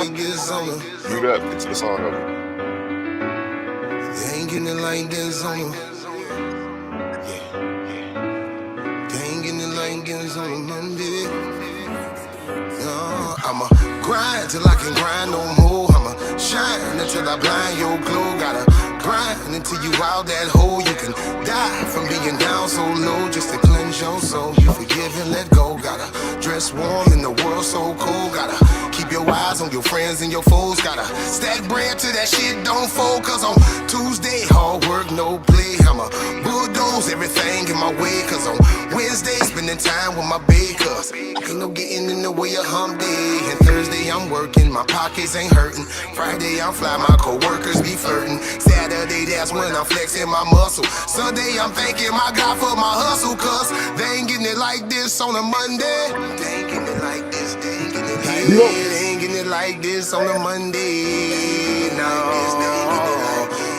like this on the. Mute up. It's the song over. They ain't getting it like this on the. Yeah. They ain't getting it like this on a Monday. I'ma grind till I can grind no more. I'ma shine until I blind your glow. Gotta grind until you out that hole. You can die from being down so low just to cleanse your soul. You forgive and let go. Gotta dress warm in the world so cold. Gotta keep your eyes on your friends and your foes. Gotta stack bread till that shit don't fold. Cause on Tuesday, hard work, no play. I'ma bulldoze everything in my way. Cause on Wednesday, spending time with my babe. Cause ain't no getting in the way of hump day. And Thursday, I'm working, my pockets ain't hurting. Friday, I'm fly, my coworkers be flirting. Saturday, that's when I'm flexing my muscle. Sunday, I'm thanking my God for my hustle. Cause they ain't getting it like this on a Monday. They ain't getting it like this, they ain't getting it like this. They ain't getting it like this on a Monday. No,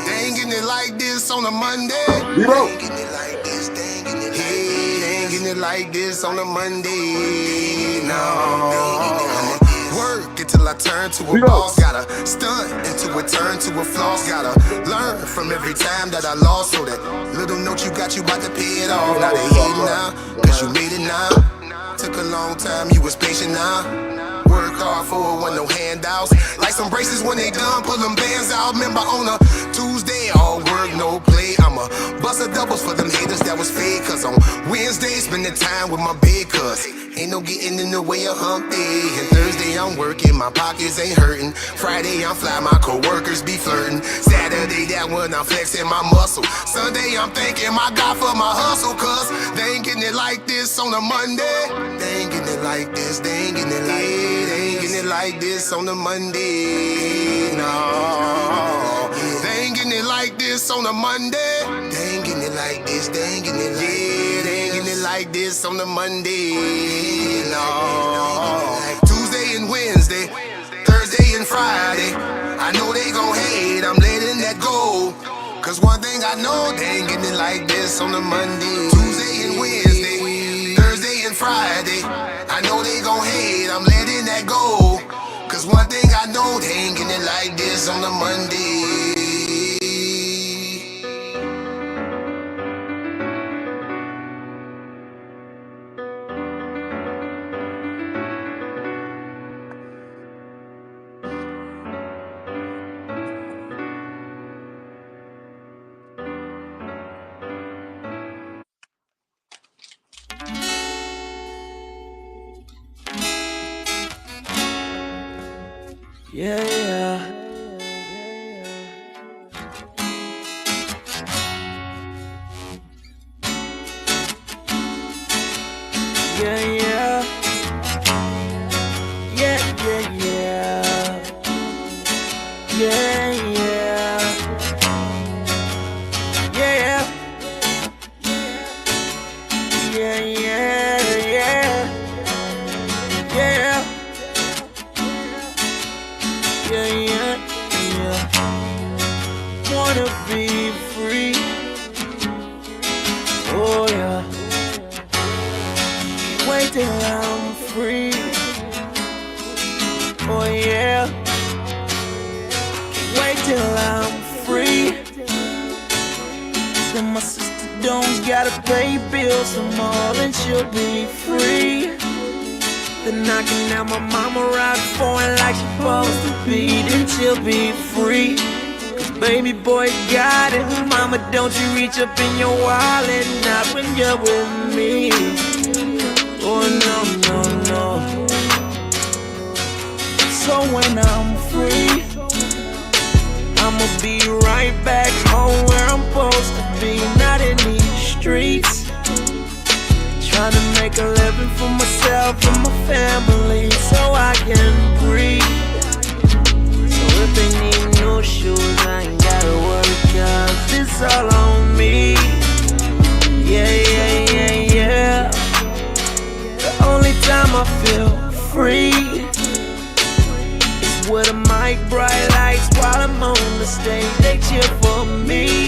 they ain't getting it like this on a Monday. They ain't getting it like this, they ain't getting it like this. They ain't getting it like this on a Monday. No. Work until I turn to a boss. Gotta stunt until it turn to a floss. Gotta learn from every time that I lost. So that little note you got, you about to pay it off. Now they hating now, cause you made it now. Took a long time, you was patient now. Work hard for it, wasn't no handouts. Like some braces when they done, pull them bands out. Remember on a Tuesday, all work, no play. I'ma bust a doubles for them haters that was fake. Cause on Wednesday, spending time with my big cuz ain't no getting in the way of hump day. And Thursday, I'm working, my pockets ain't hurting. Friday, I'm fly, my coworkers be flirting. Saturday, that when I'm flexing my muscle. Sunday, I'm thanking my God for my hustle. Cause they ain't getting it like this on a Monday. They ain't getting it like this, they ain't getting it like this. They ain't getting it like this on a Monday. No, they ain't getting it like this on a Monday. They ain't getting it like this, they ain't getting it like this. They ain't getting it like this on a Monday. No, Tuesday and Wednesday, Thursday and Friday. I know they gon' hate, I'm letting that go. Cause one thing I know, they ain't getting it like this on a Monday. Tuesday and Wednesday, Thursday and Friday. I know they gon' hate, I'm letting that go. Cause one thing I know, they ain't getting it like this on a Monday. Yeah, yeah. Yeah, yeah. Yeah, yeah, yeah. Yeah, yeah. Yeah. Yeah, yeah, yeah. Yeah. Yeah, yeah, yeah. Wanna be free. Oh yeah. Wait till I'm free. Oh yeah. Wait till I'm free. Then my sister don't gotta pay bills no more, then she'll be free. Then knocking out my mama ride foreign like she supposed to be, then she'll be free. Cause baby boy got it, mama don't you reach up in your wallet, not when you're with me. Oh no, no, no. So when I'm free, I'ma be right back home where I'm supposed to be, not in these streets. Trying to make a living for myself and my family so I can breathe. So if they need new shoes, I ain't gotta worry, cause it's all on me. Yeah, yeah, yeah, yeah. The only time I feel free is with a mic, bright lights while I'm on the stage. They cheer for me.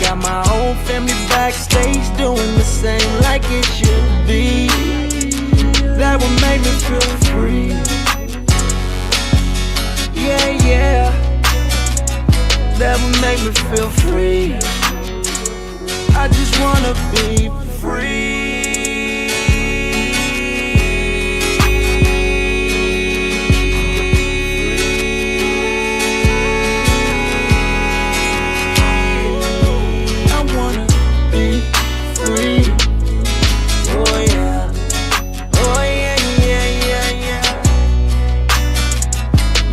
Got my whole family backstage doing the same like it should be. That would make me feel free. Yeah, yeah. That would make me feel free. I just wanna be free. I wanna be free. Oh yeah. Oh yeah, yeah, yeah, yeah.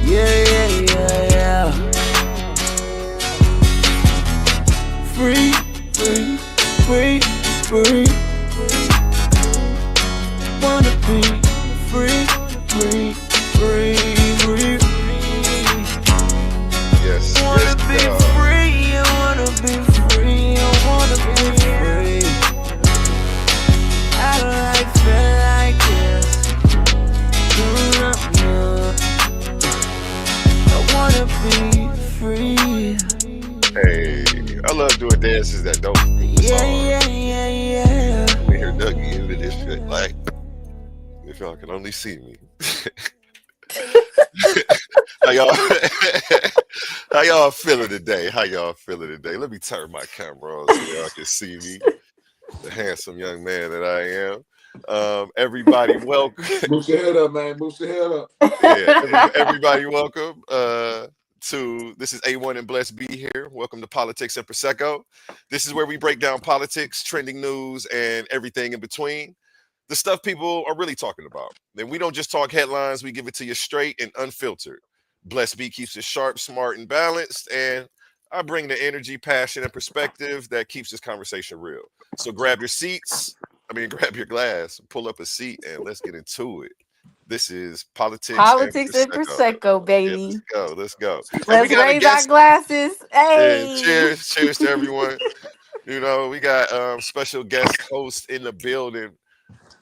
Yeah, yeah, yeah, yeah. Free, free, free, free. Wanna be free, free, free, free. Yes, Wanna be free, I wanna be free, I wanna be free. I like feel like this. I wanna be free. Hey, I love doing dances that don't. Yeah, yeah, yeah, yeah. We hear Dougie into this shit. Like, if y'all can only see me. how y'all how y'all feeling today? How y'all feeling today? Let me turn my camera on so y'all can see me. The handsome young man that I am. Everybody welcome. Move your head up, man. Move your head up. Yeah, everybody welcome. To this is A1 and Bless B here. Welcome to Politics and Prosecco. This is where we break down politics, trending news, and everything in between. The stuff people are really talking about. Then we don't just talk headlines, we give it to you straight and unfiltered. Bless B keeps it sharp, smart, and balanced, and I bring the energy, passion, and perspective that keeps this conversation real. So grab your grab your glass, pull up a seat, and let's get into it. This is Politics and Prosecco, baby. Yeah, let's go. Let's raise our glasses. Hey. Cheers to everyone. You know, we got special guest host in the building,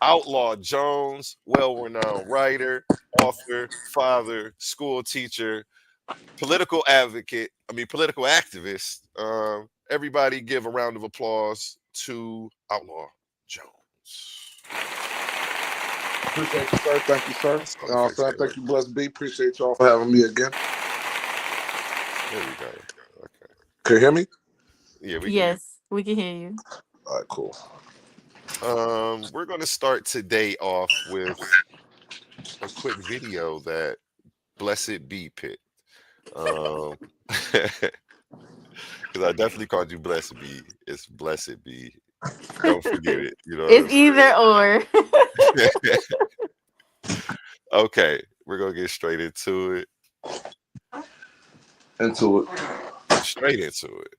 Outlaw Jones, well-renowned writer, author, father, school teacher, political activist. Everybody give a round of applause to Outlaw Jones. Appreciate you, sir. Thank you, sir. Thank you, Bless B. Appreciate y'all for having me again. There we go. Okay. Can you hear me? Yeah, we can hear you. All right, cool. We're going to start today off with a quick video that Blessed B picked. Because I definitely called you Blessed B. It's Blessed B. Don't forget it. You know, it's either or. Okay, we're gonna get straight into it. Straight into it.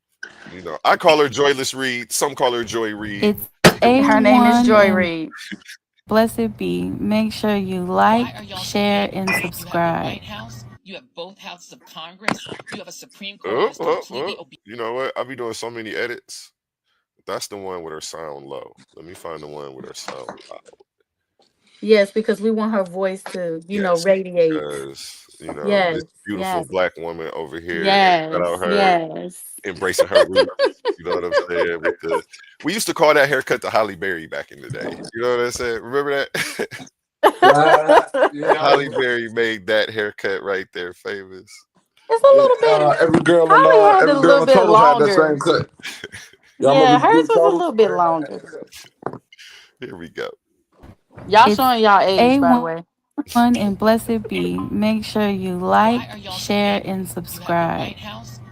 You know, I call her Joyless Reed. Some call her Joy Reed. It's her name is Joy Reed. Blessed be. Make sure you like, share, and subscribe. You have both houses of Congress. You have a Supreme Court that's completely obedient. You know what? I'll be doing so many edits. That's the one with her sound low. Let me find the one with her sound loud. Yes, because we want her voice to, radiate. Because, this beautiful black woman over here, embracing her roots. You know what I'm saying? We used to call that haircut the Halle Berry back in the day. You know what I'm saying? Remember that? Halle Berry made that haircut right there famous. It's a little bit. Every girl in Total had that same cut. Hers was a little bit longer. Here we go. Y'all showing y'all age, by the way. A1 and Blessed be. Make sure you like, share, and subscribe.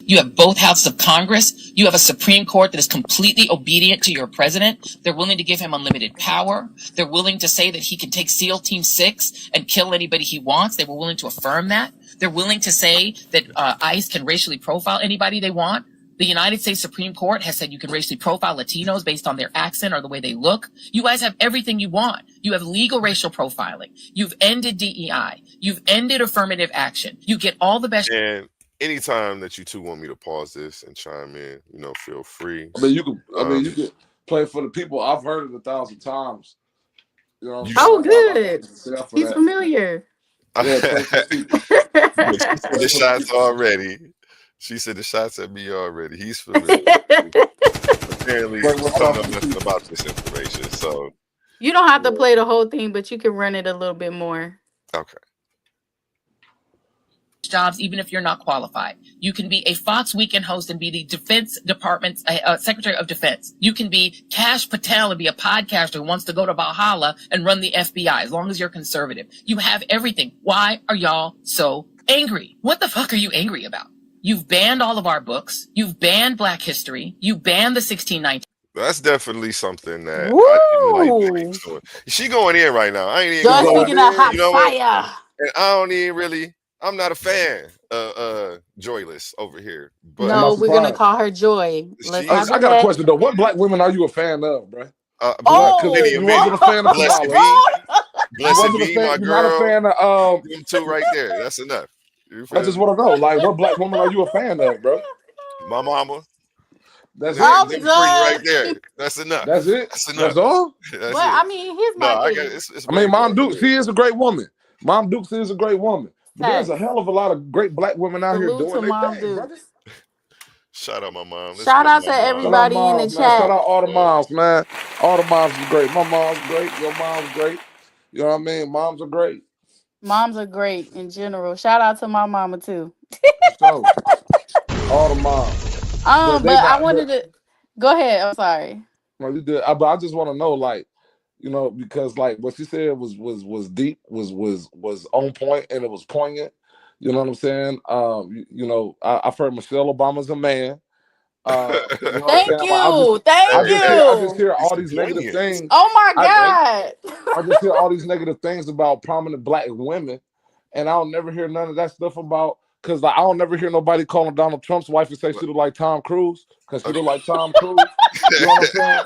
You have both houses of Congress. You have a Supreme Court that is completely obedient to your president. They're willing to give him unlimited power. They're willing to say that he can take SEAL Team 6 and kill anybody he wants. They were willing to affirm that. They're willing to say that ICE can racially profile anybody they want. The United States Supreme Court has said you can racially profile Latinos based on their accent or the way they look. You guys have everything you want. You have legal racial profiling. You've ended DEI. You've ended affirmative action. You get all the best. And anytime that you two want me to pause this and chime in, feel free. You can play for the people. I've heard it 1,000 times. Oh, good. He's familiar. Yeah, the shots already. She said the shots at me already. He's familiar. Apparently, don't know nothing about this information. So you don't have to play the whole thing, but you can run it a little bit more. Okay. jobs even if you're not qualified. You can be a Fox Weekend host and be the Defense Department's Secretary of Defense. You can be Kash Patel and be a podcaster who wants to go to Valhalla and run the FBI as long as you're conservative. You have everything. Why are y'all so angry? What the fuck are you angry about? You've banned all of our books. You've banned Black history. You banned the 1619. That's definitely something that I didn't like. Woo! She going in right now. I ain't even Joy gonna lie. speaking of hot You know what? fire. And I don't even really. I'm not a fan of Joyless over here. But I'm not No, we're gonna surprised. call her Joy. Let's not I do got a that. question though. What black women are you a fan of, bro? Oh, You wasn't a fan of Blessed Kamala. Blessed You be my You're not a girl. fan of Them two right there. That's enough. I just want to know, like, what black woman are you a fan of, bro? My mama. That's I'm it. Them three done. right there. That's enough. That's it. That's enough. That's all. That's Well, it. I mean, here's No, my I thing. got it's I mean, Mom way Duke, more. she is a great woman. Mom Dukes is a great woman. But there's a Facts. hell of a lot of great black women out here Salute to doing their Mom thing, brother. Dukes. Shout out my mom. Let's Shout go out my to mom. Shout out everybody in the moms, man. Shout chat. out all the moms, man. All the moms is great. My mom's great. Your mom's great. You know what I mean? Moms are great. Moms are great in general. Shout out to my mama too. So all the moms. But they But I not. wanted to go ahead. I'm sorry. No, you did. But I just want to know, like, you know, because like what she said was deep, was on point, and it was poignant. You know what I'm saying? You know, I've heard Michelle Obama's a man. You know what I'm Thank saying? Like, you. Thank I just you. hear It's all these negative poignant. things. Oh my I God. just hear all these negative things about prominent black women, and I don't never hear none of that stuff about. Cause like I don't never hear nobody calling Donald Trump's wife and say she look like Tom Cruise, cause she look like Tom Cruise. You know what I'm saying?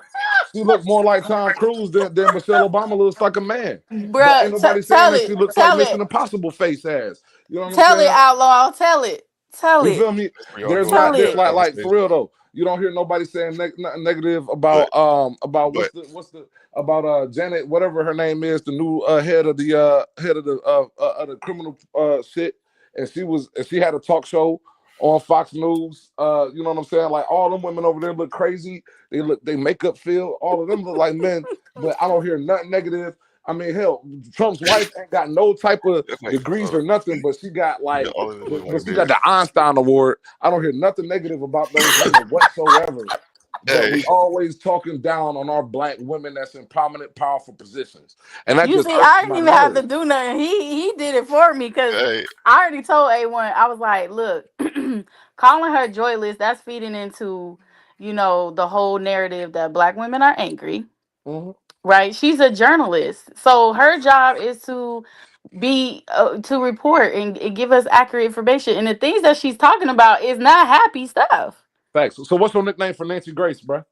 She look more like Tom Cruise than Michelle Obama looks like a man. But ain't Bruh, nobody saying tell that she it. looks like Tell Mission it. Impossible face ass. You know what I'm Tell it, saying? outlaw. Tell it. Tell You it. feel me? We all There's going Tell not through this it. that like for conversation. real though. You don't hear nobody saying nothing negative But about what's the about Janet, whatever her name is, the new head of the criminal shit, and she had a talk show on Fox News. You know what I'm saying? Like all them women over there look crazy. They makeup feel, all of them look like men, but I don't hear nothing negative. I mean, hell, Trump's wife ain't got no type of degrees or nothing, but she got like, all of them look but like she got this. the Einstein Award. I don't hear nothing negative about those women whatsoever. But Hey, we always talking down on our black women that's in prominent, powerful positions, and that You just see, irks I my didn't even have to nerve. do nothing. He did it for me because hey, I already told A1. I was like, look, calling her joyless, that's feeding into, the whole narrative that black women are angry. Mhm. Right? She's a journalist. So her job is to be to report and give us accurate information. And the things that she's talking about is not happy stuff. Facts. So, what's your nickname for Nancy Grace, bro?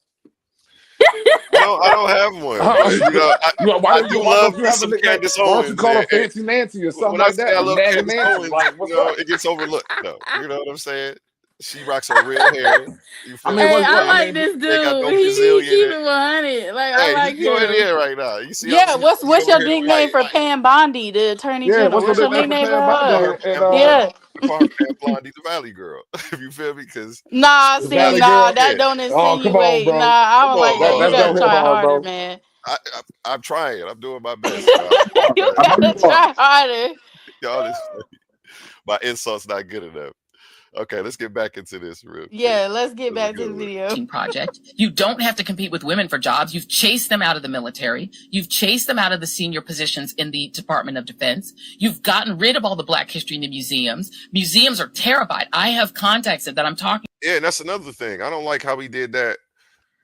I don't have one, but I do Why love don't you me have a some nickname? Candace Why don't you Owens. call her And Fancy Nancy or something when I like say that, I or love Nagging Candace Nancy? Owens, Like, what's up? it gets overlooked though. You know what I'm saying? She rocks her real hair. You I feel mean, me? Hey, what? I I like mean, this They got dude. no He Brazilian. keep it 100. Like I Hey, like he's going him. in right now. You see, Yeah, he what's over your here nickname fighting. for Pam Bondi, the attorney yeah. general? What's your What's your nickname for nickname for Pam Bondi? I call her? her Pam Blondie. Yeah. I call her Pam Blondie, the Valley Girl. You feel me? Because Nah, The see, Valley nah, Girl? that yeah, don't Oh, come on, insinuate. Nah, bro. I come don't like that. You on, gotta Don't hit try hard, harder, bro. man. I'm trying. I'm doing my best, y'all. My You bad. I know gotta you are. try harder. Y'all is my insult's not good enough. Okay, let's get back into this real quick. Yeah, let's get This is a back to good the one. video. Project. You don't have to compete with women for jobs. You've chased them out of the military. You've chased them out of the senior positions in the Department of Defense. You've gotten rid of all the Black history in the museums. Museums are terrified. I have contacts that I'm talking. Yeah, and that's another thing. I don't like how he did that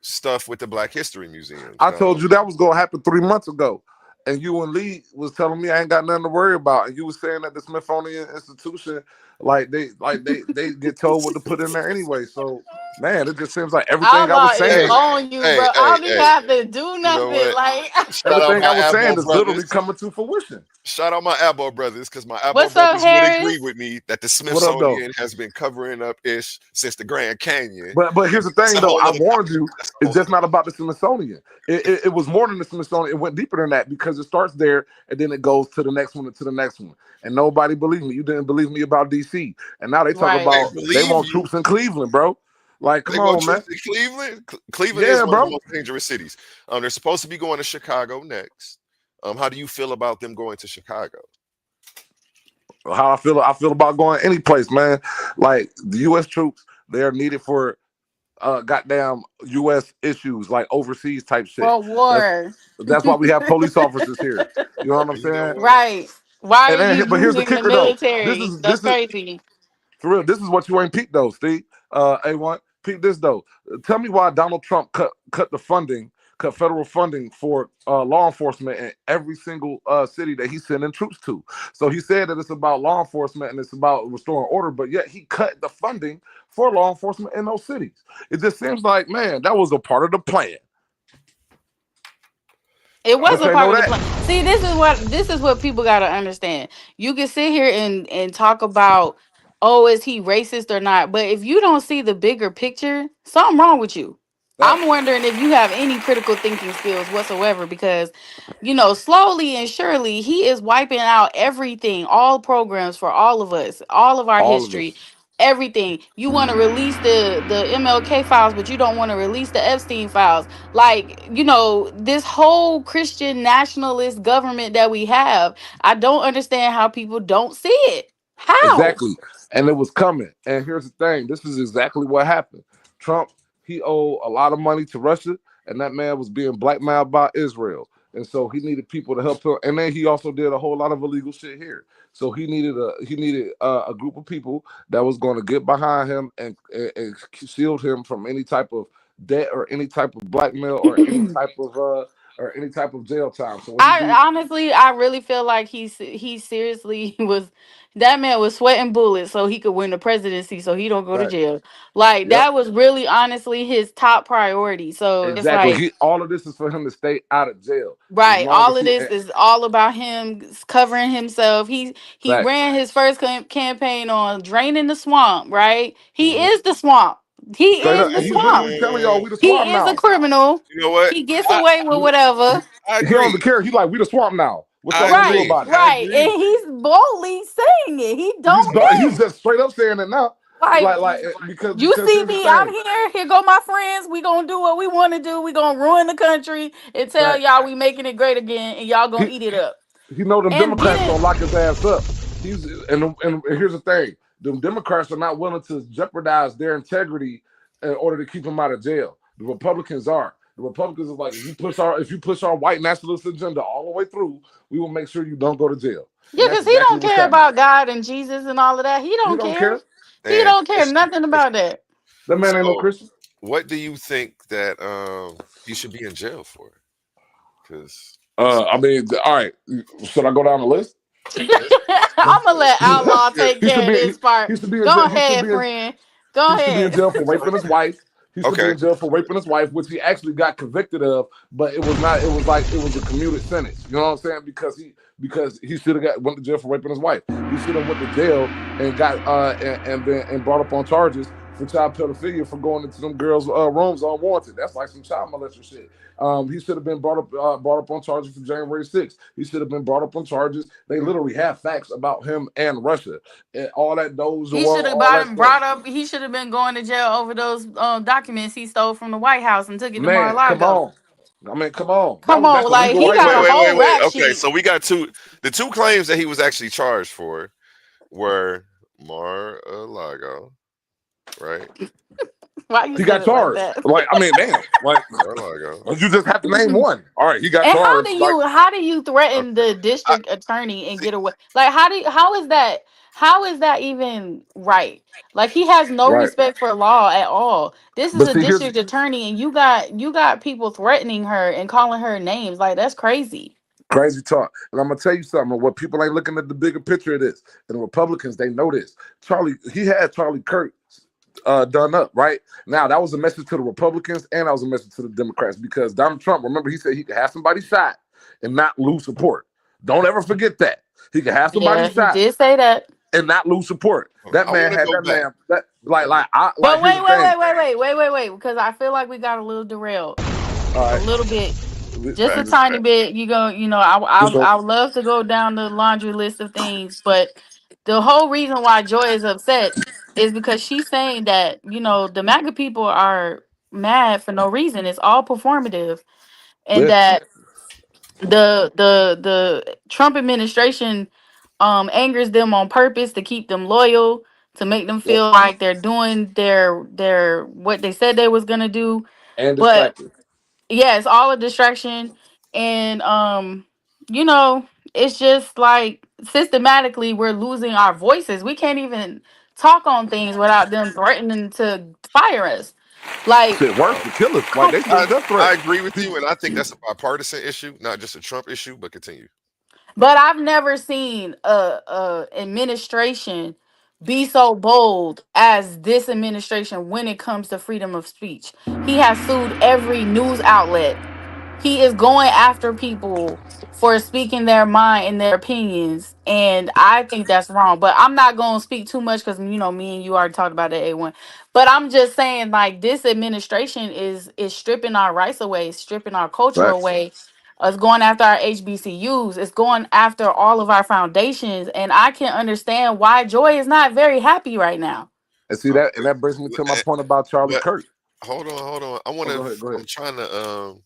stuff with the Black History museums. I told you that was gonna happen 3 months ago, and you and Lee was telling me I ain't got nothing to worry about, and you was saying that the Smithsonian Institution, they get told what to put in there anyway. So, man, it just seems like everything I Outlaw was is Hey, saying, on you, bro. hey, I hey, don't even hey. have to do You know nothing. what? Like, Shout out everything I my was saying Abo is literally brothers. coming to fruition. Shout out my Abo brothers, because my Abo what's up, brothers would agree Harris? with me that the What up, though? Smithsonian has been covering up ish since the Grand Canyon. But here's the It's thing, a though. whole I other warned topic. you. That's a It's whole just other not about the Smithsonian. It was more than the Smithsonian. It went deeper than that because it starts there and then it goes to the next one and to the next one. And nobody believed me. You didn't believe me about DC, and now they talk Right. They about they believe want you. troops in Cleveland, bro. Like, They come want on, man. troops in Cleveland. Cleveland is Yeah, one of the bro. most dangerous cities. They're supposed to be going to Chicago next. How do you feel about them going to Chicago? How I feel about going any place, man. Like the U.S. troops, they are needed for goddamn U.S. issues, like overseas type shit. For That's war. that's why we have police officers here. You know what I'm You know saying? what? Right. Why And are then, you but here's the using the kicker though. military? That's This is crazy. for real. This is what you ain't peeped though, Steve. A1, peep this though. Tell me why Donald Trump cut federal funding for law enforcement in every single city that he's sending troops to. So he said that it's about law enforcement and it's about restoring order, but yet he cut the funding for law enforcement in those cities. It just seems like, man, that was a part of the plan. It was But a you part know of the that. plan. See, this is what people gotta understand. You can sit here and talk about, oh, is he racist or not? But if you don't see the bigger picture, something wrong with you. I'm Facts. wondering if you have any critical thinking skills whatsoever, because slowly and surely he is wiping out everything, all programs for all of us, all of our All of history, us. everything. You want to release the MLK files, but you don't want to release the Epstein files. Like, this whole Christian nationalist government that we have, I don't understand how people don't see it. How? Exactly. And it was coming. And here's the thing, this is exactly what happened. Trump, he owed a lot of money to Russia, and that man was being blackmailed by Israel. And so he needed people to help him. And then he also did a whole lot of illegal shit here. So he needed a group of people that was going to get behind him and shield him from any type of debt or any type of blackmail or any type of jail time. So what he do? I really feel like he seriously was, that man was sweating bullets so he could win the presidency so he don't go to Right. jail. Like, Yep. that was really honestly his top priority. So it's Exactly. like, He all of this is for him to stay out of jail as right, long all as of he. this is all about him covering himself. He Facts. ran his first campaign on draining the swamp, right? He Hmm. is the swamp. He Straight is up, the and he's swamp. literally telling y'all Mm, we the swamp He is a now. criminal. you know what? He gets I away with He, whatever. I he don't even agree. care. He like we the swamp now. What I y'all gonna do agree. Right, about it? I right. agree. And he's boldly saying it. He don't He's care. just straight up saying it now. Like, you Because see here's the me, I'm thing. here. Here go my friends. We gonna do what we want to do. We gonna ruin the country and tell Facts. y'all we making it great again, and y'all gonna He eat it up. he know them And Democrats then gonna lock his ass up. He's and here's the thing: them Democrats are not willing to jeopardize their integrity in order to keep him out of jail. The Republicans are. The Republicans are like, if you push our white nationalist agenda all the way through, we will make sure you don't go to jail. yeah, And that's because he exactly don't what's care happening. about God and Jesus and all of that. He He don't don't care. care. He And don't care nothing about that. That man ain't no so, Christian. what do you think that he should be in jail for? Because this, I mean, all right. Should I go down the list? I'm gonna let Outlaw take he should care of be. this part. He should be in Go jail. He should ahead, be in. friend. Go He should be in ahead. jail for raping his wife. He should be okay, in jail for raping his wife, which he actually got convicted of, but it was not. It was like it was a commuted sentence. You know what I'm saying? Because he should have got went to jail for raping his wife. He should have went to jail and got and brought up on charges for child pedophilia for going into them girls' rooms unwanted. That's like some child molester shit. He should have been brought up on charges for January 6th. He should have been brought up on charges. They literally have facts about him and Russia and all that Doja He should war, have all that stuff. brought up. He should have been going to jail over those documents he stole from the White House and took it to Man, come Mar-a-Lago. on. I mean, come on. Come That's on, the like legal he right got wait, a way. wait, wait, whole wait. rap Okay, sheet. so we got the two claims that he was actually charged for were Mar-a-Lago, right? Why you He said got it like charged. that? Like, I mean, damn. Like, Mar-a-Lago. you just have to name one. All right, he got And charged. Like, how do you threaten Okay. the I district attorney and see. get away? Like how is that even right? Like, he has no right. respect for law at all. This is But a see, here's district attorney and you got people threatening her and calling her names. Like, that's crazy. crazy talk. And I'm gonna tell you something. What people ain't looking at the bigger picture of this. And the Republicans, they know this. He had Charlie Kirk done up, right? Now that was a message to the Republicans and that was a message to the Democrats because Donald Trump, remember, he said he could have somebody shot and not lose support. Don't ever forget that. He could have somebody Yeah, he shot did say that. and not lose support. That I man want to had go that back. man that Let me. But here's the thing. because I feel like we got a little derailed. All A right, little bit. Just a Facts. tiny bit. just go. I would love to go down the laundry list of things, but the whole reason why Joy is upset is because she's saying that, the MAGA people are mad for no reason. It's all performative. And Yeah, that the Trump administration angers them on purpose to keep them loyal, to make them Yep. feel like they're doing their what they said they was gonna do. And But distracted. yeah, it's all a distraction. And you know, it's just like systematically we're losing our voices. We can't even talk on things without them threatening to fire us. Like, Shit, worse, Uh, to kill us. Like come. they send death I threats. agree with People, you, and I think that's a bipartisan issue, not just a Trump issue. But continue. But I've never seen a administration be so bold as this administration when it comes to freedom of speech. He has sued every news outlet. He is going after people for speaking their mind and their opinions, and I think that's wrong. But I'm not going to speak too much because you know me and you already talked about the A1. But I'm just saying, like, this administration is stripping our rights away, stripping our culture facts. away. It's going after our HBCUs. It's going after all of our foundations, and I can understand why Joy is not very happy right now. And see that, and that brings me to my point about Charlie But Kirk. hold on. I want Oh, to. go ahead, go ahead. I'm trying to.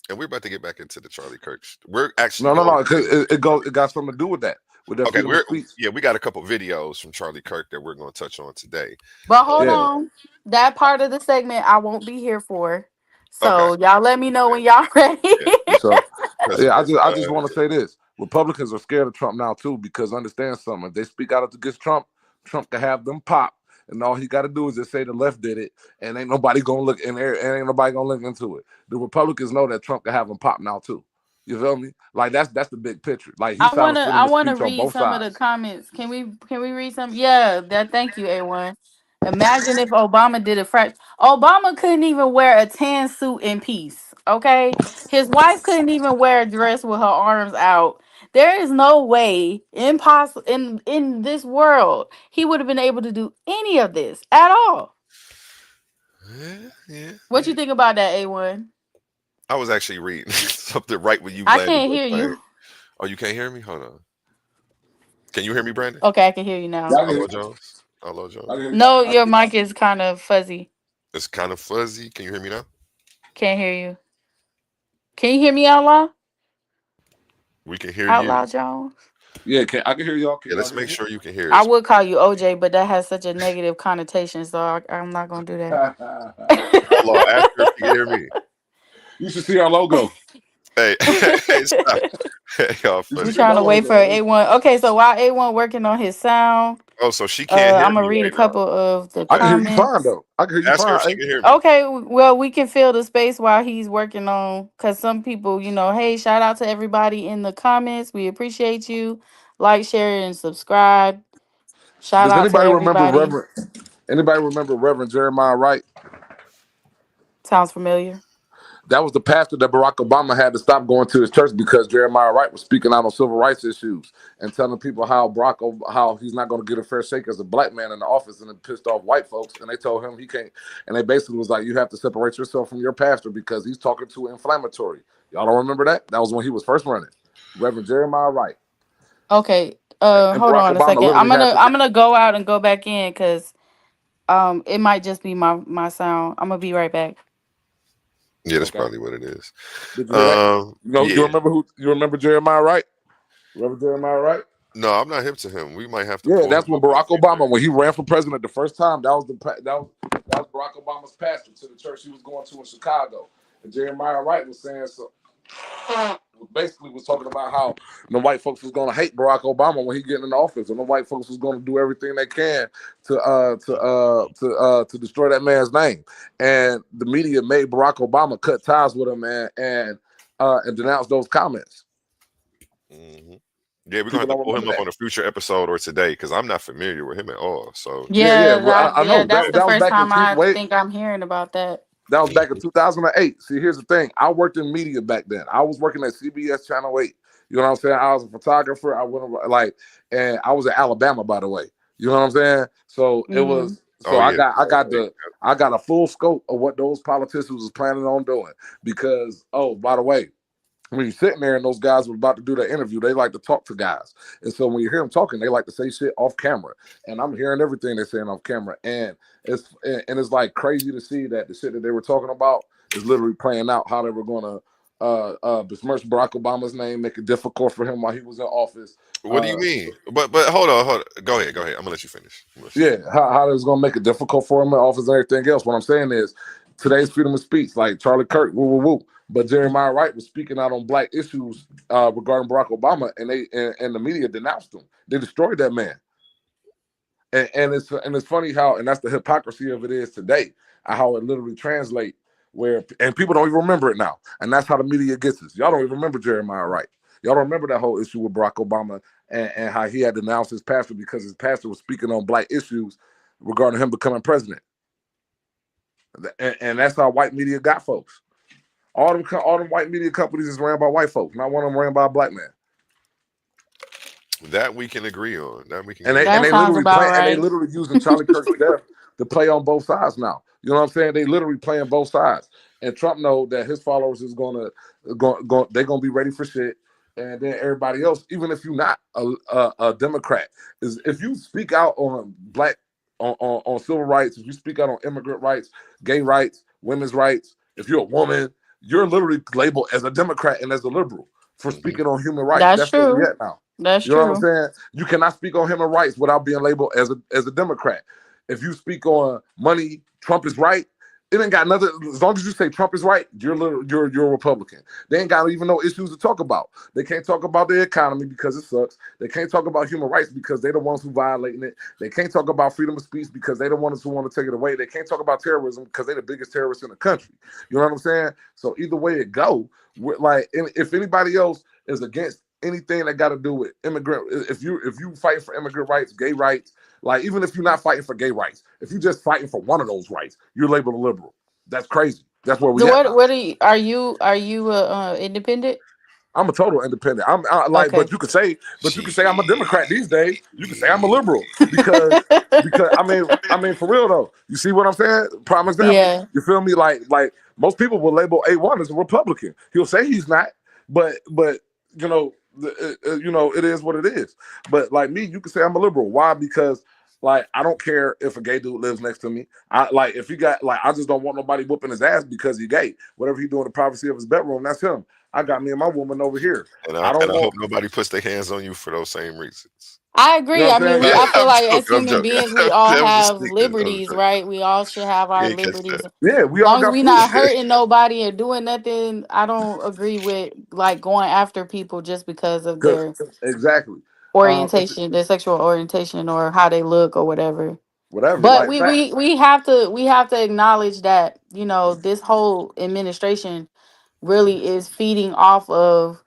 And we're about to get back into the Charlie Kirk. We're actually No, no, going no. to. It goes. It got something to do with that, with that Okay, freedom of speech. we got a couple videos from Charlie Kirk that we're going to touch on today. But hold Yeah. on, that part of the segment I won't be here for. Okay, So y'all let me know when y'all ready. yeah, So, because yeah, I just want to say this: Republicans are scared of Trump now too, because understand something. If they speak out against Trump, Trump can have them pop, and all he got to do is just say the left did it, and ain't nobody gonna look in there, and ain't nobody gonna look into it. The Republicans know that Trump can have them pop now too. You feel me? Like that's the big picture. Like he silenced I freedom of wanna speech on read both some of the sides. comments. Can we read some? Yeah, that thank you, A1. Imagine if Obama did a fraction. Obama couldn't even wear a tan suit in peace. Okay. His wife couldn't even wear a dress with her arms out. There is no way impossible in this world he would have been able to do any of this at all. What you yeah. think about that, A1? I was actually reading something right when you I landed can't your hear plane. you. Oh, you can't hear me? Hold on. Can you hear me, Brandon? Okay, I can hear you now. Yeah, I can Hello, hear, Jones. Hello, I can Jones. hear, No, I your can, mic is kind of fuzzy. It's kind of fuzzy. Can you hear me now? Can't hear you. Can you hear me out loud? We can hear Out you. loud, Jones? yeah, I can hear y'all. Can Yeah, y'all let's hear make me? sure you can hear I us. would call you OJ, but that has such a negative connotation, so I'm not gonna do that. Hold on. Ask her if you can hear me. You should see our logo. Hey, hey, stop. Hey, y'all You should We funny. see my trying to wait for logo, man. A1. Okay, so while A1 working on his sound, Oh, so she can't hear I'm gonna me read a right now. couple of the I can hear you fine comments. though. I can hear you Ask her fine. if she Hey, can hear me. Okay, well, we can fill the space while he's working on, because some people, hey, shout out to everybody in the comments. We appreciate you. Like, share, and subscribe. Shout does out to anybody remember everybody. Reverend? Anybody remember Reverend Jeremiah Wright? Sounds familiar. That was the pastor that Barack Obama had to stop going to his church because Jeremiah Wright was speaking out on civil rights issues and telling people how he's not going to get a fair shake as a black man in the office, and it pissed off white folks. And they told him he can't. And they basically was like, you have to separate yourself from your pastor because he's talking too inflammatory. Y'all don't remember that? That was when he was first running. Reverend Jeremiah Wright. Okay. And Hold Barack on a Obama second. literally had to. I'm gonna go out and go back in because it might just be my sound. I'm gonna be right back. Yeah, that's Okay. probably what it is. Did you hear that? You Yeah. remember who? You remember Jeremiah Wright? Reverend Jeremiah Wright? No, I'm not hip to him. We might have to Yeah, pull him that's when up and Barack see if Obama, when he ran for president the first time, that was Barack Obama's pastor to the church he was going to in Chicago. And Jeremiah Wright was saying so. Basically, was talking about how the white folks was going to hate Barack Obama when he get in office, and the white folks was going to do everything they can to destroy that man's name. And the media made Barack Obama cut ties with him and denounce those comments. Mhm. Yeah, we're gonna have People to don't pull him remember up that. on a future episode or today because I'm not familiar with him at all. So Yeah. Yeah, Well, I yeah, know that's the that was first back in time I way. think I'm hearing about that. That was back in mhm. 2008. See, here's the thing. I worked in media back then. I was working at CBS Channel 8. You know what I'm saying? I was a photographer. And I was in Alabama, by the way. You know what I'm saying? So it Hmm. was. So Oh I yeah, got I got 2008. the I got a full scope of what those politicians was planning on doing. Because by the way, when you're sitting there and those guys were about to do their interview, they like to talk to guys. And so when you hear them talking, they like to say shit off camera. And I'm hearing everything they're saying off camera. And it's like crazy to see that the shit that they were talking about is literally playing out how they were gonna besmirch Barack Obama's name, make it difficult for him while he was in office. What do you Uh, mean? But hold on. Go ahead, go ahead. I'm gonna let you finish. I'm gonna let you yeah, finish. how it's gonna make it difficult for him in office and everything else. What I'm saying is today's freedom of speech, like Charlie Kirk, woo woo woo. But Jeremiah Wright was speaking out on black issues regarding Barack Obama, and the media denounced him. They destroyed that man. And it's funny how, and that's the hypocrisy of it is today, how it literally translates where, and people don't even remember it now, and that's how the media gets us. Y'all don't even remember Jeremiah Wright. Y'all don't remember that whole issue with Barack Obama and how he had denounced his pastor because his pastor was speaking on black issues regarding him becoming president, and that's how white media got folks. All them white media companies is ran by white folks. Not one of them ran by a black man. That we can agree on. That we can And agree they on. and That they sounds literally about play and they right. literally using Charlie Kirk's death to play on both sides now. You know what I'm saying? They literally playing both sides. And Trump know that his followers is they're gonna be ready for shit. And then everybody else, even if you're not a Democrat, is if you speak out on black on civil rights, if you speak out on immigrant rights, gay rights, women's rights, if you're a woman, you're literally labeled as a Democrat and as a liberal for Hmm. speaking on human rights. That's That's where we true. at now. That's You know what I'm true. saying? You cannot speak on human rights without being labeled as a Democrat. If you speak on money, Trump is right. It ain't got nothing. As long as you say Trump is right, you're a Republican. They ain't got even no issues to talk about. They can't talk about the economy because it sucks. They can't talk about human rights because they're the ones who violating it. They can't talk about freedom of speech because they're the ones who want to take it away. They can't talk about terrorism because they're the biggest terrorists in the country. You know what I'm saying? So either way it go, like if anybody else is against anything that got to do with immigrant, if you fight for immigrant rights, gay rights, like even if you're not fighting for gay rights, if you're just fighting for one of those rights, you're labeled a liberal. That's crazy. That's where we So at what? now. What are you independent? I'm a total independent. Like, Okay. but you could say I'm a Democrat these days. You could say I'm a Shit. liberal because I mean for real though. You see what I'm saying? Prime example. Yeah. You feel me? Like most people will label A1 as a Republican. He'll say he's not, but you know it is what it is. But like me, you could say I'm a liberal. Why? Because like I don't care if a gay dude lives next to me. I like if he got like I just don't want nobody whooping his ass because he gay. Whatever he do in the privacy of his bedroom, that's him. I got me and my woman over here. And I and don't I hope want, nobody puts their hands on you for those same reasons. I you know agree. what I I'm mean, saying? we. Yeah, I feel I'm like as joking. I'm human joking. beings, we all That was a have sneak. I was liberties, joking. right? We all should have You our ain't catch liberties. that. As yeah, we all long as got we freedom. not hurting nobody or doing nothing, I don't agree with like going after people just because of 'Cause- their exactly. It's orientation, their sexual orientation, or how they look or whatever. whatever. But Like we fact. we we have to we have to acknowledge that this whole administration really is feeding off of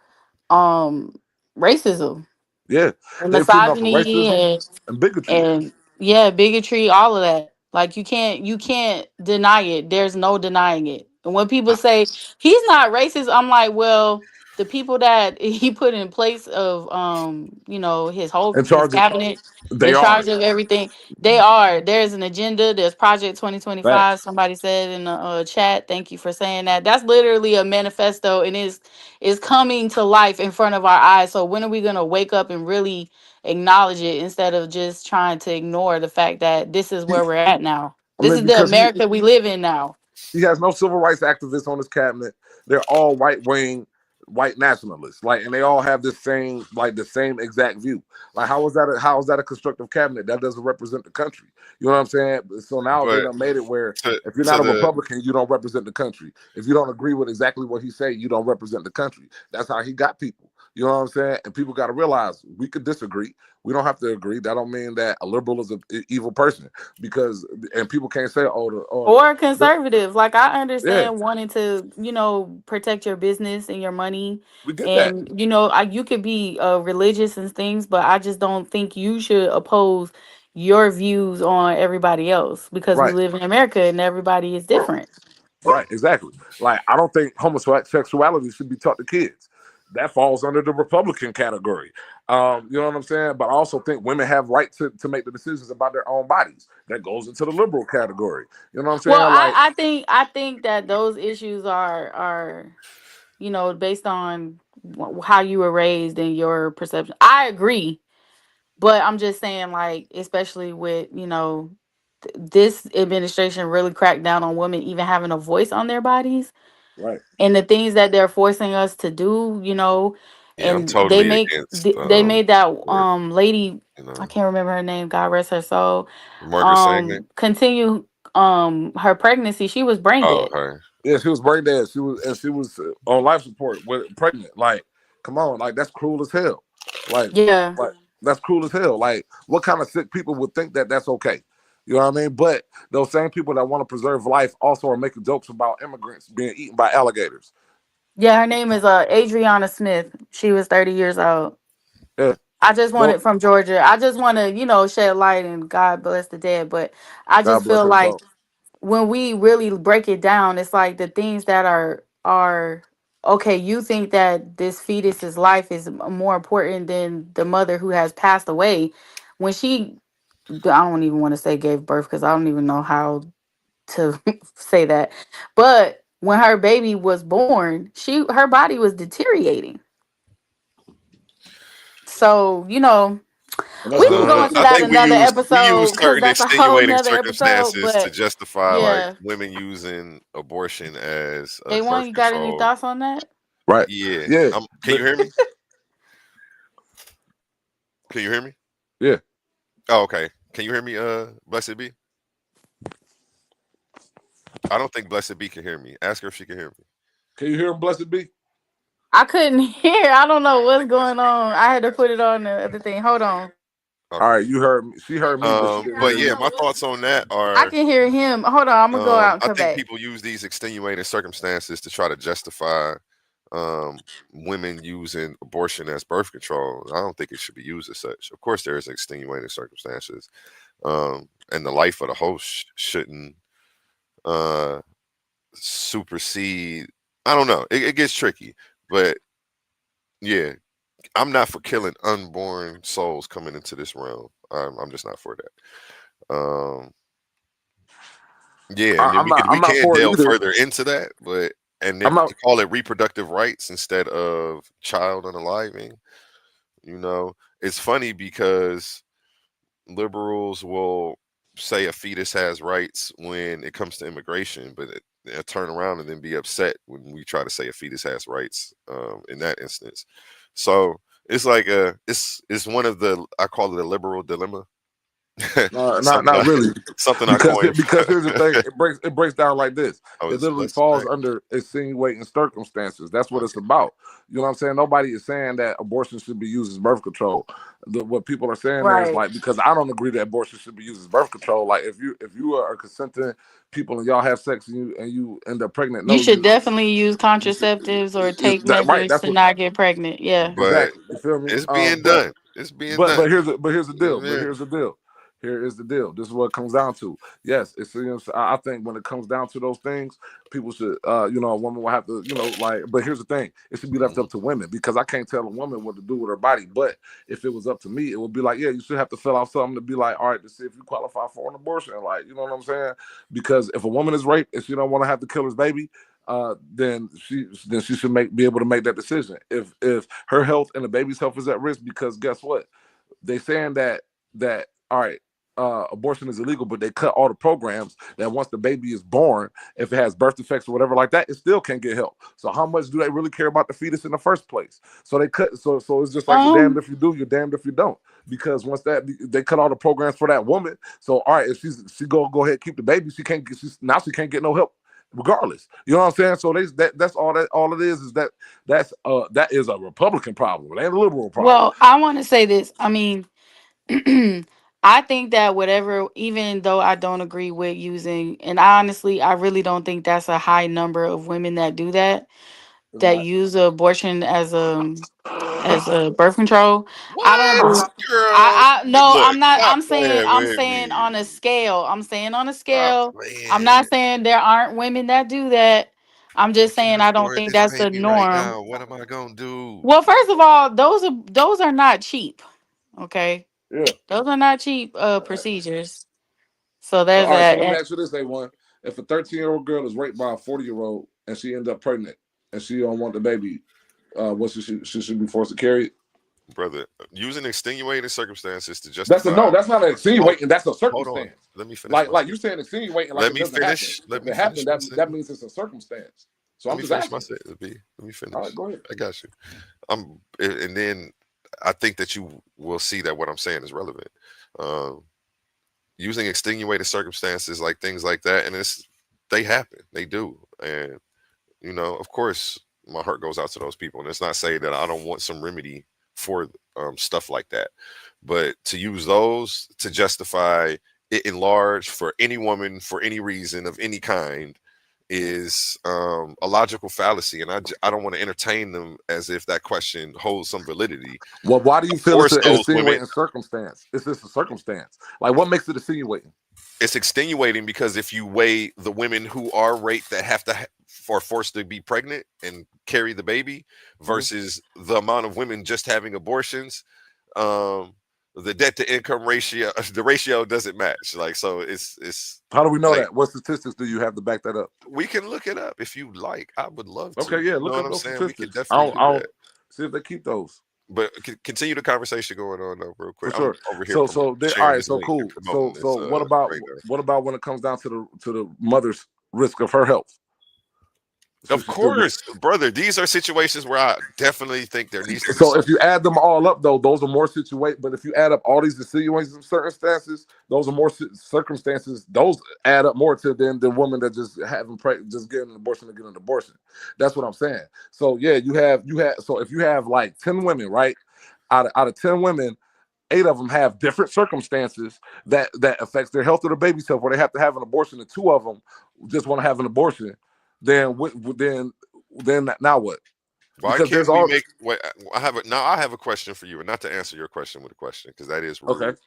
um racism Yeah, and they feeding off of misogyny racism and bigotry. and yeah, bigotry, all of that. Like you can't deny it. There's no denying it. And when people say he's not racist, I'm like, well, the people that he put in place of In his charge of cabinet they in are charge of everything, they are. There's an agenda. There's Project facts. 2025. Somebody said in the chat. Thank you for saying that. That's literally a manifesto, and is coming to life in front of our eyes. So when are we gonna wake up and really acknowledge it instead of just trying to ignore the fact that this is He, where we're at now? I This mean, is the because America we live in now. he has no civil rights activists on his cabinet. They're all right wing, white nationalists. Like, and they all have the same exact view. Like, how is that a constructive cabinet? That doesn't represent the country. You know what I'm saying? So now they But done made it where to if you're to not a the Republican, you don't represent the country. If you don't agree with exactly what he say, you don't represent the country. That's how he got people. You know what I'm saying? And people got to realize we could disagree. We don't have to agree. That don't mean that a liberal is an evil person because and people can't say Or the conservatives. Like I yeah, understand wanting to, protect your business and your money. we get that. And, you could be religious and things, but I just don't think you should oppose your views on everybody else because we Right, live in America and everybody is different. right, exactly. Like I don't think homosexuality should be taught to kids. That falls under the Republican category. You know what I'm saying? But I also think women have right to make the decisions about their own bodies. That goes into the liberal category. You know what I'm Well, saying? Like I think that those issues are based on how you were raised and your perception. I agree, but I'm just saying, like, especially with this administration really cracked down on women even having a voice on their bodies. Right. and the things that they're forcing us to do, Yeah, I'm and they totally make against they made that work, lady, you I know. can't remember her name, God rest her soul, Margaret Sanger. continue her pregnancy. She was brain Oh, dead. her. Yeah, she was brain dead. She was on life support with pregnant. Like, come on, like that's cruel as hell. Like, Yeah. like that's cruel as hell. Like, what kind of sick people would think that that's okay? You know what I mean? But those same people that want to preserve life also are making jokes about immigrants being eaten by alligators. Yeah, her name is Adriana Smith. She was 30 years old. Yeah, I just no, wanted from Georgia. I just want to, shed light and God bless the dead. But I God just bless feel her like soul. when we really break it down, it's like the things that are okay. You think that this fetus's life is more important than the mother who has passed away when she. I don't even want to say gave birth because I don't even know how to say that. But when her baby was born, her body was deteriorating. So And that's we can go dealing with into I that think another we use episode because certain that's a whole extenuating nother episode. circumstances to But justify like yeah, women using abortion as A1, birth you got any control. thoughts on that? right. Yeah. Yeah, Can but you hear me? Can you hear me? yeah. Oh, okay. Can you hear me, Blessed Be? I don't think Blessed Be can hear me. Ask her if she can hear me. Can you hear him, blessed be? I couldn't hear. I don't know what's going on. I had to put it on the other thing. Hold on. All Okay. right, you heard me. She heard me, but she didn't But hear yeah, me. my thoughts on that I are can hear him. Hold on. I'm gonna go out and I come think back. people use these extenuating circumstances to try to justify um, women using abortion as birth control. I don't think it should be used as such. Of course, there is extenuating circumstances, and the life of the host shouldn't uh, supersede. I don't know. It gets tricky, but yeah, I'm not for killing unborn souls coming into this realm. I'm just not for that. Yeah, I mean I'm not. we I'm not can for it delve either. further into that, but and I'm if not. to call it reproductive rights instead of child unaliving, it's funny because liberals will say a fetus has rights when it comes to immigration, but they'll turn around and then be upset when we try to say a fetus has rights in that instance. So it's like it's one of the I call it a liberal dilemma. Not something not I really, something I because coined. here's the thing. It breaks down like this. I It was literally blessed falls tonight. under insinuating circumstances. That's what it's Okay. about. You know what I'm saying? Nobody is saying that abortion should be used as birth control. What people are saying is Right. like, because I don't agree that abortion should be used as birth control. Like, if you are consenting people and y'all have sex and you end up pregnant, You no, should you definitely use should, contraceptives or take right. measures That's to what not get pregnant. Yeah. But exactly. You feel me? it's being But done. It's being but done. but here's the You know deal. what I mean? Here is the deal. This is what it comes down to. Yes, it's I think when it comes down to those things, people should a woman will have to like. But here's the thing: it should be left Mhm. up to women, because I can't tell a woman what to do with her body. But if it was up to me, it would be like, yeah, you should have to fill out something to be like, all right, to see if you qualify for an abortion. Like, you know what I'm saying? Because if a woman is raped and she don't want to have to kill his baby, then she should be able to make that decision. If her health and the baby's health is at risk, because guess what? They saying that all right, abortion is illegal, but they cut all the programs that once the baby is born, if it has birth defects or whatever like that, it still can't get help. So how much do they really care about the fetus in the first place? So they cut. So it's just like you're damned Um. if you do, you're damned if you don't. Because once that they cut all the programs for that woman, so all right, if she go ahead keep the baby, she can't get now she can't get no help regardless. You know what I'm saying? So that's all it is that is a Republican problem. It ain't a liberal problem. Well, I want to say this. I mean, I think that whatever, even though I don't agree with using, and I really don't think that's a high number of women that do that, It's that not. use abortion as a birth control. I don't What, believe. girl? No, Look, I'm not. stop playing I'm with saying me. on a scale. I'm saying on a Stop scale. I'm playing. not saying there aren't women that do that. I'm I just can't saying I don't afford think this that's the baby right norm. now. What am I gonna do? Well, first of all, those are not cheap. Okay, Yeah. those are not cheap procedures. So there's All right. So that. let me And ask you this: A1, if a 13-year-old girl is raped by a 40-year-old and she end up pregnant and she don't want the baby, what she should be forced to carry it? Brother, using extenuating circumstances to That's a no. justify. That's not an Hold, insinuating. That's a hold on. circumstance. Let me finish Like my like you statement. saying insinuating like Let it me doesn't happen. finish. Let If me it finish happened, my that statement. means it's a circumstance. So Let I'm me just finish my asking. sentence, B. Let me All right, finish. go ahead. I got you. And then I think that you will see that what I'm saying is relevant. Um, Using extenuating circumstances like things like that, and they happen, they do, and of course, my heart goes out to those people, and it's not saying that I don't want some remedy for stuff like that, but to use those to justify it in large for any woman for any reason of any kind is a logical fallacy, and I don't want to entertain them as if that question holds some validity. Well, why do you Of feel it's course, an those women, insinuating circumstance? It's just a circumstance. Like, what makes it insinuating? it's extenuating because if you weigh the women who are raped that have to are forced to be pregnant and carry the baby Mhm. versus the amount of women just having abortions, um the debt to income ratio, the ratio doesn't match. Like, so it's How do we know like, that? What statistics do you have to back that up? we can look it up if you like. I would love to. Okay, yeah, You know look what up I'm those saying? We could statistics. definitely I do don't that. see if they keep those But continue the conversation going on though, real for quick. I'm sure. over here All sharing right, this so link and cool. promoting this So right now. what about when it comes down to the mother's risk of her health? Should Of she still get? course, brother. These are situations where I definitely think there needs to be So some. if you add them all up, though, those are more situate. But if you add up all these situations and circumstances, those are more circumstances. Those add up more to than the woman that just just getting an abortion to get an abortion. That's what I'm saying. So yeah, you have. So if you have like 10 women, right? Out of 10 women, 8 of them have different circumstances that affects their health or the baby's health, where they have to have an abortion, and 2 of them just want to have an abortion. Then then now what? Why Because there's can't we all make? Wait, I have a question for you, and not to answer your question with a question because that is okay. rude.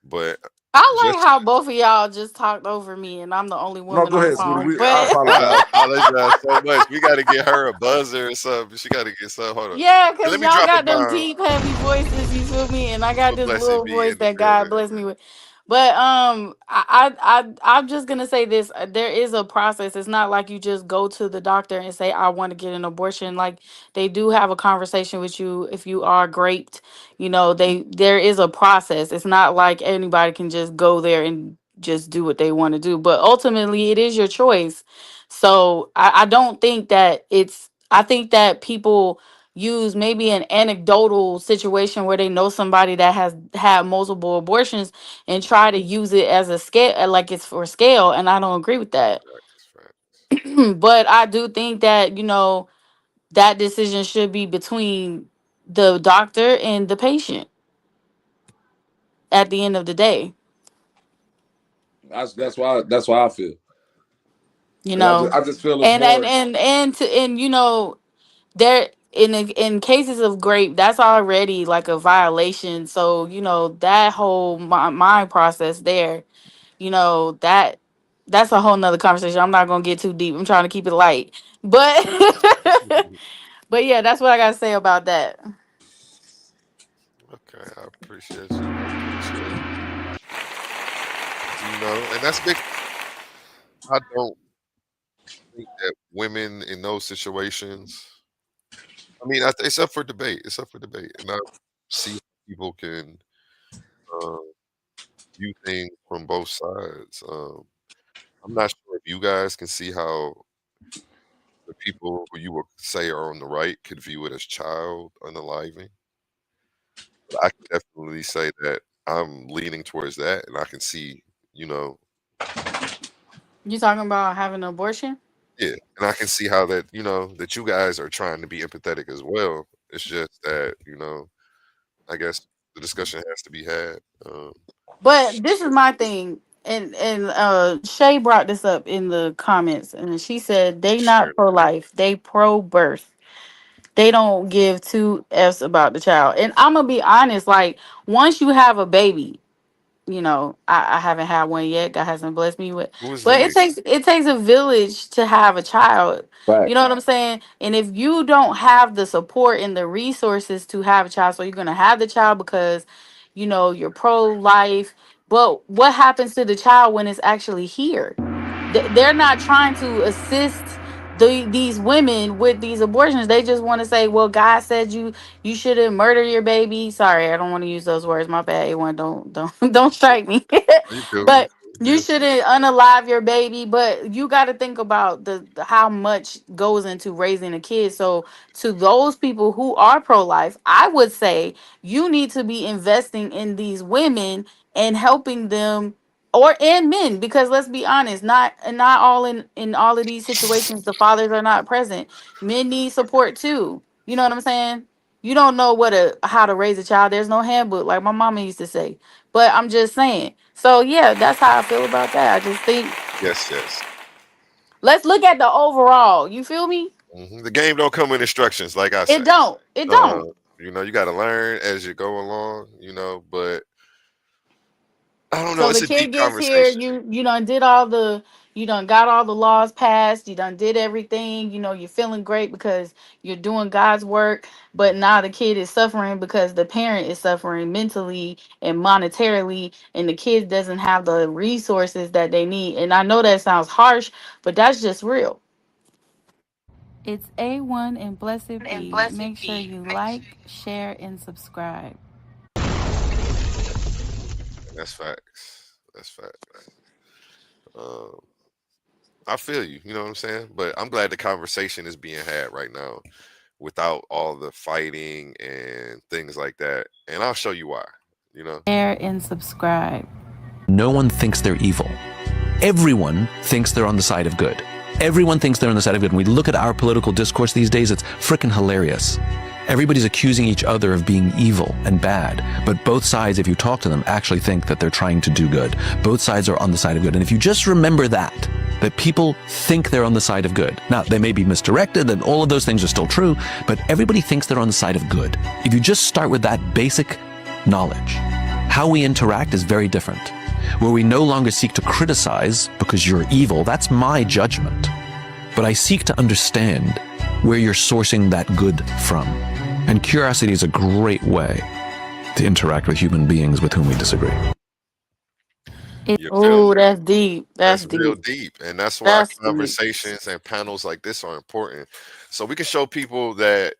But I like just how both of y'all just talked over me and I'm the only No, woman go on the ahead, sweetie. phone. I But apologize. I apologize so much. We got to get her a buzzer or something. She got to get some. Hold on. yeah, And because let me y'all drop a got them bomb deep, heavy voices, you feel me? And I got for this Blessed little be voice in the that God building. bless me with. But I'm just gonna say this. There is a process. It's not like you just go to the doctor and say, I want to get an abortion. Like, they do have a conversation with you if you are raped. There is a process. It's not like anybody can just go there and just do what they want to do. But ultimately it is your choice. So I don't think that I think that people use maybe an anecdotal situation where they know somebody that has had multiple abortions and try to use it as a scale, like it's for scale, and I don't agree with that. Facts, facts. But I do think that that decision should be between the doctor and the patient at the end of the day. That's why I feel, you and know I just feel it's and and more. and and to and there in cases of grape, that's already like a violation. So that whole mind process there, that's a whole nother conversation. I'm not gonna get too deep. I'm trying to keep it light, but but yeah, that's what I gotta say about that. Okay, I appreciate you. I appreciate and that's big. I don't think that women in those situations. I mean, it's up for debate. It's up for debate, and I see how people can uh, view things from both sides. I'm not sure if you guys can see how the people who you would say are on the right could view it as child unaliving. But I can definitely say that I'm leaning towards that, and I can see, you know, You talking about having an abortion? yeah, and I can see how that, that you guys are trying to be empathetic as well. It's just that, I guess the discussion has to be had. But this is my thing. And Shay brought this up in the comments, and she said they Sure. not pro life, they pro birth. They don't give two f's about the child. And I'm gonna be honest, like, once you have a baby, I haven't had one yet. God hasn't blessed me with, Who is but they? it takes a village to have a child. You Facts. know what I'm saying? And if you don't have the support and the resources to have a child, so you're gonna have the child because you're pro life. But what happens to the child when it's actually here? They're not trying to assist these women with these abortions. They just want to say, well, God said you shouldn't murder your baby. Sorry, I don't want to use those words. My bad. A1, don't don't strike me. Are you cool? but You You You shouldn't unalive your baby, but you got to think about how much goes into raising a kid. So, to those people who are pro-life, I would say you need to be investing in these women and helping them, or and men, because let's be honest, not all in all of these situations the fathers are not present. Men need support too. You know what I'm saying? You don't know how to raise a child. There's no handbook, like my mama used to say. But I'm just saying. So yeah, that's how I feel about that. I just think yes, yes. let's look at the overall. You feel me? The game don't come with instructions, like I say. It don't. It Uh, don't. you got to learn as you go along. But I don't know. So It's the a deep kid gets here, conversation. you done got all the laws passed, you done did everything, you're feeling great because you're doing God's work, but now the kid is suffering because the parent is suffering mentally and monetarily, and the kid doesn't have the resources that they need. And I know that sounds harsh, but that's just real. It's A1 and Blessed Be. Make sure you like, share, and subscribe. That's facts. That's facts. Um, I feel you. You know what I'm saying? But I'm glad the conversation is being had right now without all the fighting and things like that. And I'll show you why. You know. Share and subscribe. No one thinks they're evil. Everyone thinks they're on the side of good. Everyone thinks they're on the side of good. When we look at our political discourse these days, it's freaking hilarious. Everybody's accusing each other of being evil and bad, but both sides, if you talk to them, actually think that they're trying to do good. Both sides are on the side of good. And if you just remember that people think they're on the side of good. Now, they may be misdirected, and all of those things are still true, but everybody thinks they're on the side of good. If you just start with that basic knowledge, how we interact is very different. Where we no longer seek to criticize because you're evil, that's my judgment. But I seek to understand where you're sourcing that good from. And curiosity is a great way to interact with human beings with whom we disagree. You feel Oh, me? that's deep. That's That's real deep. deep. And that's why That's deep. conversations and panels like this are important. So we can show people that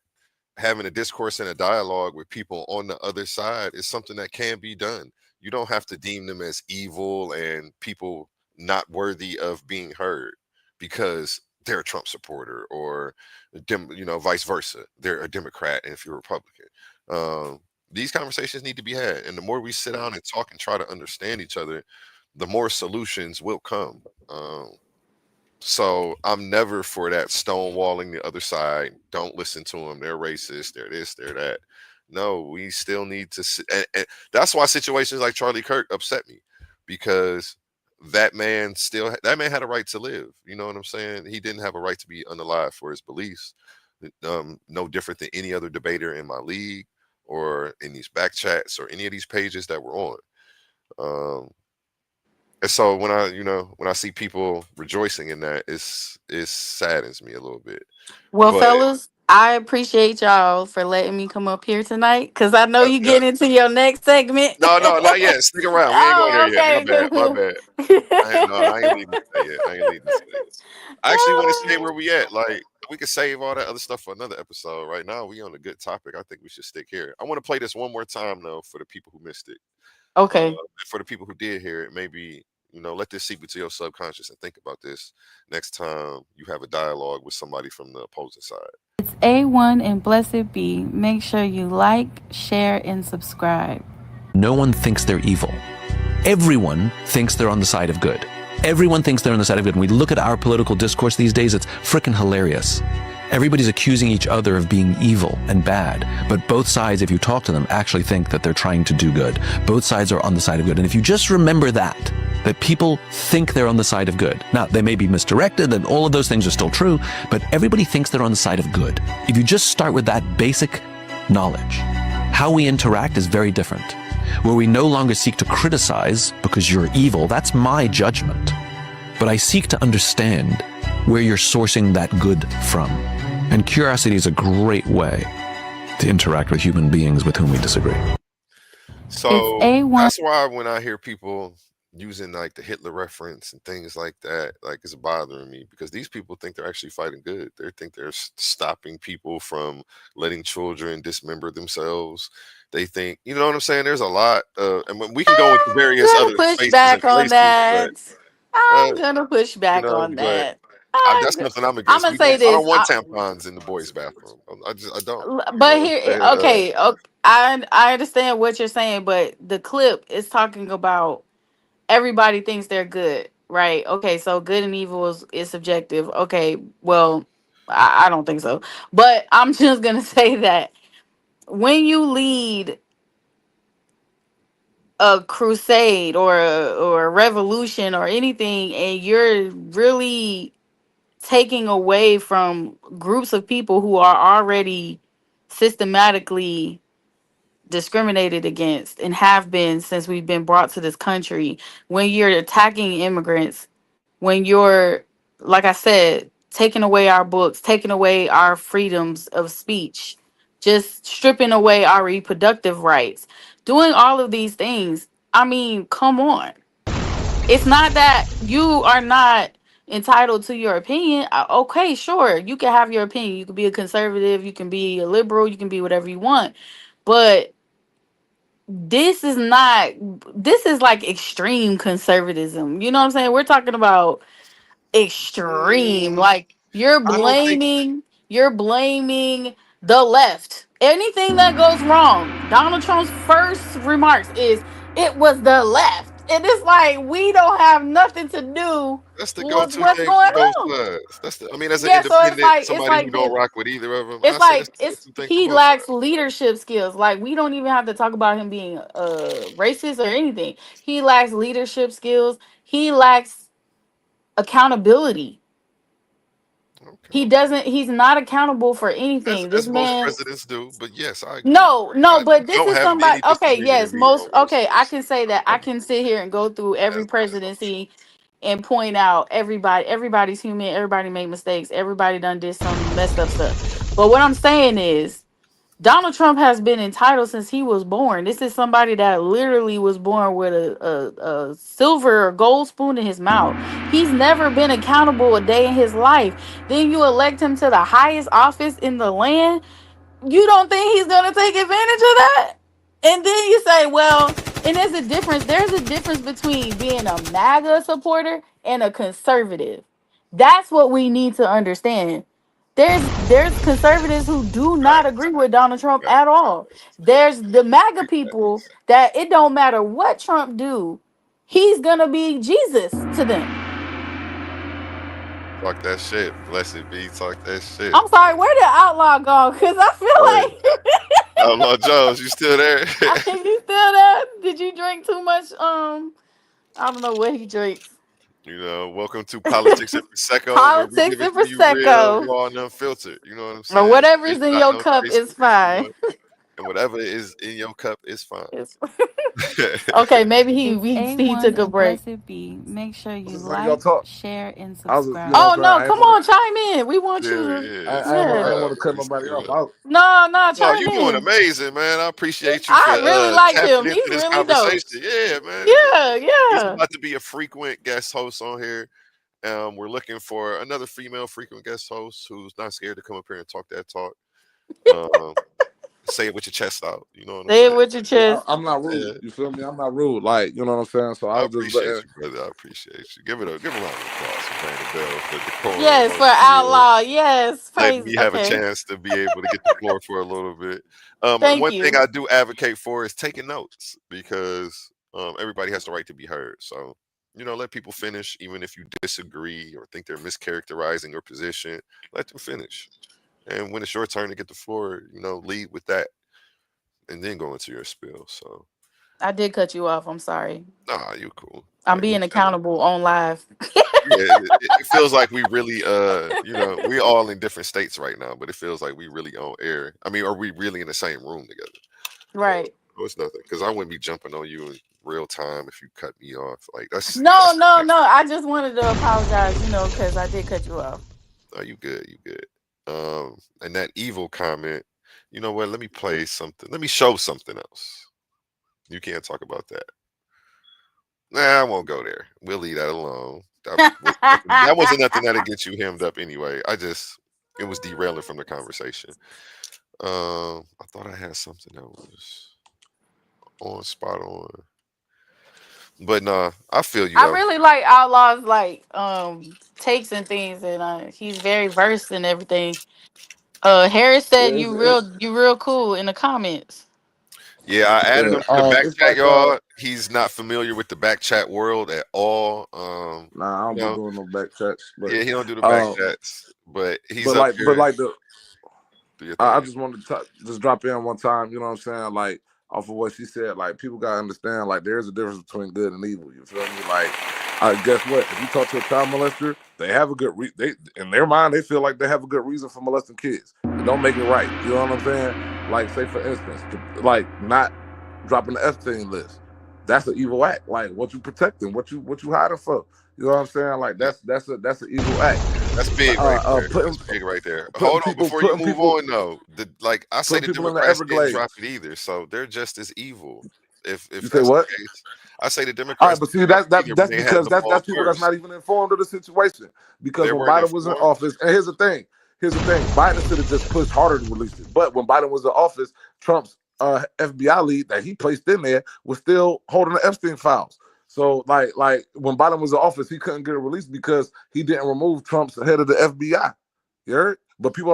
having a discourse and a dialogue with people on the other side is something that can be done. You don't have to deem them as evil and people not worthy of being heard because they're a Trump supporter or vice versa. They're a Democrat and if you're a Republican. These conversations need to be had. And the more we sit down and talk and try to understand each other, the more solutions will come. So I'm never for that stonewalling the other side. Don't listen to them. They're racist. They're this. They're that. No, we still need to. And that's why situations like Charlie Kirk upset me, because that man had a right to live. You know what I'm saying? He didn't have a right to be unalive for his beliefs. No different than any other debater in my league or in these back chats or any of these pages that we're on. And so when I see people rejoicing in that, it saddens me a little bit. Well, But fellas, I appreciate y'all for letting me come up here tonight because I know you yeah. get into your next segment. No, not yet. Stick around. We ain't going there Oh, yet. My okay, bad. My cool. bad. I ain't leaving today yet. I ain't leaving today yet. I actually want to stay where we at. Like we could save all that other stuff for another episode. Right now, we on a good topic. I think we should stick here. I want to play this one more time though for the people who missed it. Okay. For the people who did hear it, maybe let this seep into your subconscious and think about this next time you have a dialogue with somebody from the opposing side. It's A1 and Blessed Be. Make sure you like, share, and subscribe. No one thinks they're evil. Everyone thinks they're on the side of good. Everyone thinks they're on the side of good. When we look at our political discourse these days, it's freaking hilarious. Everybody's accusing each other of being evil and bad, but both sides, if you talk to them, actually think that they're trying to do good. Both sides are on the side of good. And if you just remember that people think they're on the side of good. Now, they may be misdirected, and all of those things are still true, but everybody thinks they're on the side of good. If you just start with that basic knowledge, how we interact is very different. Where we no longer seek to criticize because you're evil, that's my judgment. But I seek to understand where you're sourcing that good from. And curiosity is a great way to interact with human beings with whom we disagree. So A1. that's why when I hear people using like the Hitler reference and things like that, like it's bothering me because these people think they're actually fighting good. They think they're stopping people from letting children dismember themselves. They think, you know what I'm saying? There's a lot, and we can go into I'm various gonna other push spaces and back on places, but that. uh, I'm gonna push you back know, on but that. that's something I'm I'm against. gonna say I don't this. want tampons in the boys' bathroom. I don't. You know But what I'm here, saying? okay, okay, I understand what you're saying, but the clip is talking about everybody thinks they're good, right? Okay, so good and evil is subjective. Okay, well, I don't think so, but I'm just gonna say that when you lead a crusade or a revolution or anything, and you're really taking away from groups of people who are already systematically discriminated against and have been since we've been brought to this country, when you're attacking immigrants, when you're, like I said, taking away our books, taking away our freedoms of speech, just stripping away our reproductive rights, doing all of these things, I mean, come on. It's not that you are not entitled to your opinion. Okay, sure, you can have your opinion. You can be a conservative, you can be a liberal, you can be whatever you want. But this is not, this is like extreme conservatism. You know what I'm saying? We're talking about extreme. Mm, Like I don't think you're blaming the left. Anything that goes wrong, Donald Trump's first remarks is it was the left. And it's like we don't have nothing to do that's the with go-to what's thing for going both on. sides. That's the, I mean, as an Yeah, so independent, it's somebody who like don't this. rock with either of them, It's I say that's like the it's go-to thing for he both lacks sides. leadership skills. Like we don't even have to talk about him being racist or anything. He lacks leadership skills. He lacks accountability. Okay. He's not accountable for As anything. This most man, presidents do, but yes, I agree. no, You but this don't is have somebody, any okay, disagreement with yes, me most, on most okay, I cases. can say that. I can sit here and go through every As most. presidency and point out everybody's human, everybody make mistakes, everybody done did some messed up stuff. But what I'm saying is Donald Trump has been entitled since he was born. This is somebody that literally was born with a silver or gold spoon in his mouth. He's never been accountable a day in his life. Then you elect him to the highest office in the land. You don't think he's gonna take advantage of that? And then you say, well, and there's a difference. There's a difference between being a MAGA supporter and a conservative. That's what we need to understand. There's conservatives who do not Right. agree with Donald Trump Right. at all. There's the MAGA people that it don't matter what Trump do, he's gonna be Jesus to them. Talk that shit. Blessed be. Talk that shit. I'm sorry, where did Outlaw go? Because Hey, I feel like Outlaw Jones, you still there? you still there? Did you drink too much? I don't know what he drinks. You know, welcome to Politics and Prosecco, where we Politics give it and to you real, prosecco, raw, and unfiltered. You know what I'm or saying? whatever's Spit, in not your no cup is chaser. You fine. know, and whatever is in your cup is fine. It's- okay, maybe It's he A1 took a and break. Blessed Be. Make sure I you was just letting y'all like, talk. share, and I was just, you know subscribe. what Oh I'm saying. no, come on, chime in. We want Yeah, you to. yeah, it's I Yeah. ain't want to cut it's nobody off. good. No, No, chime you doing in. amazing, man. I appreciate you for I really like tapping him. into He's this really dope. conversation. Yeah, man. Yeah, He's yeah. about to be a frequent guest host on here. We're looking for another female frequent guest host who's not scared to come up here and talk that talk. Um, say it with your chest out. You know what I'm Say it saying? with your chest. I'm not rude. Yeah, You feel me? I'm not rude. Like, you know what I'm saying? So I I was just appreciate letting. you, brother. I appreciate you. Give a round of applause for Brandon Bell for decorum Yes, on for here, Outlaw. Yes, letting praise. me have a Okay, chance to be able to get the floor for a little bit. thank One thing you. I do advocate for is taking notes because everybody has the right to be heard. So, you know, let people finish, even if you disagree or think they're mischaracterizing your position. Let them finish. And when it's your turn to get the floor, you know, lead with that and then go into your spiel. So, I did cut you off. I'm sorry. nah, you cool. I'm Like we being chilling. accountable on live. Yeah, it feels like we really, you know, we all in different states right now, but it feels like we really on air. I mean, are we really in the same room together? Right. No, it's nothing because I wouldn't be jumping on you in real time if you cut me off. Like No, that's no, extra. no. I just wanted to apologize, because I did cut you off. Oh, you good, you good. And that evil comment, you know what? Let me play something. Let me show something else. You can't talk about that. Nah, I won't go there. We'll leave that alone. That wasn't nothing that'll get you hemmed up anyway. It was derailing from the conversation. I thought I had something that was on spot on, but nah, I feel you I though. really like Outlaw's like takes and things, and he's very versed in everything. Harris Yeah, said you real cool in the comments. Yeah, I added yeah. him to the back It's chat, like y'all. He's not familiar with the back chat world at all. nah, I You don't be know, doing no back chats, but yeah, he don't do the back uh, chats, but he's up but here. like the Do your I thing. just wanted to just drop in one time, you know what I'm saying? Like off of what she said, like people gotta understand, like there's a difference between good and evil. You feel me? Like, guess what? If you talk to a child molester, they have a good they in their mind they feel like they have a good reason for molesting kids. It don't make it right. You know what I'm saying? Like, say for instance, like not dropping the Epstein list. That's an evil act. Like what you protecting, what you hiding for. You know what I'm saying? Like Yeah, that's an evil act. that's big right there. That's Putting big right there. putting Hold on, people before you putting move people on though. Like I say, putting the people in the Democrats didn't drop Everglades. it either, so they're just as evil. You If say that's what? the case, I say the All right, Democrats but didn't see drop that's it either, but that's they had because the that's balls people that's first. not even informed of the situation. Because They when weren't Biden was in informed. office, and here's the thing, Biden should have just pushed harder to release it. But when Biden was in office, Trump's FBI lead that he placed in there was still holding the Epstein files. So like when Biden was in office, he couldn't get it released because he didn't remove Trump's head of the FBI. You heard? But people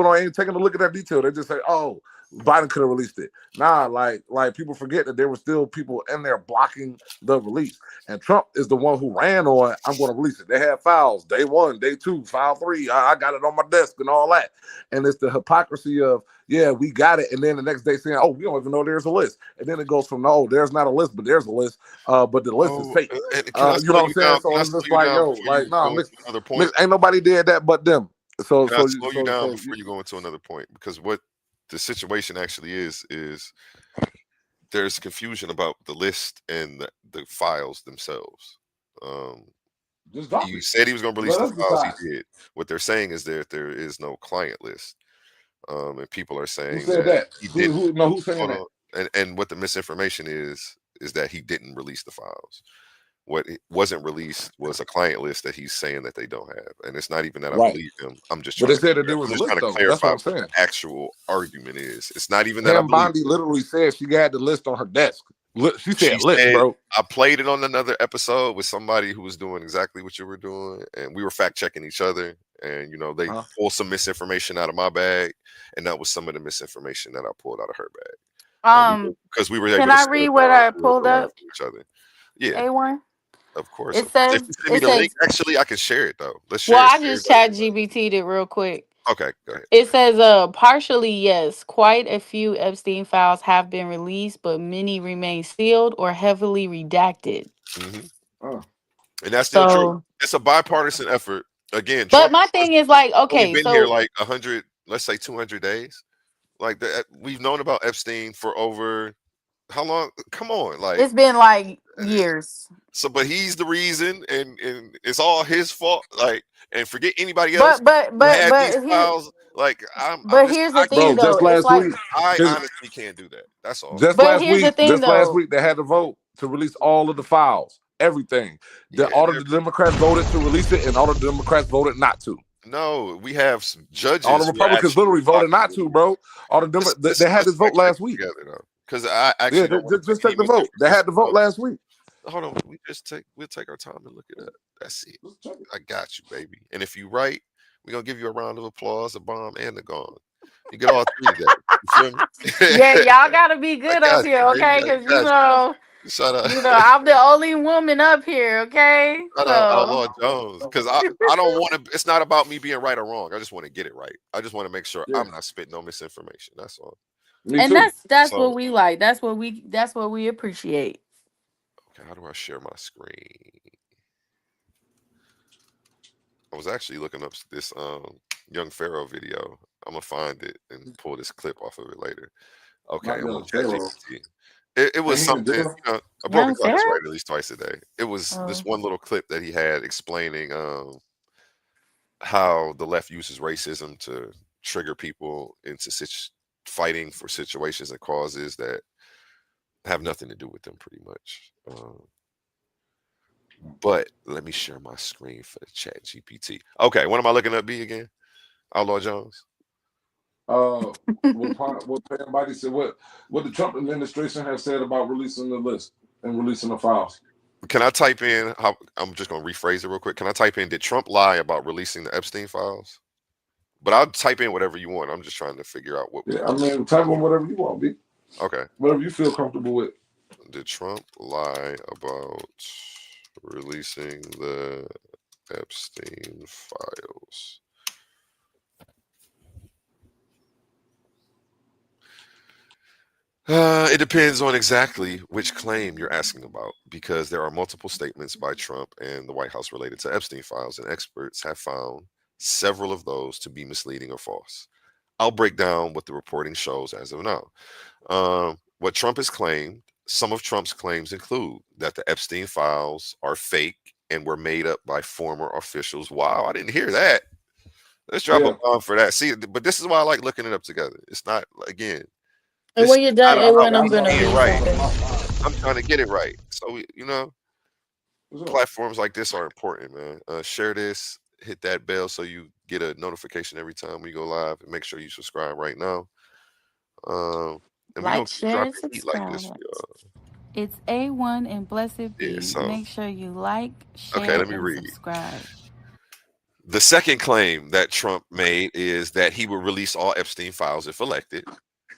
don't ain't taking a look at that detail. They just say, "Oh, Biden could have released it." Nah, like people forget that there were still people in there blocking the release. And Trump is the one who ran on, "I'm going to release it." They had files, day one, day two, file three. I got it on my desk and all that. And it's the hypocrisy of, yeah, we got it, and then the next day saying, "Oh, we don't even know there's a list." And then it goes from, "No, there's not a list, but there's a list, but the list is Oh, fake." and can I You slow know what I'm you saying? down? So Can I it's slow just you like, down yo, before like, you no, go into another mix, point? ain't nobody did that but them. So Can I so slow you so down so before you, you go into another point? Because what the situation actually is there's confusion about the list and the files themselves. Um, just drop he it. said he was going to release Let the us files. He decide. did. What they're saying is that there is no client list, and people are Who saying said that that? he Who didn't. who no who's saying Hold that? on. And what the misinformation is that he didn't release the files. What wasn't released was a client list that he's saying that they don't have, and it's not even that I Right. believe him. I'm just But trying they to said that there was a list though. That's clarify what I'm what saying. the actual argument is. It's not even that I Pam believe Bondi him. literally said she had the list on her desk. She She said list, said bro. I played it on another episode with somebody who was doing exactly what you were doing, and we were fact checking each other. And they Huh? pulled some misinformation out of my bag, and that was some of the misinformation that I pulled out of her bag. Because we were Can able to I say read it what I pulled learn up? from each other. Yeah, A1. of course, It of course. If says you send me it the link, says actually, I can share it though. Let's well, share it. I Share it just with chat everybody. GBT'd it real quick. Okay, go ahead. It says partially yes, quite a few Epstein files have been released, but many remain sealed or heavily redacted. Hmm. Uh, And that's still true. So It's a bipartisan effort. Again, but Trump my thing is like, has only okay, been here so like 100, let's say 200 days. Like that, we've known about Epstein for over how long? Come on, like it's been like eh, years. so. But he's the reason, and it's all his fault. Like, and forget anybody else But but who but had these but here files. Like, I'm but just here's I the thing can't bro, do though. just it. It's last like week, I his, honestly can't do that. That's all. but here's the thing just last though. week, they had to vote to release all of the files, everything. Yeah, All of the Democrats voted to release it, and all of the Democrats voted not to. no, we have some All the judges who are Republicans actually literally voted blocking not it. to, bro. All the they had Let's this vote fact check last it week. together though, because I Yeah, actually don't want to just put any take the vote. They had misinformation the vote out. last week. Hold on, we'll take our time and look it up. That's it. Just check it. I got you, baby. And if you right, we're gonna give you a round of applause, a bomb, and a gong. You get all three together. You feel me? Yeah, y'all gotta be I good up got here, you, baby. okay? I Because got you. Shout out, I'm the only woman up here, okay? shout out So Outlaw Jones. Because I don't want to. It's not about me being right or wrong. I just want to get it right. I just want to make sure Yeah, I'm not spitting no misinformation. That's all. me and too. that's So, what we like. That's what we appreciate. okay, how do I share my screen? I was actually looking up this young Pharaoh video. I'm gonna find it and pull this clip off of it later. Okay, Not I'm on young Pharaoh. ChatGPT. It was Ain't he in something, jail? a broken Young clock is Sarah? right at least twice a day. It was this Oh. one little clip that he had explaining how the left uses racism to trigger people into fighting for situations and causes that have nothing to do with them, pretty much. But let me share my screen for the chat GPT. Okay, what am I looking up, B again? Outlaw Jones. What Pam Body said, what the Trump administration has said about releasing the list and releasing the files. Can I type in how I'm just gonna rephrase it real quick? Can I type in did Trump lie about releasing the Epstein files? But I'll type in whatever you want. I'm just trying to figure out what. Yeah, I mean, type on whatever you want, B. Okay. Whatever you feel comfortable with. Did Trump lie about releasing the Epstein files? It depends on exactly which claim you're asking about, because there are multiple statements by Trump and the White House related to Epstein files, and experts have found several of those to be misleading or false. I'll break down what the reporting shows as of now. What Trump has claimed, some of Trump's claims include that the Epstein files are fake and were made up by former officials. Wow, I didn't hear that. Let's drop a bomb for that. See, but this is why I like looking it up together. It's not, again, And when you're done, A1, I'm gonna get it read right. something. I'm trying to get it right. So, platforms like this are important, man. Share this, hit that bell so you get a notification every time we go live, and make sure you subscribe right now. And we Like, don't share, and drop heat like this subscribe. for y'all. It's A1 and Blessed Be. Yeah, so Make sure you like, share, okay, let me and read. subscribe. The second claim that Trump made is that he will release all Epstein files if elected.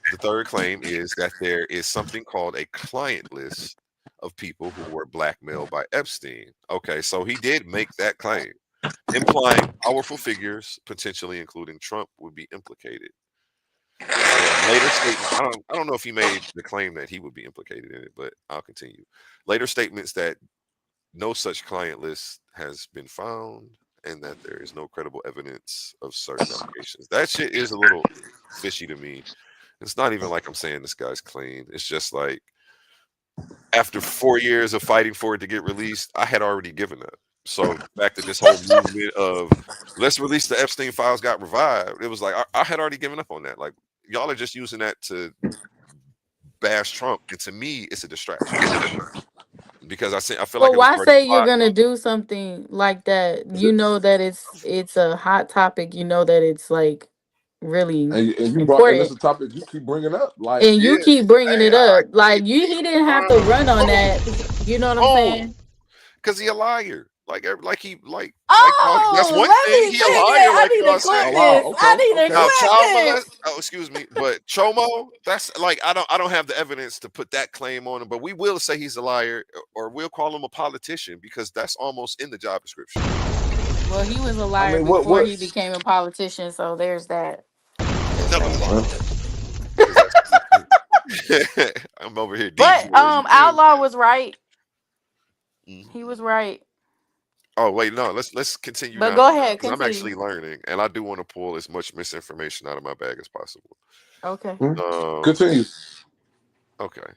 The third claim is that there is something called a client list of people who were blackmailed by Epstein. Okay, so he did make that claim, implying powerful figures, potentially including Trump, would be implicated. Later statements, I don't know if he made the claim that he would be implicated in it, but I'll continue. Later statements that no such client list has been found and that there is no credible evidence of certain allegations. That shit is a little fishy to me. It's not even like I'm saying this guy's clean. It's just like after 4 years of fighting for it to get released, I had already given up. So the fact that this whole movement of let's release the Epstein files got revived, it was like I had already given up on that. Like y'all are just using that to bash Trump, and to me, it's a distraction because I feel like But it was why already say you're plotted. gonna do something like that? You know that it's a hot topic. You know that it's like really And it's important, a topic you keep bringing up. Like, and you Yeah, keep bringing hey, it I up. Like keep he didn't have to run on that. You know what I'm boom, saying? because he a liar. Like that's Oh, one let thing. me He a take it. liar, I like need to y'all clip oh say. wow, this. I okay, need to okay. Now, child clip molest. this. Oh, excuse me, but Chomo. That's like I don't have the evidence to put that claim on him, but we will say he's a liar, or we'll call him a politician because that's almost in the job description. Well, he was a I liar mean, before he became a politician, so there's that. Just Never say mind, that. because that's I'm over here deep But void. You feel Outlaw was right. me? He was right. Oh wait, no. Let's continue But down go ahead, because I'm continue. actually learning, and I do want to pull as much misinformation out of my bag as possible. Okay. Um, continue. okay.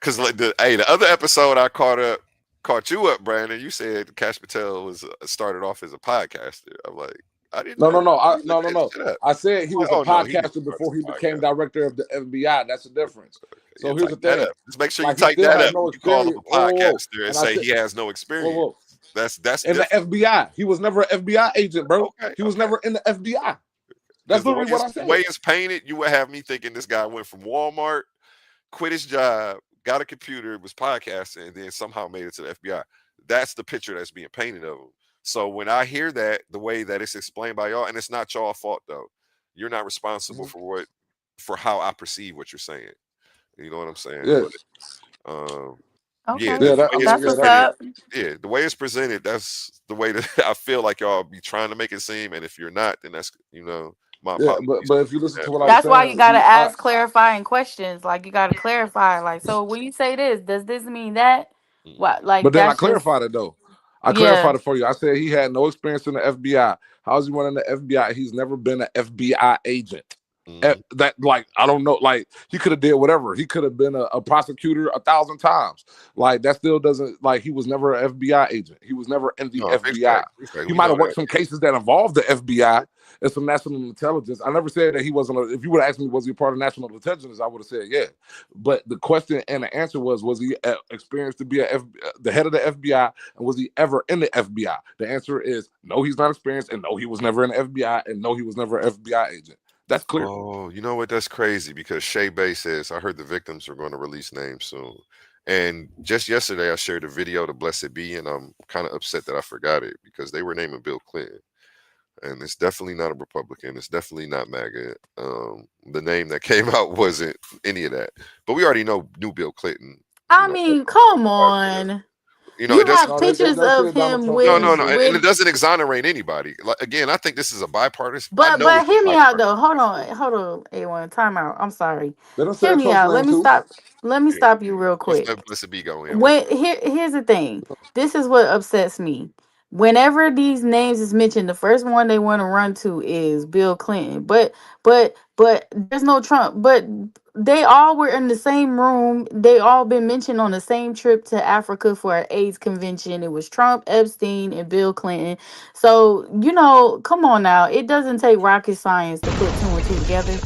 Because like the other episode I caught you up, Brandon. You said Cash Patel was started off as a podcaster. I'm like, I didn't No, know. no, no, You looked that no. shit up. I said he I'm like, was a oh no, he didn't podcaster start as before he a became podcaster. director of the FBI. That's the difference. Yeah, So here's the type that thing: up. Just make sure you like he type still that had up no when you call him experience. a podcaster and And I say said, he has no experience. whoa. That's In the different. FBI, he was never an FBI agent, bro. Okay, He was okay. never in the FBI. Because That's literally what I the said. way it's painted, you would have me thinking this guy went from Walmart, quit his job, got a computer, was podcasting, and then somehow made it to the FBI. That's the picture that's being painted of him. So when I hear that, the way that it's explained by y'all, and it's not y'all fault though. You're not responsible for how I perceive what you're saying. You know what I'm saying? Yes. But yeah, Okay. Yeah. the That, I way it's mean, That's yeah. what's That's presented, up. yeah, the way it's presented, that's the way that I feel like y'all be trying to make it seem. And if you're not, then that's my yeah. apologies. But if you listen to what I was That's why you saying, gotta ask clarifying questions. Like you gotta clarify. Like, so when you say this, does this mean that? Mhm. What? Like but then I that's just clarified it though. I yeah. clarified it for you. I said he had no experience in the FBI. How's he running the FBI? He's never been an FBI agent. That, like, I don't know, like, he could have did whatever. He could have been a prosecutor 1,000 times. Like, that still doesn't, like, he was never an FBI agent. He was never in the No, big FBI. fact, big fact. He We might know have worked that. some cases that involved the FBI and some national intelligence. I never said that he wasn't. If you would have asked me, was he a part of national intelligence, I would have said yeah. But the question and the answer was he experienced to be the head of the FBI, and was he ever in the FBI? The answer is no, he's not experienced, and no, he was never in the FBI, and no, he was never an FBI agent. That's clear. Oh, you know what? That's crazy because Shay Bay says, I heard the victims are going to release names soon. And just yesterday, I shared a video to Blessed Be, and I'm kind of upset that I forgot it because they were naming Bill Clinton. And it's definitely not a Republican. It's definitely not MAGA. The name that came out wasn't any of that. But we already knew Bill Clinton. I mean, come on. It You doesn't. have No, pictures they of said Donald him Trump No, was no, with no, the and it with doesn't exonerate anybody. Like again, I think this is a bipartisan. I but know it's hear a me out bipartisan. though. Hold on, A1. Time out. I'm sorry. They don't Hear say me Trump's out. name too. Let me Yeah, stop you real let's quick. let Blessed Be go in real When quick. here's the thing. This is what upsets me. Whenever these names is mentioned, the first one they want to run to is Bill Clinton. But there's no Trump. But they all were in the same room. They all been mentioned on the same trip to Africa for an AIDS convention. It was Trump, Epstein, and Bill Clinton. So, come on now. It doesn't take rocket science to put two and two together.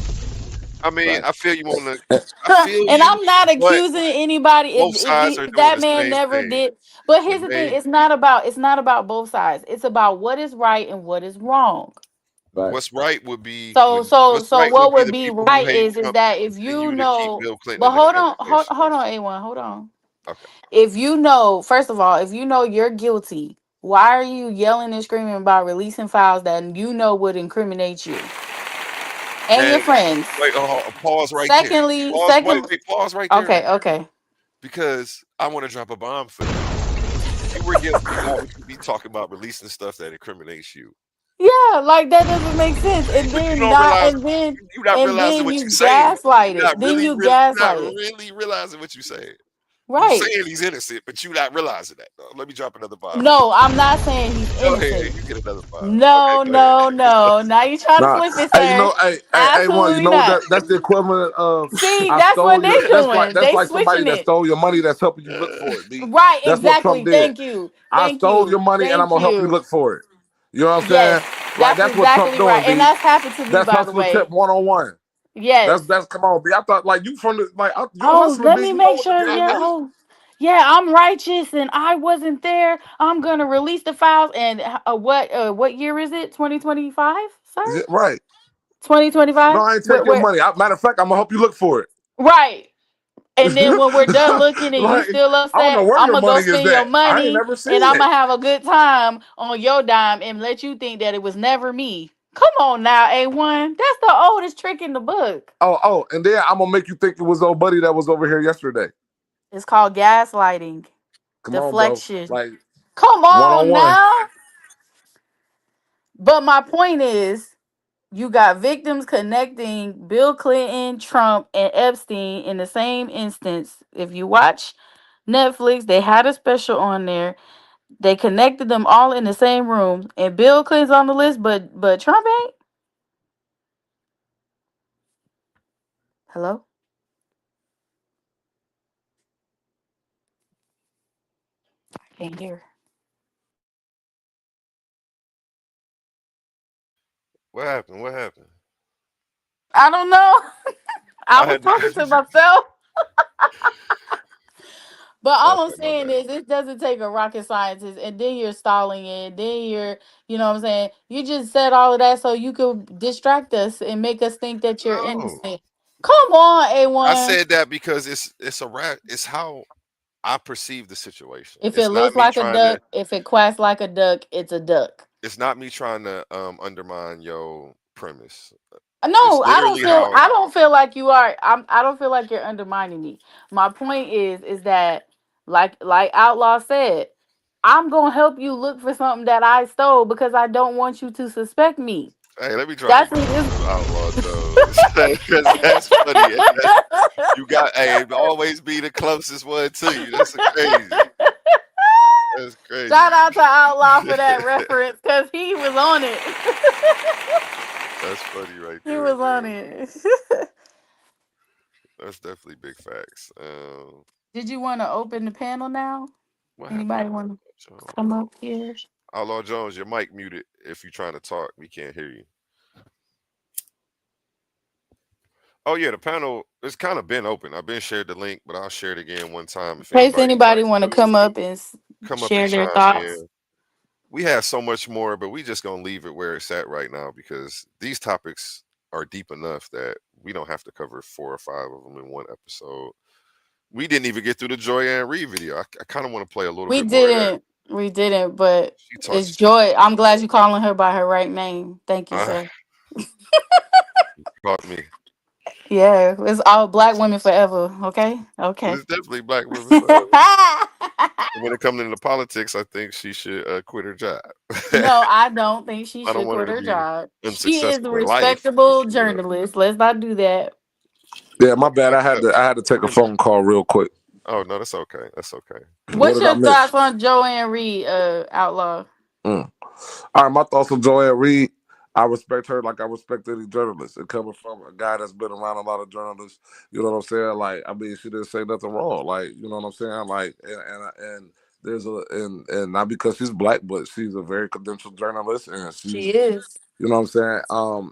I mean, Right. I feel you on the. I feel And you, I'm not but accusing anybody both if sides he are if doing that the man same never thing. did. But here's And the thing, they, it's not about both sides. It's about what is right and what is wrong. Facts. So what would the be people who right hate is Trump that if you continue to keep know Bill Clinton but in the hold on, hold, conversation. hold on, A1, hold on. Okay. If you know, first of all, if you know you're guilty, why are you yelling and screaming about releasing files that you know would incriminate you and your And friends? wait, pause right there. Secondly, Pause. second Pause right there. okay. Because I want to drop a bomb for that. If you were guilty, why would you be talking about releasing stuff that incriminates you? Yeah, like that doesn't make sense. And But you then don't not realize and then you're not and realizing then what you you're saying. gaslight it. Then you You're not gaslight it. really realizing what you're saying. You Right. saying he's innocent, but you're not realizing that. Let me drop another bomb. No, I'm not saying he's Go ahead, innocent. you get another bomb. Okay, No, go ahead. no, no. Now you trying to Nah, flip it, hey, sir. one, Absolutely that not. that's the equivalent of See, I that's what stole they your. doing. That's They like somebody switching that it. stole your money that's helping you look for it. B. Right, That's what Trump exactly. did. Thank you. I Thank stole your you. money and I'm Thank gonna help you you. look for it. You know what I'm saying? Yes, Like that's that's what Trump exactly right. doing, And B. that's happened to me, That's by the hustler tip way. 101. Yes. That's come on, B. I thought like you from the you a Oh, hustler, let B. me You know make what the sure. deal, Yeah. B. Oh, yeah. I'm righteous, and I wasn't there. I'm gonna release the files. And what year is it? 2025, sir. Yeah, right. No, 2025. I ain't Where? take your Where? money. Matter of fact, I'm gonna help you look for it. Right. And then when we're done looking and you Like still I don't know upset, where I'm your gonna go money is spend your at. I ain't money, never and seen I'm it. gonna have a good time on your dime and let you think that it was never me. Come on now, A1. That's the oldest trick in the book. And then I'm gonna make you think it was old buddy that was over here yesterday. It's called gaslighting, Come on, bro. deflection. Like Come one on on one. now. But my point is, you got victims connecting Bill Clinton, Trump, and Epstein in the same instance. If you watch Netflix, they had a special on there. They connected them all in the same room, and Bill Clinton's on the list, but Trump ain't. Hello, I can't hear. What happened? What happened? I don't know. I I was had to. talking to myself. But all I'm Okay, my saying bad. is, it doesn't take a rocket scientist, and then you're stalling it. Then you know what I'm saying? You just said all of that so you could distract us and make us think that you're No, innocent. Come on, I A1. said that because it's a rat. It's how I perceive the situation. If it looks like a duck, if it quacks like a duck, it's a duck. It's not me trying to undermine your premise. It's No, literally how I don't feel like you are. I don't feel like you're undermining me. My point is that like Outlaw said, I'm gonna help you look for something that I stole because I don't want you to suspect me. hey, let me drop a That's bomb it. on them outlaws though. Because that's funny. You got always be the closest one to you. That's crazy. That's crazy. Shout out to Outlaw for that reference because he was on it. That's funny right He there, was on man. it. That's definitely big facts. Did you want to open the panel now? What happened Anybody to want to Outlaw come Jones? up here? Outlaw Jones, your mic muted. If you're trying to talk, we can't hear you. Oh yeah, the panel it's kind of been open. I've been shared the link, but I'll share it again one time if In case anybody would anybody like want to to come up and come up and share their chime thoughts. in. We have so much more, but we just gonna leave it where it's at right now because these topics are deep enough that we don't have to cover 4 or 5 of them in one episode. We didn't even get through the Joy Ann Reed video. I kind of want to play a little We bit more of that. didn't. We didn't, but She it's talks. Joy. I'm glad you calling her by her right name. Thank you, Ah, sir. caught me. Yeah, it's all black women forever. Okay, okay. It's definitely black women forever. When it comes into politics, I think she should quit her job. No, I don't think she I don't should want her quit to her be job. She is a unsuccessful in life. respectable You know, journalist. Let's not do that. Yeah, my bad. like I had to take a phone call real quick. oh no, that's okay. That's okay. What What's did I your miss? thoughts on Joanne Reed, Outlaw? Mm. All right, my thoughts on Joanne Reed. I respect her like I respect any journalist. And coming from a guy that's been around a lot of journalists, you know what I'm saying? Like, I mean, she didn't say nothing wrong. Like, you know what I'm saying? Like, and there's a and not because she's black, but she's a very credentialed journalist, and She she's is. you know what I'm saying?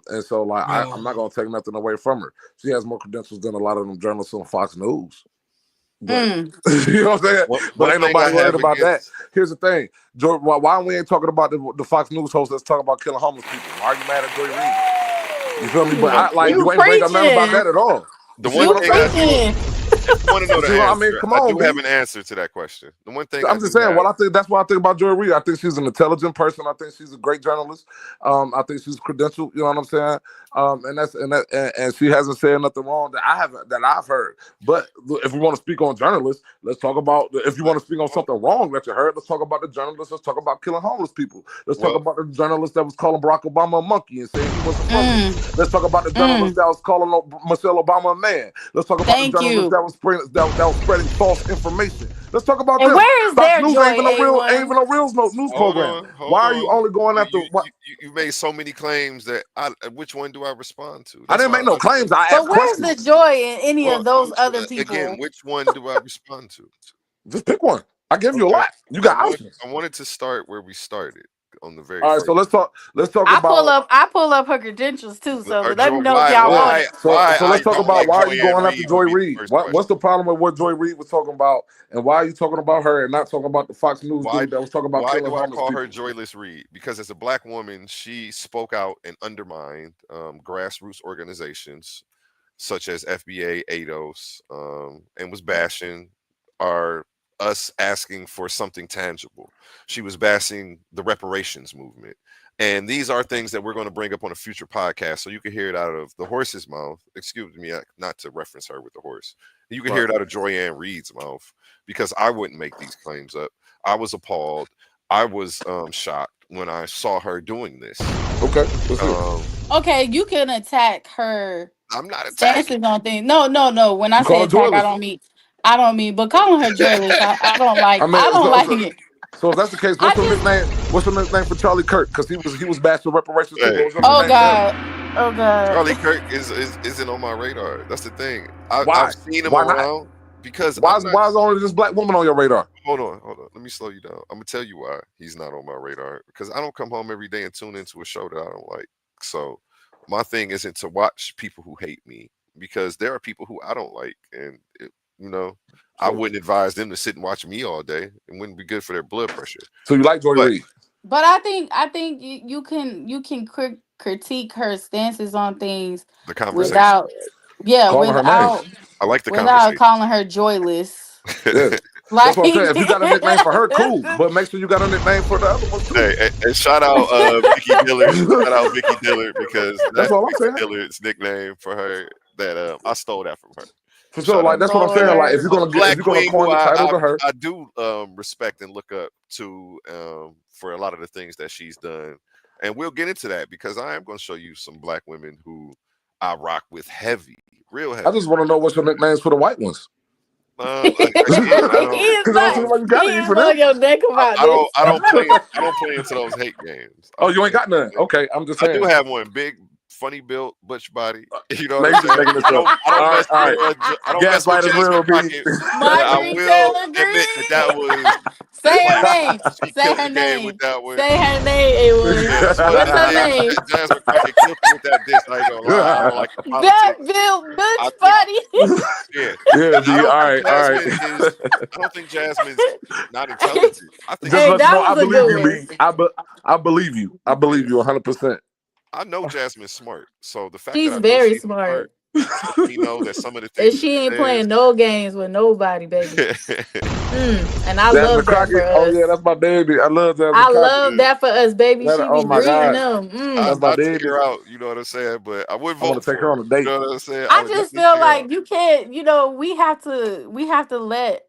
And so like I'm not gonna take nothing away from her. She has more credentials than a lot of them journalists on Fox News. But Mm. you know what I'm saying? But One ain't thing I nobody worried have about that. against Here's the thing, Joy, why we ain't talking about the Fox News host that's talking about killing homeless people? Why are you mad at Joy Reid? You feel me? But one, I like one You you ain't bring up nothing about preaching. that at all. You the see one what You I'm thing I saying? do preaching. if you want to know You the see what I mean? answer, Come I on, do have B. an answer to that question. The one thing I I'm just do saying. have, Well, I think that's what I think about Joy Reid. I think she's an intelligent person. I think she's a great journalist. I think she's credentialed. You know what I'm saying? And she hasn't said nothing wrong that I've heard. But if we want to speak on journalists, let's talk about. If you want to speak on well, something wrong that you heard, let's talk about the journalists. Let's talk about killing homeless people. Let's talk well, about the journalist that was calling Barack Obama a monkey and saying he wasn't from here. Mm, Let's talk about the journalist mm. that was calling Michelle Obama a man. Let's talk about the Thank journalist you. that was spreading false information. Let's talk about And them. where is Fox their News joy, ain't A1? even a real news program. hold Why are you on. only going after what? You made so many claims that which one do I respond to? I That's didn't why make no I said, claims. I But asked where's the questions. joy in any well, of those other again, people? which one do I respond to? Just pick one. I gave you a Okay, lot. You got options. I wanted to start where we started on the very All right, so first. let's talk. Let's talk I pull about. up I pull up her credentials too, so Or let me Joy, know if y'all Yeah. want it. So let's I talk don't about like why are you Joyanne going after Reed Joy would be the Reid? first question. What's the problem with what Joy Reid was talking about, and why are you talking about her and not talking about the Fox News Why dude that was talking about why killing do I homeless call her people? Joyless Reed? Because as a black woman, she spoke out and undermined grassroots organizations such as FBA, ADOS, and was bashing our us asking for something tangible. She was bashing the reparations movement. And these are things that we're going to bring up on a future podcast so you can hear it out of the horse's mouth. Excuse me, not to reference her with the horse. You can hear Right. it out of Joyanne Reed's mouth because I wouldn't make these claims up. I was appalled. I was shocked when I saw her doing this. Okay. Let's hear. Okay, you can attack her I'm not attacking. stances on things. No, no, no. When I You call say her attack, joyless. I don't mean, but calling her joyless, I don't I like. mean, I don't like it. so if that's the case, I what's your just, nickname? What's your nickname for Charlie Kirk? Because he was bashing reparations too. Hey, What was your oh nickname for him? God, oh God. Charlie Kirk isn't on my radar. That's the thing. I've Why? seen him Why not? around because I'm not. Why is only this black woman on your radar? Hold on. Let me slow you down. I'm gonna tell you why he's not on my radar because I don't come home every day and tune into a show that I don't like. So my thing isn't to watch people who hate me because there are people who I don't like, and you know, I So, wouldn't advise them to sit and watch me all day. It wouldn't be good for their blood pressure. so you like Joy But Reid? But I think you can critique her stances on things the conversation, without, yeah, Calling her names. I like the without conversation. calling her joyless. Yeah. That's Like, what I'm saying. If you got a nickname for her, cool. But make sure you got a nickname for the other ones too. And shout out Vicky Dillard. Shout out Vicky Dillard because That's that's all I'm Vicky saying. Dillard's nickname for her that I stole that from her. For sure. Shout Like out that's what I'm saying. Like Lord. Black if you're gonna Queen who coin the title to her, I do respect and look up to for a lot of the things that she's done. And we'll get into that because I am going to show you some black women who I rock with heavy, real I heavy. just want to know what's your nicknames for the white ones. He Again, is Because I don't not. seem like you He got any is for them. on your neck about this. I don't play into those hate games. I Oh, don't you ain't play got none. Okay, I'm just I do saying. have one big funny built, butch body. You know Man, what you I'm just saying? making this I up. don't mess All right. with I don't mess with Gaslight is Jasmine real, B. Crockett, but I Marjorie will Taylor admit Greene. that was Say her classic. name. She Say killed her the game with name. that one. Say her name, A1. Yeah, What's her yeah, name? Jasmine Crockett killed it with that diss. I ain't gonna lie. I don't like the That politics. Bill I Butch think Buddy. yeah. Yeah, And I B. don't All think right, all right. Jasmine is I don't think Jasmine's not intelligent. I think Just Hey, she's let you that know, I was a believe good you, one. B. I believe you. I believe you 100%. I know Jasmine's smart. So the fact that She's I know very she's smart smart. lets me know that some of the And things she ain't she playing no games with nobody, baby. says. And I Jasmine love that for Crockett. Oh us. yeah, that's my baby. I love Jasmine I Crockett. love Yeah. that for us, baby. That, She oh be my breeding God, them. that's my I'd take baby. her out, you know what I'm saying? But I would I want vote to take for her her. on a You date. know what I'm saying? I I would just definitely feel take her out. like you can't, we have to let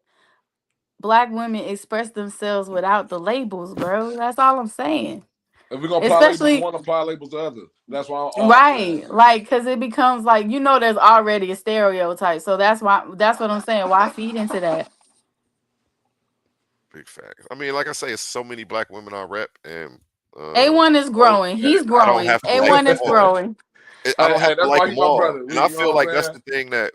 black women express themselves without the labels, bro. That's all I'm saying. If we're gonna apply labels to Especially one, apply labels to other. That's why all I'm saying. right, like, because it becomes like, there's already a stereotype. So that's what I'm saying. Why feed into that? Big fact. I mean, like I say, it's so many black women I rep, and A1 is know growing. that He's I don't growing. have to like A1 them is all. growing. I Hey, don't have to that's like why he them my all, brother. and I You know feel what like I'm that's saying? the thing that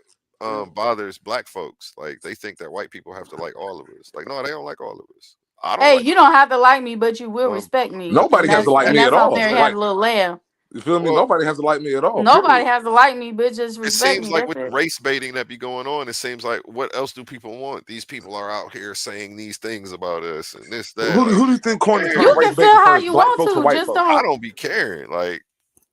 bothers black folks. Like they think that white people have to like all of us. Like no, they don't like all of us. I don't Hey, like. you don't have to like me, but you will Um, respect me. Nobody And has to that's like and me at that's on all. there. Had Like, a little lamb. you feel me? well, Nobody has to like me at all. Nobody Period. has to like me, but just it respect seems me. like That's with the it. race baiting that be going on, it seems like what else do people want? These people are out here saying these things about us and this that. Like, Who do you think coined the term You damn, race can feel baiting how first? you Black want folks or to. white Just folks? I don't. don't be caring. Like,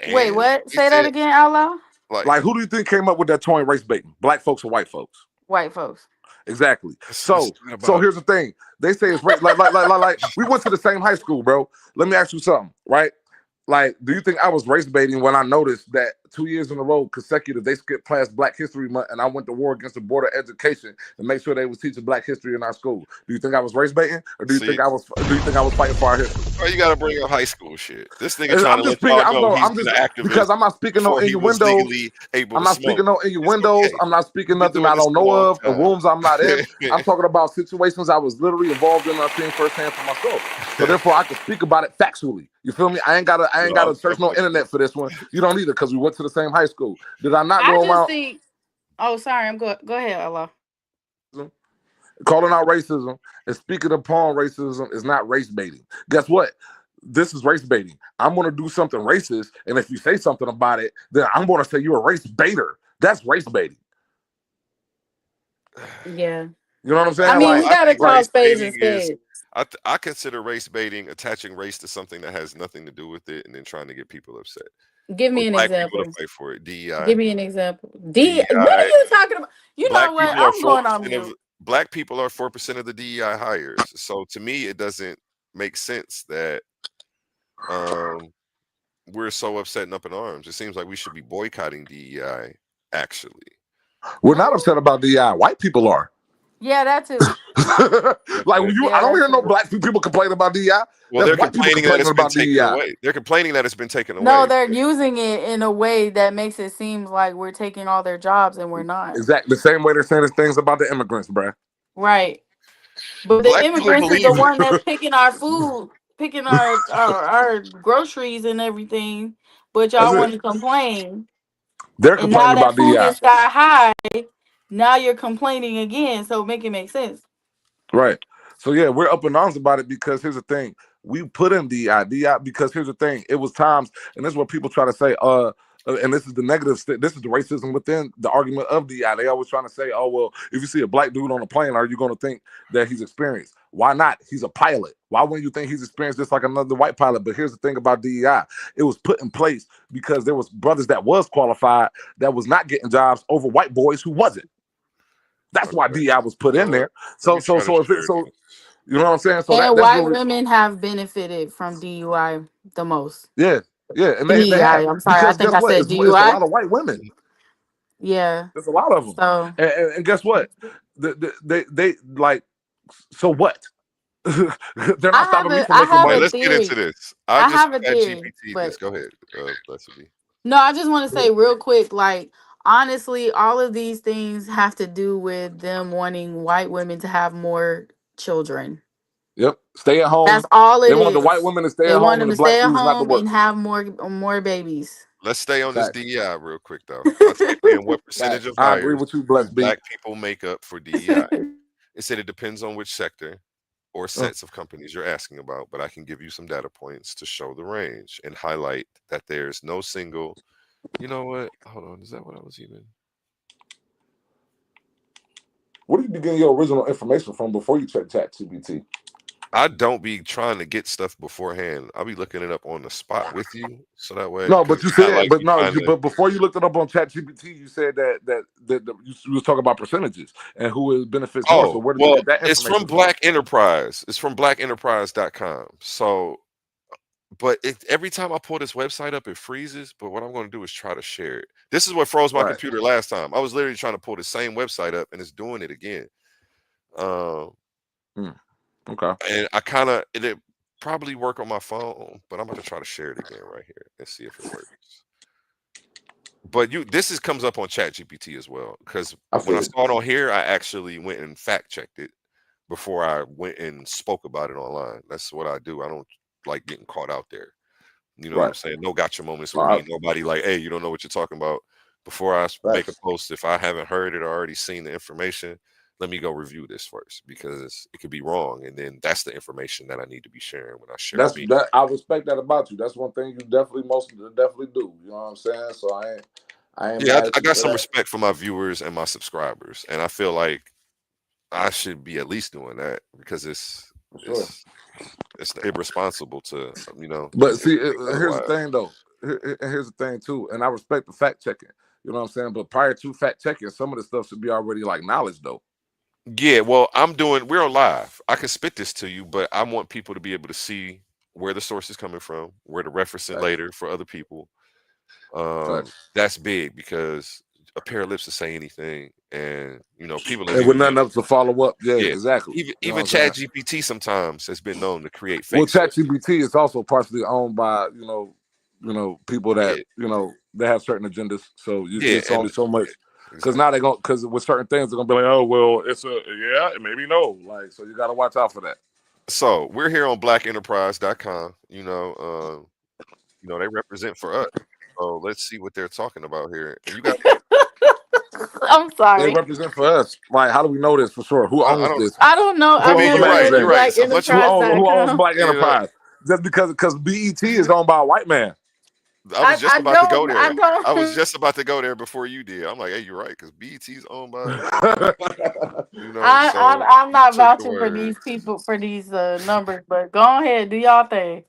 Wait, and what? they Say that said again out loud. like Like, who do you think came up with that term race baiting? Black folks or white folks? White folks. Exactly. it's So, not so about here's the thing. They say it's like we went to the same high school, bro. Let me ask you something, right? Like, do you think I was race baiting when I noticed that 2 years in a row consecutive they skipped past Black History Month and I went to war against the Board of Education to make sure they was teaching Black history in our school? Do you think I was race baiting, or do you see. think I was fighting for our history? Why you gotta bring up high school shit? This nigga And trying I'm to just let speaking. y'all know he's I'm been just an activist because I'm not speaking on before he was innuendos. legally able I'm to not smoke. speaking no It's innuendos. okay. I'm not speaking You've been nothing doing I this don't a know long of and rooms I'm not in. I'm time. talking about situations I was literally involved in. I've seen firsthand for myself. So therefore, I can speak about it factually. You feel me? I ain't No, gotta I'm search no fucking with internet for this one. You don't either because we went to the same high school. Did I not I go just around think. Oh, sorry. Go ahead, Allah. calling out racism and speaking upon racism is not race baiting? Guess what? This is race baiting. I'm gonna do something racist, and if you say something about it, then I'm gonna say you're a race baiter. That's race baiting. Yeah. You know what I'm I saying? mean, Well, we I gotta think call race spades and baiting is. spades. I consider race baiting attaching race to something that has nothing to do with it, and then trying to get people upset Give or me an black people to example. fight for it. Give DEI, me an example. What are DEI. you talking about? You know Black what? people are I'm four going on percent mute. of black people are 4% of the DEI hires. So to me, it doesn't make sense that um we're so upset and up in arms. It seems like we should be boycotting DEI. Actually, We're not upset about DI. White people are. Yeah, that too. Like okay. I Yeah, don't that hear no too. black people complaining about DI. Well, That's they're white people complaining that complaining it's been about taken DI. away. They're complaining that it's been taken No, away. they're using it in a way that makes it seem like we're taking all their jobs and we're not. Exactly the same way they're saying things about the immigrants, bruh. Right. But the Black people immigrants is the believe it. one that's picking our food, picking our groceries and everything. But That's y'all it. want to complain. They're And now complaining that about food DI. is sky high, now you're complaining again. So make it make sense. Right. So yeah, we're up in arms about it because here's the thing. We put in DI because here's the thing. It was times, and this is what people try to say, and this is the negative, this is the racism within the argument of DI. They always trying to say, oh, well, if you see a black dude on a plane, are you going to think that he's experienced? Why not? He's a pilot. Why wouldn't you think he's experienced just like another white pilot? But here's the thing about DEI. It was put in place because there was brothers that was qualified that was not getting jobs over white boys who wasn't. That's why Okay. DI was put in there. Let So me try to if it's share so, this. you know what I'm saying? So And that's white really, women have benefited from DUI the most. yeah, and they have DEI, I'm sorry. I because think guess I what? said It's a DUI. lot of white women. Yeah. There's a lot of them, So and guess what? They like. So what? They're not stopping me from I making have Hey, a money. let's get into theory. this. I I just have a had theory, GPT this. but Go ahead, Blessed be. no, I just want to say real quick, like, honestly, all of these things have to do with them wanting white women to have more children. Yep, stay at home. That's all They it want the white is. women to stay They at want home them and to the black stay at dudes not to home work. and have more babies. Let's stay on this Facts. DEI real quick though. I typed in what percentage Facts. of I agree hires with you, Bless do B. black people make up for DEI. It said it depends on which sector or Uh, sets of companies you're asking about, but I can give you some data points to show the range and highlight that there's no single. You know what? Hold on. Is that what I was even? Where do you be getting your original information from before you check ChatGPT? I don't be trying to get stuff beforehand. I'll be looking it up on the spot with you, so that way, No, because but you it's not said, like but you no, trying to. but before you looked it up on ChatGPT, you said that you was talking about percentages and who it benefits more. So Oh, where did you well, get that it's from information from? Black Enterprise. It's from blackenterprise.com. So, but every time I pull this website up, it freezes. But what I'm going to do is try to share it. This is what froze my Right. computer last time. I was literally trying to pull the same website up, and it's doing it again. Okay. And I kind of it probably work on my phone, but I'm about to try to share it again right here and see if it works. But this comes up on ChatGPT as well, because I when I feel it. saw it on here, I actually went and fact checked it before I went and spoke about it online. That's what I do. I don't like getting caught out there. You know what I'm Right. saying? No gotcha moments No, with me. Nobody like, hey, you don't know what you're talking about. Before I make a facts. post, if I haven't heard it or already seen the information, let me go review this first, because it could be wrong. And then that's the information that I need to be sharing when I share That's me. that. I respect that about you. That's one thing you definitely do. You know what I'm saying? So I ain't Yeah, mad I at you got for some that. respect for my viewers and my subscribers, and I feel like I should be at least doing that, because it's For sure. it's it's irresponsible to But think see, here's the otherwise. thing though. Here's the thing too, and I respect the fact checking. You know what I'm saying? But prior to fact checking, some of the stuff should be already like knowledge though. Yeah, well, we're on live. I can spit this to you, but I want people to be able to see where the source is coming from, where to reference it Facts. later for other people. Facts. That's big, because a pair of lips to say anything, and people have And with even nothing else to follow up, yeah, yeah, exactly. even You know even what I'm saying? Chat GPT sometimes has been known to create Well, fake sources. ChatGPT is also partially owned by people that Yeah, they have certain agendas. So yeah, it's and only so much. Because exactly. now they're going because with certain things they're gonna be like, oh well, it's a yeah, maybe no. Like so, you got to watch out for that. So we're here on blackenterprise.com. They represent for us. So let's see what they're talking about here. And you got, I'm They sorry. represent for us. Like, how do we know this for sure? Who I owns don't. this? I don't know. I Who I've owns mean, the you're never right. been You're to magazine? right. It's a bunch of Who owns blackenterprise.com. Black Enterprise? Just because BET is owned by a white man. I was just I about to go don't. I there. I was don't. just about to go there before you did. I'm like, hey, you're right, because BET's owned by so I'm you not took the vouching for word. these people for these numbers, but go ahead, do y'all thing.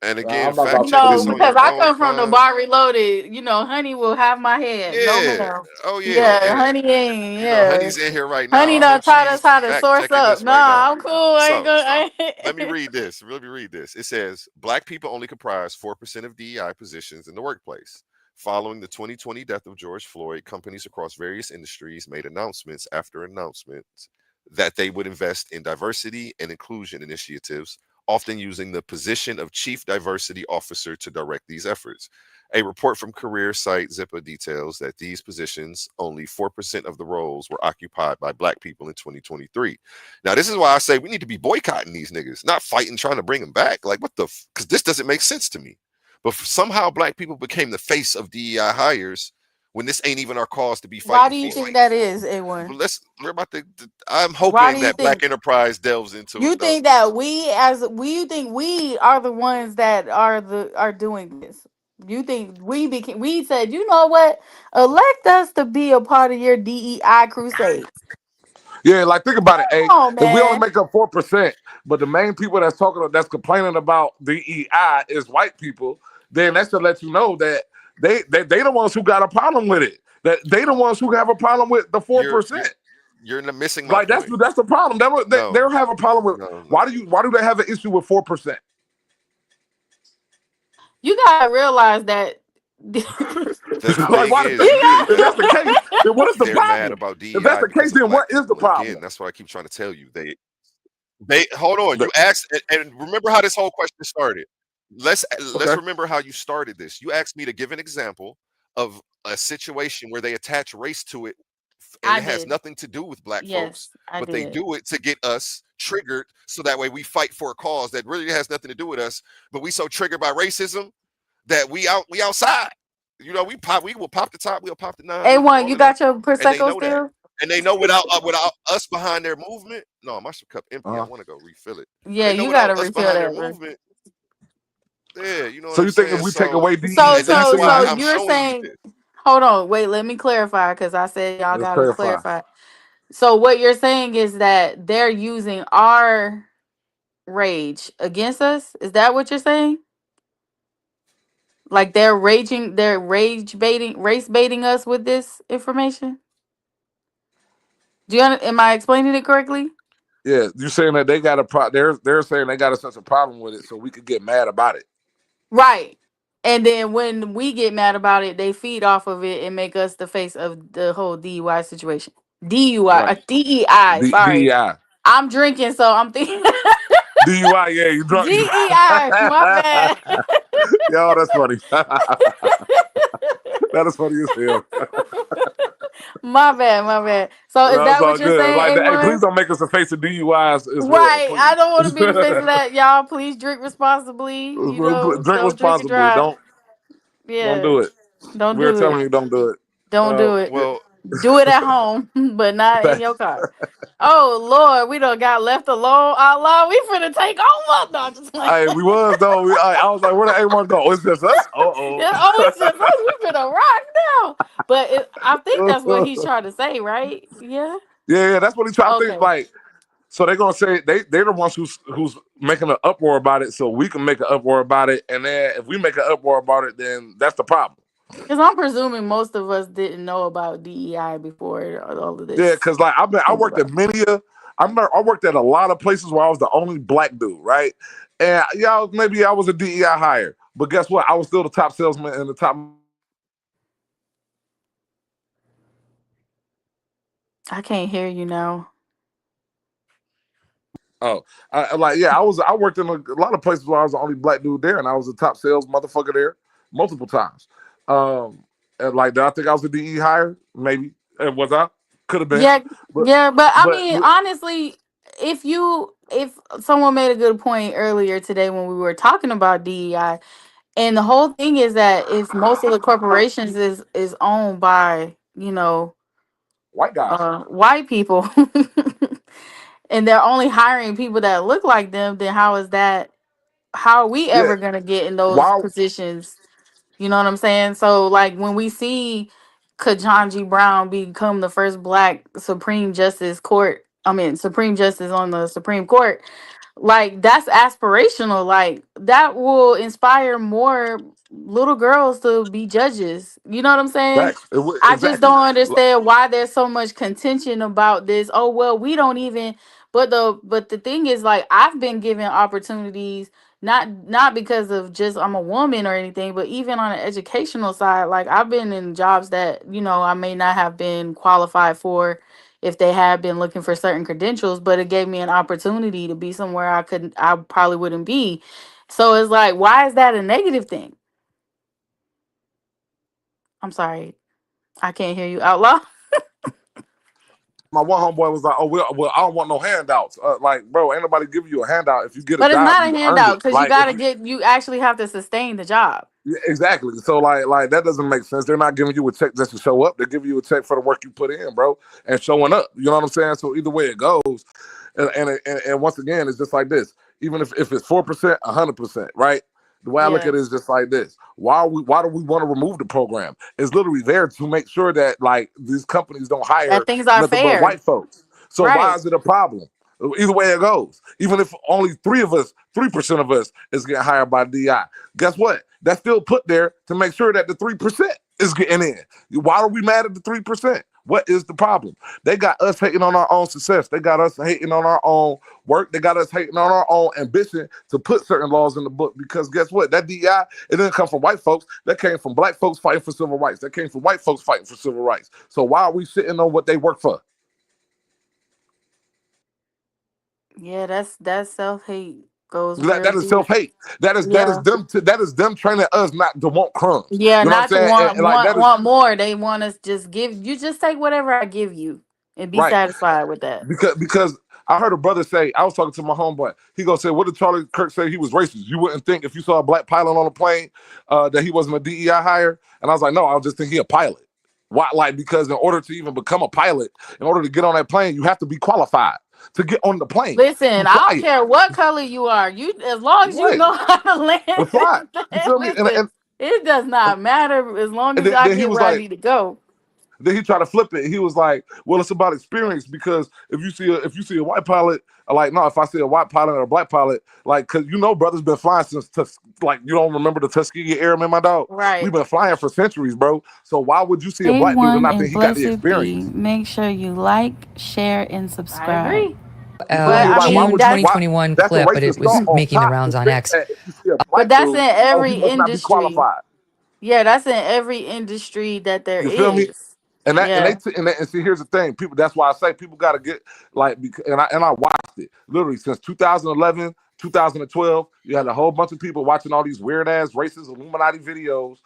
And again, I'm not fact about check for No, this these on niggas. because your I own come from the time. bar reloaded. Honey will have my head. No, Yeah. ma'am. Oh yeah. Yeah, And honey ain't. Yeah, Honey's in here right now. honey I done hope taught us she's how to fact source checking up. this right now. Nah, I'm cool. I ain't So gonna. let me read this. Let me read this. It says black people only comprise 4% of DEI positions in the workplace. Following the 2020 death of George Floyd, companies across various industries made announcements after announcements that they would invest in diversity and inclusion initiatives, often using the position of chief diversity officer to direct these efforts. A report from career site Zippa details that these positions, only 4% of the roles, were occupied by black people in 2023. Now, this is why I say we need to be boycotting these niggas, not fighting, trying to bring them back. Like, what the? Because this doesn't make sense to me. But somehow black people became the face of DEI hires when this ain't even our cause to be Why fighting do you for. think that is, A1? Well, we're about to. I'm Why do hoping you that Black think? Enterprise delves into You it. No, think that you think we are the ones that are doing this? You think we said, you know what? Elect us to be a part of your DEI crusade. Yeah, like think about it. Come on, If we only man. make up 4%, but the main people that's complaining about DEI is white people, then that should let you know that they the ones who got a problem with it. That they the ones who have a problem with the you're 4%. missing my Like point. that's the problem. They No, don't have a problem with. no, no. Why do they have an issue with 4%? You gotta realize that. The Like thing why? is, you think If that's the case, then what is the they're mad problem? about If that's DEI the case, because of then black what is the people. Again, problem? that's what I keep trying to tell you. They hold on. You asked, and remember how this whole question started. Let's Okay. remember how you started this. You asked me to give an example of a situation where they attach race to it, and I it has did. nothing to do with black folks, Yes, I but they did. do it to get us triggered, so that way we fight for a cause that really has nothing to do with us. But we so triggered by racism that we outside. we will pop the top, we'll pop the nines, we'll do A1, all you of that, got your and they Prosecco know that, still? and they know without us behind their movement. No, my cup empty. I Uh-huh. want to go refill it. Yeah, They know you without gotta us refill behind their that, bro. movement. Yeah, you know what So I'm you think if saying. we take So, away So, DE, and you so, that's think why so we I'm you're showing you saying, this. hold on, wait, let me clarify because I said y'all let's gotta clarify? clarify. So what you're saying is that they're using our rage against us? Is that what you're saying? Like they're rage baiting, race baiting us with this information? Am I explaining it correctly? Yeah, you're saying that they got a they're saying they got a sense of problem with it, so we could get mad about it. Right. And then when we get mad about it, they feed off of it and make us the face of the whole DUI situation. DUI, Right. DEI, sorry. DEI. I'm drinking, so I'm thinking DUI, yeah, you drunk. DEI, my bad. Yo, that's funny. That is funny as hell. My bad, my bad. So is That's that what all you're good. saying, Like, hey, A1? please don't make us a face of DUIs as well, Right. I please. don't want to be the face of that. Y'all, please drink responsibly. You know, Drink don't drink and responsibly. drive. Don't Yeah. do it. Don't We're do telling it. you, don't do it. Don't do it. Yeah. Well, Do it at home, but not in your car. Oh Lord, we done got left alone out loud. We finna take over. No, I'm just like Hey, we was though. I was like, where the A1 go? It's just us. yeah, oh, it's just us. We finna rock now. But I think that's what he's trying to say, right? Yeah. Yeah, that's what he trying to think. Okay. Like, so they're gonna say they're the ones who's making an uproar about it, so we can make an uproar about it, and then if we make an uproar about it, then that's the problem. Because I'm presuming most of us didn't know about DEI before all of Yeah, this because like I came worked at about. many I worked at a lot of places where I was the only black dude, right? And y'all maybe I was a DEI hire, but guess what? I was still the top salesman and the top. I can't hear you now. Oh, I worked in a lot of places where I was the only black dude there, and I was the top sales motherfucker there multiple times. Um, and like, did I think I was a DE hire? Maybe. And was I? Could have been, Yeah, but yeah, but I but mean, honestly, if someone made a good point earlier today when we were talking about DEI, and the whole thing is that if most of the corporations is owned by white guys. white people, and they're only hiring people that look like them, then how are we Yeah. ever gonna get in those Why? positions? You know what I'm saying? So like when we see Kajanji Brown become the first black Supreme Justice on the Supreme Court, like that's aspirational. Like that will inspire more little girls to be judges. You know what I'm saying? Facts. I just Exactly. don't understand why there's so much contention about this. Oh well, we don't even but the thing is like I've been given opportunities not because of just I'm a woman or anything, but even on an educational side, like I've been in jobs that, I may not have been qualified for if they had been looking for certain credentials, but it gave me an opportunity to be somewhere I probably wouldn't be. So it's like, why is that a negative thing? I'm sorry. I can't hear you out loud. My one homeboy was like, "Oh, well, I don't want no handouts." Like, bro, ain't nobody giving you a handout. If you get a But it's job, not you a earned handout it. because Like, if you you actually have to sustain the job. Yeah, exactly. So like that doesn't make sense. They're not giving you a check just to show up. They're giving you a check for the work you put in, bro, and showing up. You know what I'm saying? So either way it goes, and once again, it's just like this. Even if it's 4%, 100%, right? The way I look Yeah. at it is just like this. Why do we want to remove the program? It's literally there to make sure that like these companies don't That hire things are nothing but fair. white folks. So why Right. is it a problem? Either way it goes. Even if only 3% of us is getting hired by DI, guess what? That's still put there to make sure that the 3% is getting in. Why are we mad at the 3%? What is the problem? They got us hating on our own success. They got us hating on our own work. They got us hating on our own ambition to put certain laws in the book. Because guess what? That DEI, it didn't come from white folks. That came from black folks fighting for civil rights. That came from white folks fighting for civil rights. So why are we sitting on what they work for? Yeah, that self hate goes real That is deep. self hate. Yeah. That is them training us not to want crumbs. Yeah, You know what I'm not to saying? want And like want that is want more. They want us just give you just take whatever I give you and be right. satisfied with that. Because I heard a brother say, I was talking to my homeboy. He gonna say, what did Charlie Kirk say? He was racist. You wouldn't think if you saw a black pilot on a plane that he wasn't a DEI hire. And I was like, no, I was just think he a pilot. Why? Like, because in order to even become a pilot, in order to get on that plane, you have to be qualified to get on the plane. Listen, To I fly don't it. care what color you are. You, as long as you Right. know how to land. To fly it. You feel me? Listen, it does not matter as long And as I then he get was where I like, need to go. then he tried to flip it. He was like, "Well, it's about experience because if you see a white pilot, like no, if I see a white pilot or a black pilot, like because brothers been flying since like you don't remember the Tuskegee Airmen, my dog. We've Right. been flying for centuries, bro. So why would you see a black dude and A1 not think and he got the Blessed Be. experience? Make sure you like, share, and I subscribe. agree. You feel But me? I Like why mean June would you? Why? 2021 That's a clip, but it racist was thought on making the top rounds to on think X. that if you see a but black that's in dude, oh, he every must not be industry. qualified. Yeah, that's in every industry that there You feel me? is. And that and Yeah. and see, here's the thing, people. That's why I say people got to get like, and I watched it literally since 2011, 2012. You had a whole bunch of people watching all these weird ass racist Illuminati videos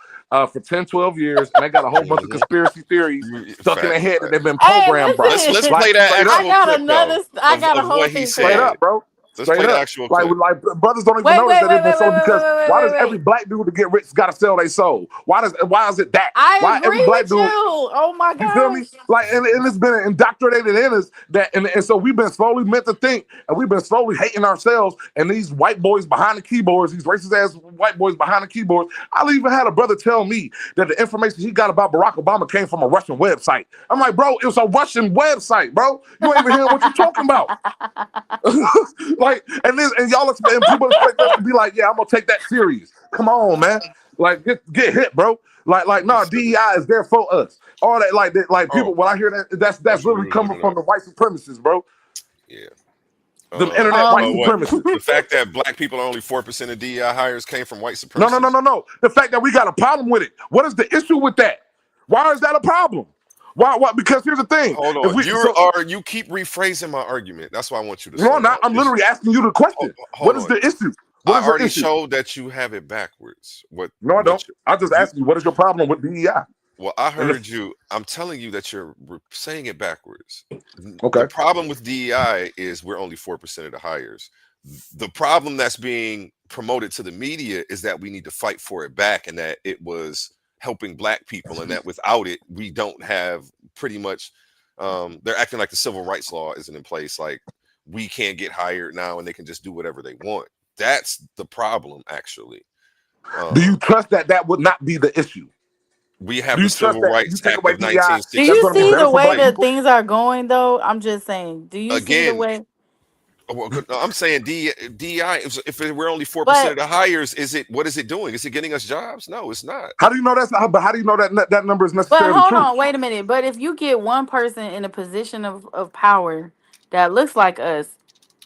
for 10, 12 years, and they got a whole bunch of Mhm. conspiracy theories stuck in their Facts, head that they've facts. been Hey, programmed by. Let's listen. play Like that straight up, I actual got clip another. though I got a of whole what he thing for straight that. said. up, bro. Let's Straight play the up. actual Like, clip. brothers don't even Wait, notice wait, that they've wait, been wait, wait, sold wait, wait, because wait, why wait, does wait, every wait. black dude to get rich got to sell their soul? Why is it that? I Why every agree black with you. dude? Oh my You feel me? gosh. Like, and it's been indoctrinated in us that, and so we've been slowly meant to think, and we've been slowly hating ourselves. And these white boys behind the keyboards, these racist ass white boys behind the keyboards. I even had a brother tell me that the information he got about Barack Obama came from a Russian website. I'm like, bro, it was a Russian website, bro. You ain't even hearing what you're talking about. Like, and y'all expect, people expect us to be like, yeah, I'm gonna take that serious. Come on, man. Like, get hit, bro. Like, He nah, said it. DEI is there for us. All that, like people. Oh, When I hear that, that's that's what we literally were coming looking from up. the white supremacists, bro. Yeah. Them internet white Oh, what? supremacists. The fact that black people are only 4% of DEI hires came from white No, no, no, supremacists? no, no. The fact that we got a problem with it. What is the issue with that? Why is that a problem? Why? Why? Because here's the thing. Hold If on. we so You keep rephrasing my argument. That's why I want you to no, slow not. down. I'm literally asking you the question. Hold What is on. the issue? What I is your already issue? showed that you have it backwards. No, I don't. I just You asked you what is your problem with DEI? well, I And heard you. I'm telling you that you're saying it backwards. The okay, problem with DEI is we're only 4% of the hires. The problem that's being promoted to the media is that we need to fight for it back and that it was helping black people and that without it, we don't have pretty much they're acting like the civil rights law isn't in place. Like we can't get hired now and they can just do whatever they want. That's the problem, actually. do you Um, trust that that would not be the issue? we have Do the you trust Civil that if you Rights take Act away of DEI, Do that's you going to be see 1964 better the in for way black place. that people? things are going though? I'm just saying. Do you see the Again, way? well, no, I'm saying DEI. If we're only 4% of But the hires, what is it doing? Is it getting us jobs? No, it's not. How do you know that's not? But how do you know that that number is but necessarily hold true? on, wait a minute. But if you get one person in a position of power that looks like us,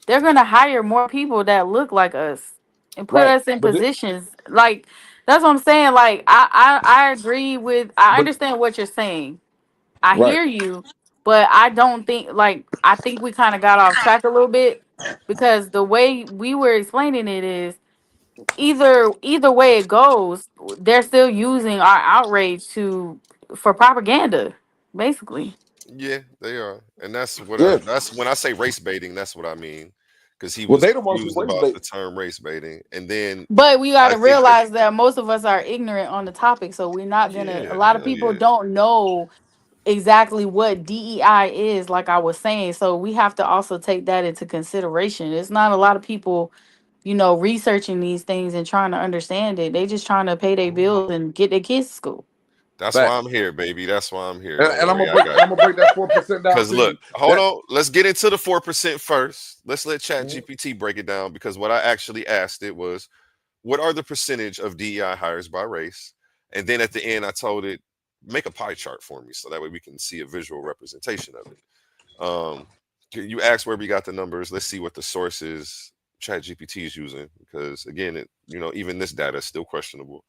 they're gonna hire more people that look like us and put Right. us in positions. Like that's what I'm saying. Like I agree with. I But understand what you're saying. I right. hear you, but I don't think like I think we kind of got off track a little bit because the way we were explaining it is either way it goes, they're still using our outrage to for propaganda, basically. Yeah, they are, and Yeah. that's when I say race baiting. That's what I mean, because he Well, was they the ones who confused race about bait. the term race baiting, and then But we got I to think that realize that most of us are ignorant on the topic, so we're not gonna. A yeah, lot of hell people yeah, don't know exactly what DEI is, like I was saying. So we have to also take that into consideration. It's not a lot of people, researching these things and trying to understand it. They just trying to pay their bills and get their kids to school. that's why I'm Facts. here, baby. That's why I'm here. Don't And worry, I got I'm gonna break that 4% down because to look, you. hold That on. Let's get into the 4% first. Let's let Chat GPT break it down because what I actually asked it was, what are the percentage of DEI hires by race? And then at the end, I told it, make a pie chart for me so that way we can see a visual representation of it. You asked where we got the numbers. Let's see what the source is Chat GPT is using because again, even this data is still questionable.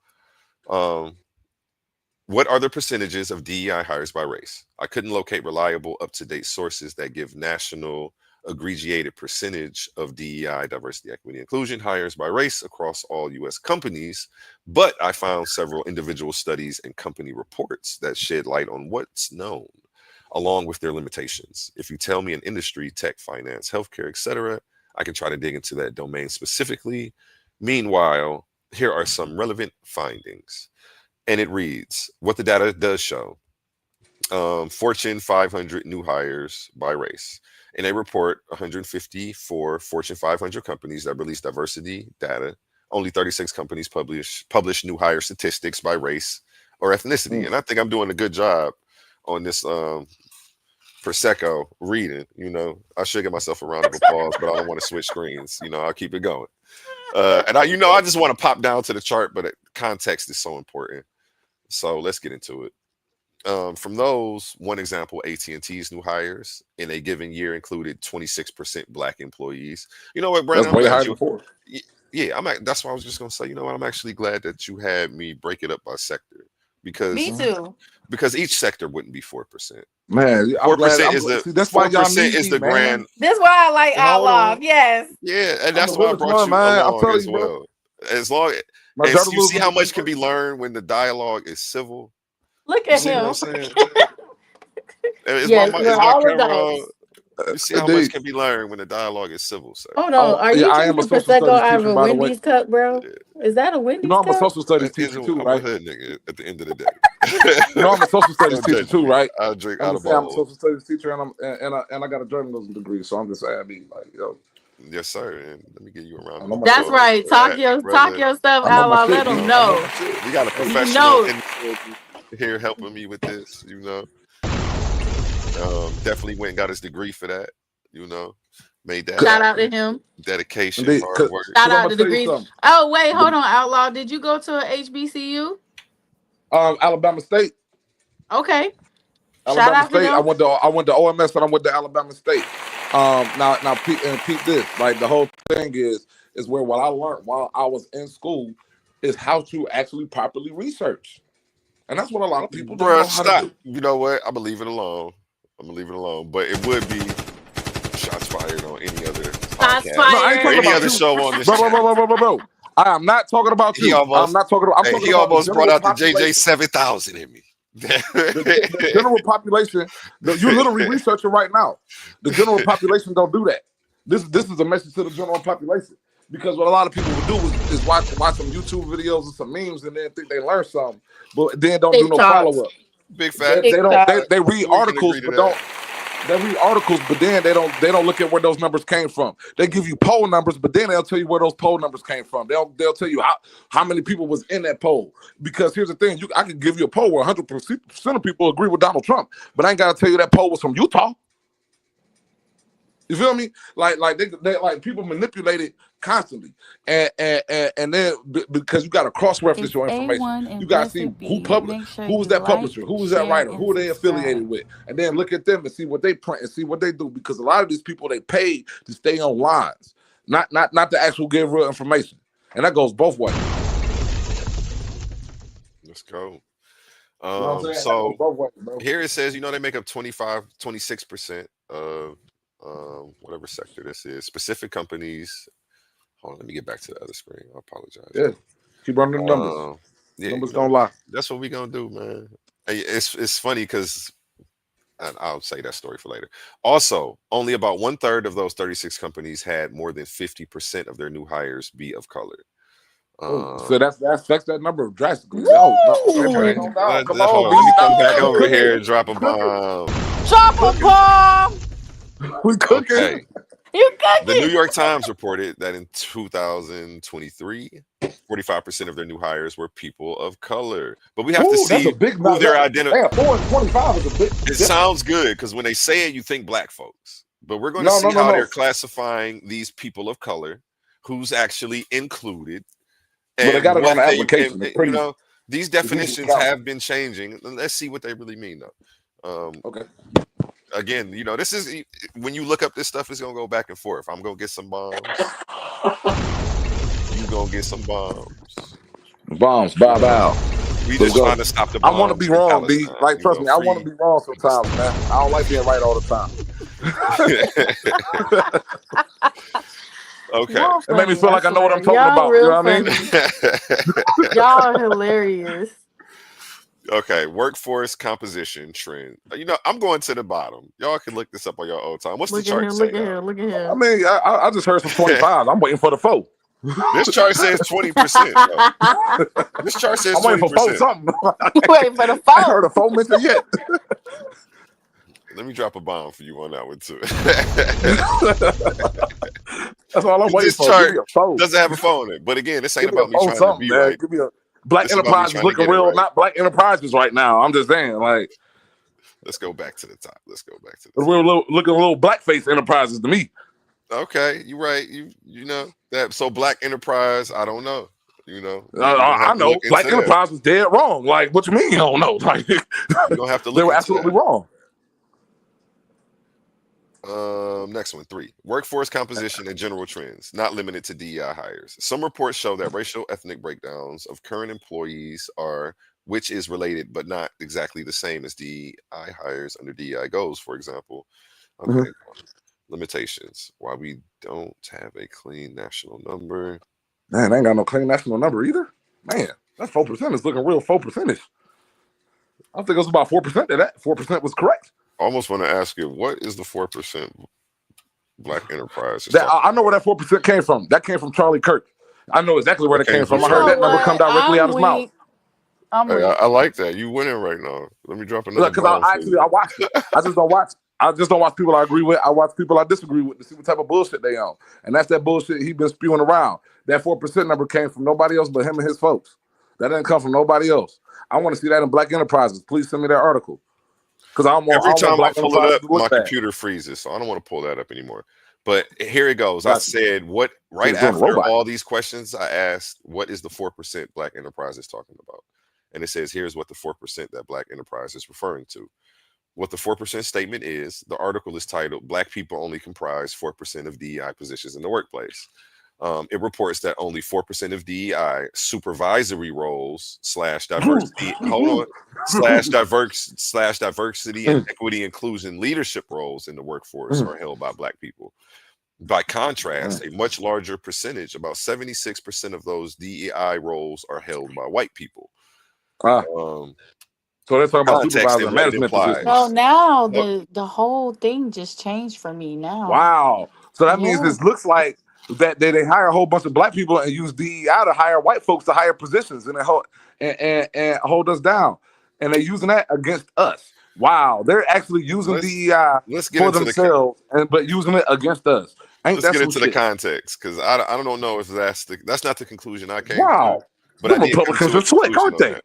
Um, what are the percentages of DEI hires by race? I couldn't locate reliable, up-to-date sources that give national aggregated percentage of DEI, diversity, equity, inclusion hires by race across all U.S. companies, but I found several individual studies and company reports that shed light on what's known. along with their limitations. If you tell me an industry, tech, finance, healthcare, etc., I can try to dig into that domain specifically. Meanwhile, here are some relevant findings. And it reads what the data does show. Fortune 500 new hires by race. In a report, 154 Fortune 500 companies that release diversity data. Only 36 companies publish new hire statistics by race or ethnicity. And I think I'm doing a good job on this Prosecco reading. I should give myself a round of applause, but I don't want to switch screens. I'll keep it going. And I just want to pop down to the chart, but context is so important. So let's get into it. From those, one example, AT&T's new hires in a given year included 26% Black employees. You know what, Brandon? That's way higher before. Yeah, that's what I was just gonna say. You know what? I'm actually glad that you had me break it up by sector because Me too. Because each sector wouldn't be 4%. Man, 4% is the that's why y'all need is the me, grand. That's why I like Outlaw. Yes. Yeah, and that's why I brought you man. along as well. As long as you see how much can be learned when the dialogue is civil. Look at him. What I'm saying? Is my camera on? You see how much can be learned when the dialogue is civil. So. Hold on, are you drinking Prosecco out of a Wendy's cup, bro? Yeah. Is that a Wendy's cup? I'm a social studies teacher too, right? I'm a hood nigga at the end of the day. I'm a social studies teacher too, right? I drink out of bowl. I'm a social studies teacher, and I got a journalism degree, so I'm just saying, I mean, like, yo. Yes, sir. And let me give you a round of That's right. Talk your stuff out loud. Let them know. We got a professional here helping me with this, definitely went and got his degree for that, made that. Shout out to him. Dedication, hard work. Shout out to degrees. Oh, wait, hold on, Outlaw. Did you go to a HBCU? Alabama State. Okay. Alabama State. I went to OMS and I went to Alabama State. Now, Pete, this, like, the whole thing is where what I learned while I was in school is how to actually properly research. And that's what a lot of people don't know how to do. You know what? I'm gonna leave it alone. But it would be shots fired on any other podcast. No, I ain't talking about other show on this. Bro. I am not talking about you. I'm not talking about. He almost brought out the JJ 7000 in me. The general population, you're literally researching right now. The general population don't do that. This is a message to the general population. Because what a lot of people will do is watch some YouTube videos and some memes and then think they learn something, but then don't do no follow up. Big fact. They read articles, but then they don't look at where those numbers came from. They give you poll numbers, but then they'll tell you where those poll numbers came from. They'll tell you how many people was in that poll. Because here's the thing, I could give you a poll where 100% of people agree with Donald Trump, but I ain't got to tell you that poll was from Utah. You feel me? Like they like people manipulate it constantly, and then because you got to cross-reference your information, you got to see who was that publisher, who was that writer, who are they affiliated with, and then look at them and see what they print and see what they do. Because a lot of these people, they pay to stay on lines, not to actually give real information, and that goes both ways. Let's go. So here it says, they make up 26% of whatever sector this is. Specific companies. Hold on, let me get back to the other screen. I apologize. Yeah, keep running the numbers. Numbers don't lie. That's what we gonna do, man. It's funny because I'll say that story for later. Also, only about 1/3 of those 36 companies had more than 50% of their new hires be of color. So that affects that number drastically. Come on, let me come back over here and drop a bomb. Drop a bomb. We cooking. Okay. You cooking. The New York Times reported that in 2023, 45% of their new hires were people of color. But we have to see who they're identifying. 425 is a big. It sounds good because when they say it, you think black folks. But we're going to see how they're classifying these people of color, who's actually included. And they got it on the application. These definitions have been changing. Let's see what they really mean, though. Okay. Again, this is when you look up this stuff, it's gonna go back and forth. I'm gonna get some bombs. You gonna get some bombs. Bombs, bow. We just trying to stop the bombs. I want to be wrong, B. Like, trust me, I want to be wrong sometimes, man. I don't like being right all the time. Okay. It made me feel like I know what I'm talking about. You know what I mean? Y'all are hilarious. Okay, workforce composition trend. I'm going to the bottom. Y'all can look this up on your own time. What's the Look at chart here, say look at now? here, look at I here. mean, I just heard some 25s. I'm waiting for the 4. This chart says 20%. This chart says I'm waiting for 4 20%. something. Wait for the I ain't heard phone. a 4 mentioned yet. Let me drop a bomb for you on that one too. That's all I'm waiting This for. Give chart me a 4. doesn't have a phone in it. But again, this ain't Give me a about me 4 trying to something, be man. right. Give me a Black This is about me Enterprise is trying to looking get it real, right. not Black Enterprises right now. I'm just saying, like, Let's go back to the top. Let's go back to the top. we're looking a little blackface Enterprises to me. Okay, you're right. You know that. So Black Enterprise, I don't know. We gonna I have to know look into Black that. Enterprise was dead wrong. Like, what you mean you don't know? Like, We're gonna have to they look were into absolutely that. wrong. Next one, 3. Workforce composition and general trends, not limited to DEI hires. Some reports show that racial ethnic breakdowns of current employees are, which is related but not exactly the same as DEI hires under DEI goals, for example. Okay. Mhm. Limitations. Why we don't have a clean national number. Man, they ain't got no clean national number either. Man, that 4% is looking real 4%ish. I think it was about 4% of that. 4% was correct. Almost want to ask you, what is the 4% Black Enterprise is That talking I know where about? that 4% came from. That came from Charlie Kirk. I know exactly where That that came came from from. I You heard know Charlie that number Kirk. come what? directly out I'm his mouth. weak. I'm Hey, weak. I like that. You winning right now. Let me drop another Because bomb for you. I watched it. I just don't watch. I just don't watch people I agree with. I watch people I disagree with to see what type of bullshit they on. And that's that bullshit he been spewing around. That 4% number came from nobody else but him and his folks. That didn't come from nobody else. I want to see that in Black Enterprises. Please send me that article. Because I Every don't want time I Black pull it Enterprises up, to my look bad. computer freezes, so I don't want to pull that up anymore. But here it goes. I Gotcha. said what right Should've joined a after robot. all these questions, I asked, what is the 4% Black Enterprise is talking about? And it says, here's what the 4% that Black Enterprise is referring to. What the 4% statement is, the article is titled, Black People Only Comprise 4% of DEI Positions in the Workplace. It reports that only 4% of DEI supervisory roles / diversity, hold on, / diversity and equity inclusion leadership roles in the workforce are held by Black people. By contrast, a much larger percentage, about 76% of those DEI roles are held by white people. Um, So they're talking about Context supervisor and and what it management implies. positions. So now Well, the whole thing just changed for me now. Wow. So that means Yeah. this looks like that they hire a whole bunch of Black people and use DEI to hire white folks to higher positions and and hold us down. And they're using that against us. Wow. They're actually using let's DEI let's get for into themselves but using it against us. Ain't let's that get some into the shit? context because I don't know if that's not the conclusion I came to, Wow. but I Them did come Republicans to a are slick, conclusion aren't on they? that.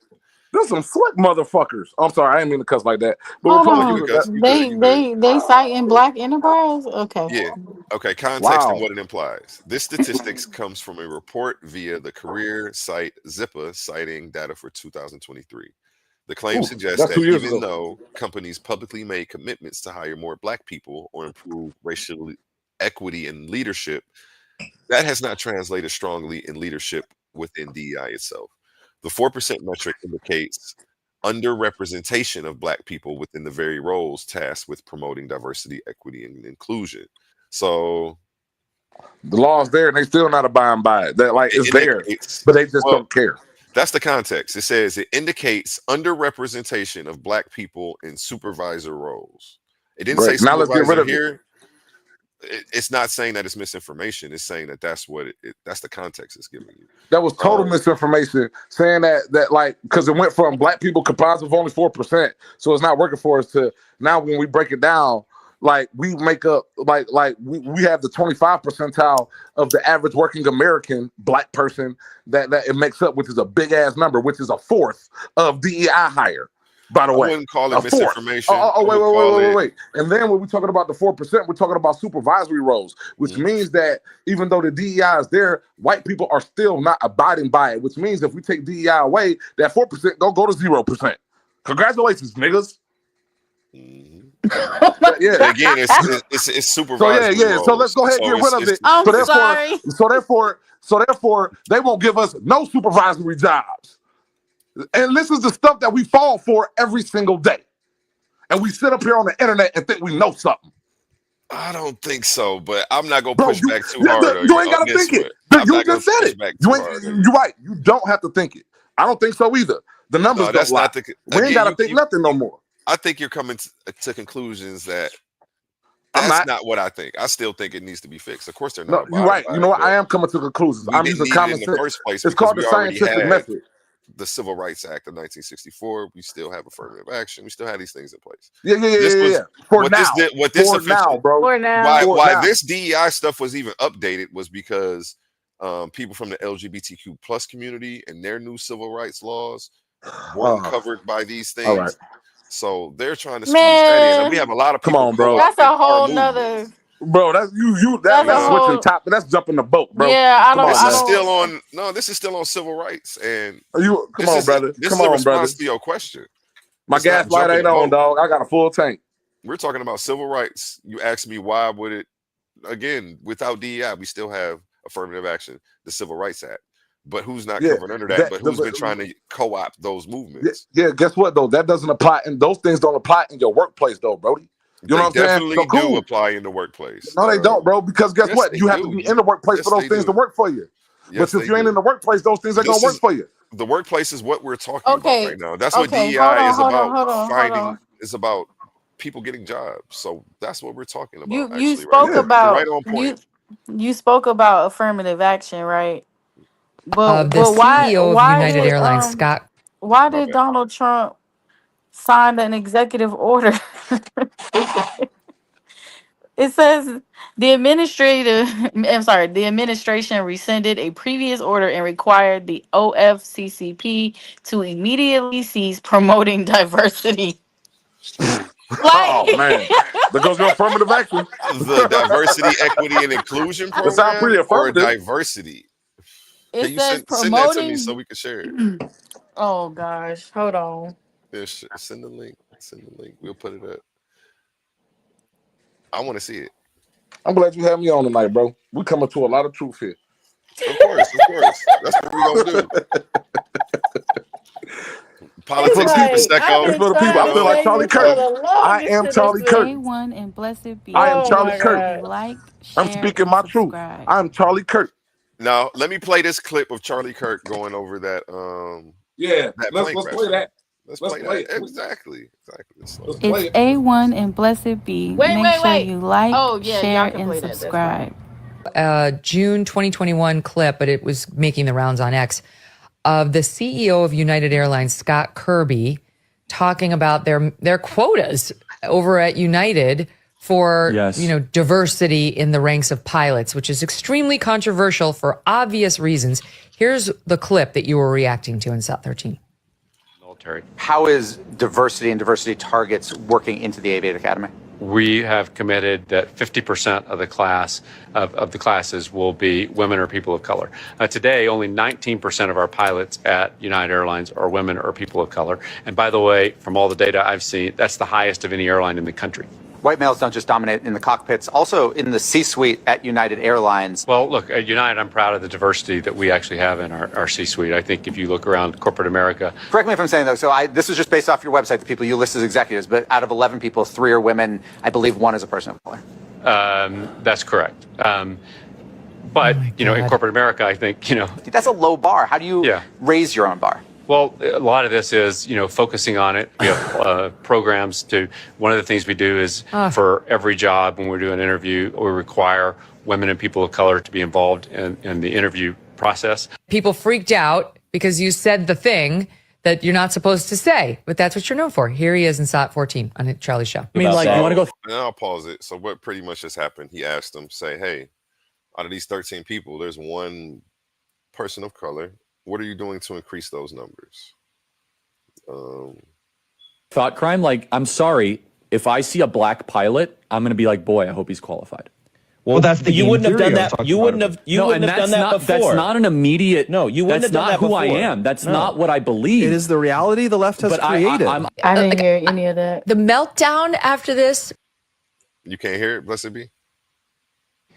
They're some slick motherfuckers. I'm sorry, I didn't mean to cuss like that. But Hold No, you Republicans on. good, are that. Gus. You good. You good. They citing Black Enterprise? Okay. Yeah. Okay. Context and Wow. what it implies. This statistics comes from a report via the career site Zippa, citing data for 2023. The claim Ooh, suggests that's that 2 years even ago. though companies publicly made commitments to hire more Black people or improve racial equity in leadership, that has not translated strongly in leadership within DEI itself. The 4% metric indicates underrepresentation of Black people within the very roles tasked with promoting diversity, equity, and inclusion. So The law's there and they still not abiding by it. That like it it's there, indicates, but they just well, don't care. that's the context. It says it indicates underrepresentation of Black people in supervisor roles. It didn't say Great. Now let's get rid supervisor of it. here. It's not saying that it's misinformation. It's saying that that's what that's the context it's giving you. That was total misinformation, saying that like because it went from Black people comprised of only 4%, so it's not working for us to now when we break it down, like we make up like we have the 25 percentile of the average working American Black person that it makes up, which is a big ass number, which is a fourth of DEI hire. By the I way, wouldn't call a it fourth. misinformation. Oh, I would call it wait. And then when we're talking about the 4%, we're talking about supervisory roles, which means that even though the DEI is there, white people are still not abiding by it, which means if we take DEI away, that 4% go to 0%. Congratulations, niggas. Yeah. But again, it's supervisory So roles. So let's go ahead and So get rid of it. I'm it's sorry. So therefore, they won't give us no supervisory jobs. And this is the stuff that we fall for every single day. And we sit up here on the internet and think we know something. I don't think so, but I'm not gonna Bro, push you, back too hard. you ain't gotta think it. You just said it. You're You're right. You don't have to think it. I don't think so either. The numbers No, don't that's lie. not the. We ain't Again, gotta think nothing no more. I think you're coming to conclusions that I'm that's not. not what I think. I still think it needs to be fixed. Of course, they're No, not you're abiding right. by You it, know what? but I am coming to conclusions. we I'm didn't using need it common in the sense. first place It's because called the we already scientific had method. the Civil Rights Act of 1964. We still have affirmative action. We still had these things in place. Yeah. This was For what now. this did. What this For now, official bro. For now. For why now. this DEI stuff was even updated was because people from the LGBTQ plus community and their new civil rights laws weren't covered by these All right. things. So they're trying to squeeze that in. And we Man, have a lot of Come people on, bro. that's co-opting a our whole nother. movements. Bro, that's That's You a that's know, switching whole. top. That's jumping the boat, bro. Yeah, I Come don't. on, this I is man. still don't. on. No, this is still on civil rights, and Come on, brother. this Come is a on, brother. response to your question. My It's not gas light jumping ain't the on, boat. dog. I got a full tank. We're talking about civil rights. You asked me why would it? Again, without DEI, we still have affirmative action, the Civil Rights Act. But who's not Yeah. covered under that? But who's been trying to co-opt those movements? Yeah, guess what though? That doesn't apply, and those things don't apply in your workplace though, Brody. You know They what I'm saying? So definitely do cool. apply in the workplace. No, they don't, bro. Because guess Yes, what? they You have to do. be in the workplace Yes, for those they things to do. work for you. Yes, But if you ain't in the workplace, those things ain't gonna This work is for you. the workplace is what we're talking about Okay. right now. That's what Okay. Hold DEI on. is Hold on. about. Hold on. Hold Finding on. is about people getting jobs. So that's what we're talking about. You Actually, right spoke now, Yeah. you're right about on point. you spoke about affirmative action, right? But The CEO of why United did Airlines, Scott. why My did bad. Donald Trump sign an executive order? It says the administration rescinded a previous order and required the OFCCP to immediately cease promoting diversity. Oh Like, man, there goes your affirmative action. The diversity, equity, and inclusion It sounds program pretty or affirmative. diversity? it Can you says send that to me so promoting. we can share it? Oh gosh, hold on. Yeah, send the link. Send the link. We'll put it up. I want to see it. I'm glad you had me on tonight, bro. We coming to a lot of truth here. Of course. That's what we're gonna do. Politics and Like, I've Prosecco. It's been for the people. trying I to feel like say Charlie this for Kirk. the I longest am to this Charlie Kirk. thing. A1 and Blessed I B. am Oh Charlie my Make sure Kirk. you god. like, I'm share, speaking and my truth. subscribe. I'm Charlie Kirk. Now let me play this clip of Charlie Kirk going over that Yeah, that let's plane play crash. that. Let's Let's play play that. it. Exactly. Let's slow Let's it down. It's play it. A1 and Blessed B. Wait, Make wait, sure wait. you like, Oh yeah, y'all share, can and play that. That's fine. subscribe. June 2021 clip, but it was making the rounds on X, of the CEO of United Airlines, Scott Kirby, talking about their quotas over at United for diversity in the ranks of pilots, which is extremely controversial for obvious reasons. Here's the clip that you were reacting to in South 13. Military. How is diversity and diversity targets working into the Aviation Academy? We have committed that 50% of the class of the classes will be women or people of color. Today, only 19% of our pilots at United Airlines are women or people of color. And by the way, from all the data I've seen, that's the highest of any airline in the country. White males don't just dominate in the cockpits, also in the C-suite at United Airlines. Well, look, at United, I'm proud of the diversity that we actually have in our C-suite. I think if you look around corporate America. Correct me if I'm saying though, so this is just based off your website, the people you list as executives, but out of 11 people, 3 are women. I believe 1 is a person of color. That's correct. But, in corporate America, I think, That's a low bar. How do you raise your own bar? Well, a lot of this is, focusing on it. We have programs one of the things we do is for every job when we're doing an interview, we require women and people of color to be involved in the interview process. People freaked out because you said the thing that you're not supposed to say, but that's what you're known for. Here he is in SOT 14 on Charlie's show. I mean, like, you want to go? And I'll pause it. So what pretty much just happened? He asked them, say, hey, out of these 13 people, there's 1 person of color. What are you doing to increase those numbers? Thought crime? Like, I'm sorry, if I see a black pilot, I'm going to be like, boy, I hope he's qualified. Well, that's the you wouldn't have done that. You wouldn't have. You wouldn't have done that before. That's not an immediate. No, you wouldn't have done that before. That's not who I am. That's not what I believe. It is the reality the left has created. I didn't hear any of that. The meltdown after this. You can't hear it, Blessed be?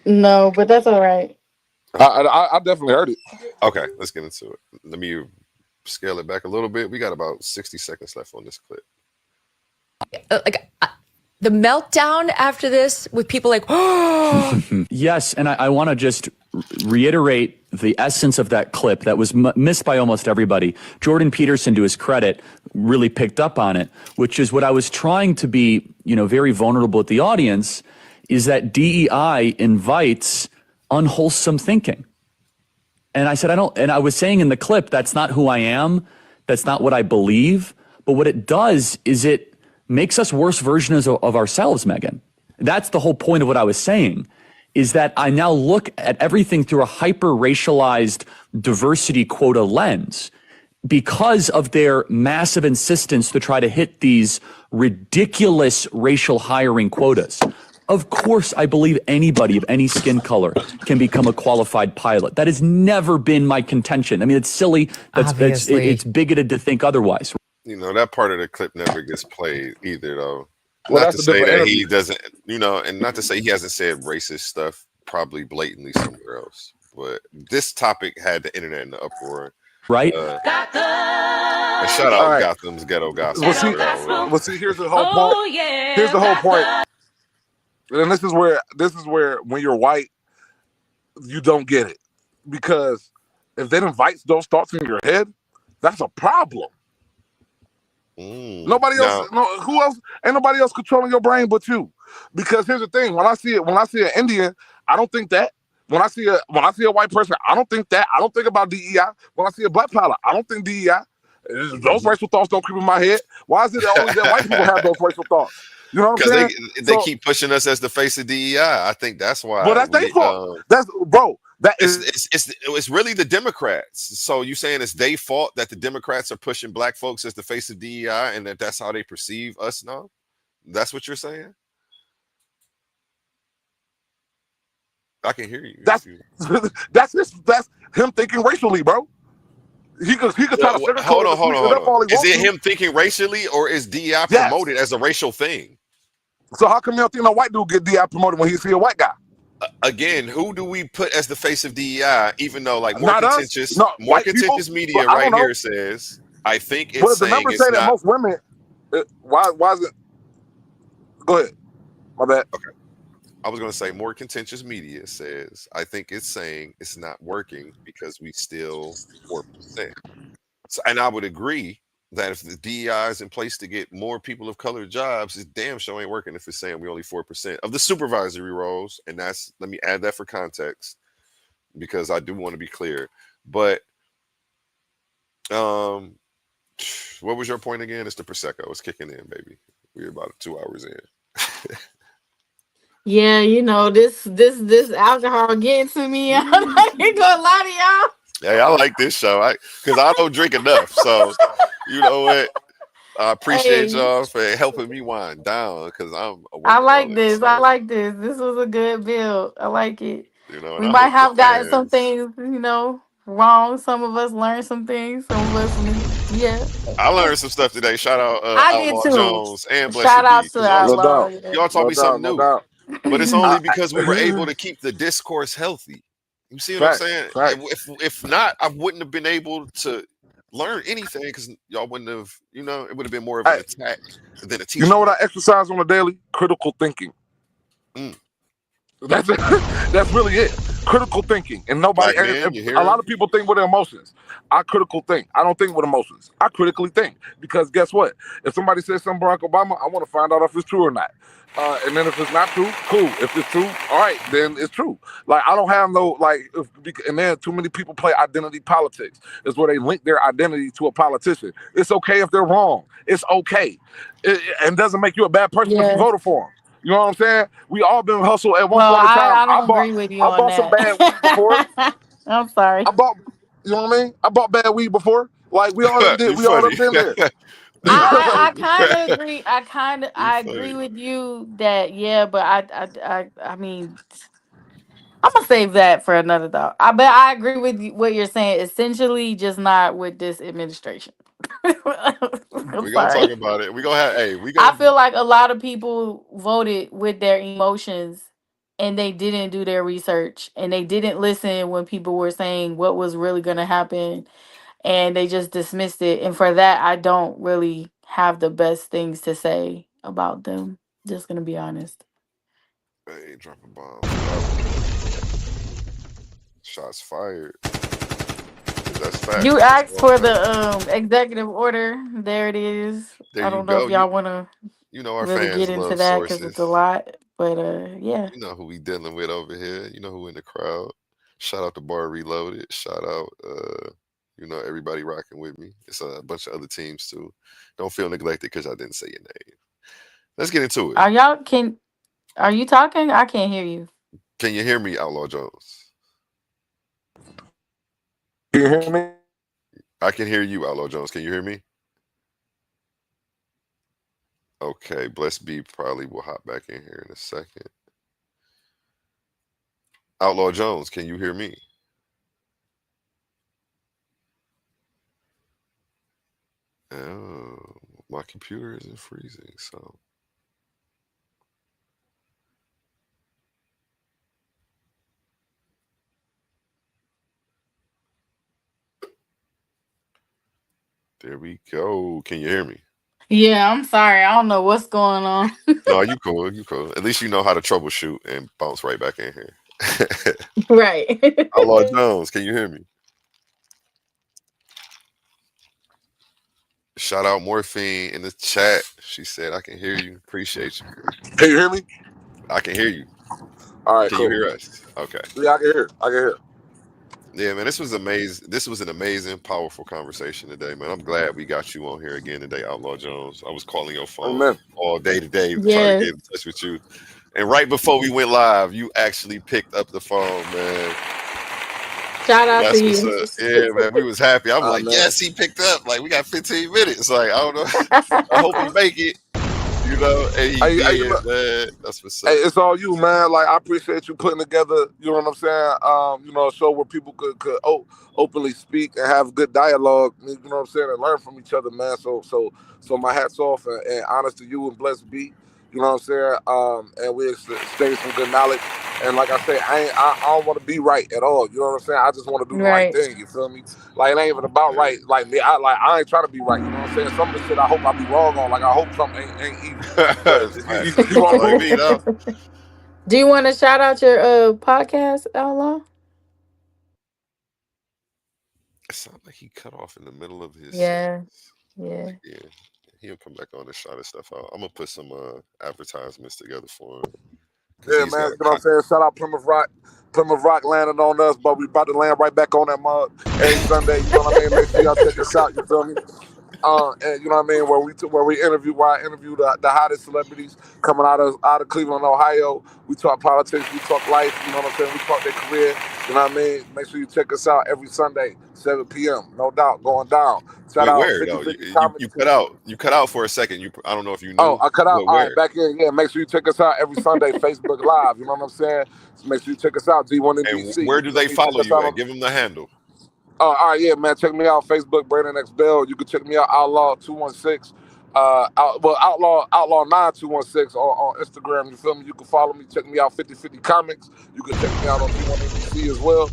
No, but that's all right. I definitely heard it. Okay, let's get into it. Let me scale it back a little bit. We got about 60 seconds left on this clip. The meltdown after this with people like, oh. Yes, and I want to just reiterate the essence of that clip that was missed by almost everybody. Jordan Peterson, to his credit, really picked up on it, which is what I was trying to be, very vulnerable with the audience, is that DEI invites unwholesome thinking. And I said, and I was saying in the clip, that's not who I am. That's not what I believe. But what it does is it makes us worse versions of ourselves, Megan. That's the whole point of what I was saying, is that I now look at everything through a hyper-racialized diversity quota lens because of their massive insistence to try to hit these ridiculous racial hiring quotas. Of course, I believe anybody of any skin color can become a qualified pilot. That has never been my contention. I mean, it's silly. It's bigoted to think otherwise. That part of the clip never gets played either, though. Well, not to say that he doesn't, and not to say he hasn't said racist stuff probably blatantly somewhere else. But this topic had the internet in the uproar. Right? And shout out Gotham's Ghetto Gospel. Well, see, here's the whole point. Here's the whole point. And this is where when you're white, you don't get it. Because if that invites those thoughts in your head, that's a problem. Nobody else, who else? Ain't nobody else controlling your brain but you. Because here's the thing: when I see an Indian, I don't think that. When I see a white person, I don't think that. I don't think about DEI. When I see a black pilot, I don't think DEI. Those racial thoughts don't creep in my head. Why is it always that white people have those racial thoughts? You know what I'm saying? Because they keep pushing us as the face of DEI. I think that's why. Well, that's their fault. It's really the Democrats. So you saying it's their fault that the Democrats are pushing black folks as the face of DEI, and that's how they perceive us now? That's what you're saying? I can hear you. That's him thinking racially, bro. He could try to sugarcoat hold on. Is it him thinking racially, or is DEI promoted as a racial thing? So how come you don't think no white dude get DEI promoted when he see a white guy? Again, who do we put as the face of DEI? Even though, like, more Not contentious media right here says, I think it's but the saying numbers it's say not. That most women. Why is it? Go ahead. My bad. Okay. I was going to say more contentious media says, I think it's saying it's not working because we still 4%. So, and I would agree that if the DEI is in place to get more people of color jobs, it's damn sure ain't working if it's saying we only 4% of the supervisory roles. And let me add that for context, because I do want to be clear. But what was your point again? It's the Prosecco. It's kicking in, baby. We're about 2 hours in. Yeah, this alcohol getting to me. I'm not gonna lie to y'all. Hey, I like this show because I don't drink enough. So you know what? I appreciate y'all for helping me wind down because I like this. I like this. This was a good build. I like it. We I might have gotten some things, wrong. Some of us learned some things. Some of us, yeah. I learned some stuff today. Shout out Outlaw Jones and Blessed Shout out to Outlaw. Outlaw. Y'all taught me something new. But it's only because we were able to keep the discourse healthy. You see what I'm saying? If not, I wouldn't have been able to learn anything because y'all wouldn't have, it would have been more of an attack than a teaching. You know what I exercise on a daily? Critical thinking. That's really it. Critical thinking. And a lot of people think with their emotions. I critical think. I don't think with emotions. I critically think. Because guess what? If somebody says something Barack Obama, I want to find out if it's true or not. And then if it's not true, cool. If it's true, all right, then it's true. Like, I don't have no, and then too many people play identity politics. It's where they link their identity to a politician. It's okay if they're wrong. It's okay. And doesn't make you a bad person if you voted for them. You know what I'm saying? We all been hustled at one point in time. I don't agree with you on bought some bad weed before. I'm sorry. You know what I mean? I bought bad weed before. Like, we all did. We all have been there. I kind of agree. I agree with you that but I mean, I'm gonna save that for another thought. But I agree with you, what you're saying. Essentially, just not with this administration. We're gonna talk about it. We're gonna have. I feel like a lot of people voted with their emotions, and they didn't do their research, and they didn't listen when people were saying what was really gonna happen. And they just dismissed it. And for that, I don't really have the best things to say about them. Just gonna be honest. Hey, drop a bomb. Shots fired. That's facts. You That's asked all for facts. the executive order. There it is. There I you don't know go. if y'all want to You know our really fans get into love that because it's a sources. lot. But yeah. You know who we dealing with over here. You know who in the crowd. Shout out to Bar Reloaded. Shout out, everybody rocking with me. It's a bunch of other teams too. Don't feel neglected because I didn't say your name. Let's get into it. Are you talking? I can't hear you. Can you hear me, Outlaw Jones? Can you hear me? I can hear you, Outlaw Jones. Can you hear me? Okay, Bless B probably will hop back in here in a second. Outlaw Jones, can you hear me? Oh, my computer isn't freezing, so. There we go. Can you hear me? Yeah, I'm sorry. I don't know what's going on. No, you cool. You cool. At least you know how to troubleshoot and bounce right back in here. Right. Outlaw Jones, can you hear me? Shout out Morphine in the chat. She said, I can hear you. Appreciate you. Can you hear me? I can hear you. All right, Can you cool. hear us? Okay. Yeah, I can hear. I can hear. Yeah, man, this was amazing. This was an amazing, powerful conversation today, man. I'm glad we got you on here again today, Outlaw Jones. I was calling your phone Amen. all day today to try to Yes. get in touch with you. And right before we went live, you actually picked up the phone, man. Shout out That's to what's you. up. Yeah, man, we was happy. I'm like, Amen. yes, he picked up. Like, we got 15 minutes. Like, I don't know. I hope he make it. And he Hey, did, look, man. That's what's hey, up. it's all you, man. Like I appreciate you putting together. You know what I'm saying? A show where people could openly speak and have good dialogue. You know what I'm saying? And learn from each other, man. So my hats off and honest to you and blessed be. You know what I'm saying? And we exchange some good knowledge. And like I say, I don't want to be right at all. You know what I'm saying? I just want to do the right Right. thing. You feel me? Like it ain't even about right. Like me, I ain't trying to be right. You know what I'm saying? Some of the shit I hope I be wrong on. Like I hope something ain't evil. But Facts. you know what I Like mean? me, though. Do you want to shout out your podcast, Outlaw? It sounded like he cut off in the middle of his Yeah. sentence. Yeah. Yeah. He'll come back on and shout his stuff out. I'm gonna put some advertisements together for him. Because Yeah, he's man. got You know what I'm saying? Shout out Plymouth Rock. Plymouth Rock landing on us, but we about to land right back on that mug every Sunday. You know what I mean? Make sure y'all check us out. You feel me? And you know what I mean, where I interview the hottest celebrities coming out of Cleveland, Ohio. We talk politics, we talk life. You know what I'm saying? We talk their career. You know what I mean? Make sure you check us out every Sunday, 7 p.m. No doubt, going down. Shout Wait, out where though? 50/50 You Comedy. cut out. You cut out for a second. I don't know if you Oh, knew, I cut out. but All right, where? back in. Yeah, make sure you check us out every Sunday, Facebook Live. You know what I'm saying? So make sure you check us out, And G1NBC. where You do feel they me? Check follow us you out at? on. Give them the handle. All right, yeah, man. Check me out Facebook, Brandon X Bell. You can check me out Outlaw 216. Outlaw 9216 on Instagram. You feel me? You can follow me. Check me out 50/50 Comics. You can check me out on G1NBC as well.